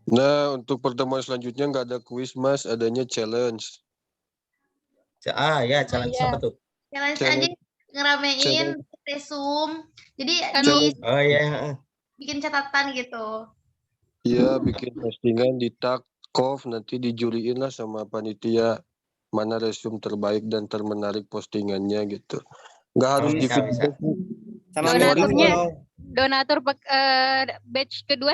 [SPEAKER 1] Nah, untuk pertemuan selanjutnya nggak ada kuis, Mas, adanya challenge.
[SPEAKER 4] Ya, challenge apa tuh?
[SPEAKER 15] Challenge aja ngeramein resume. Jadi
[SPEAKER 4] Oh iya.
[SPEAKER 15] bikin catatan gitu.
[SPEAKER 1] Iya, bikin postingan di tag KOF, nanti dijuriin lah sama panitia mana resume terbaik dan termenarik postingannya gitu. Nggak harus di
[SPEAKER 3] Sama
[SPEAKER 16] donatur batch kedua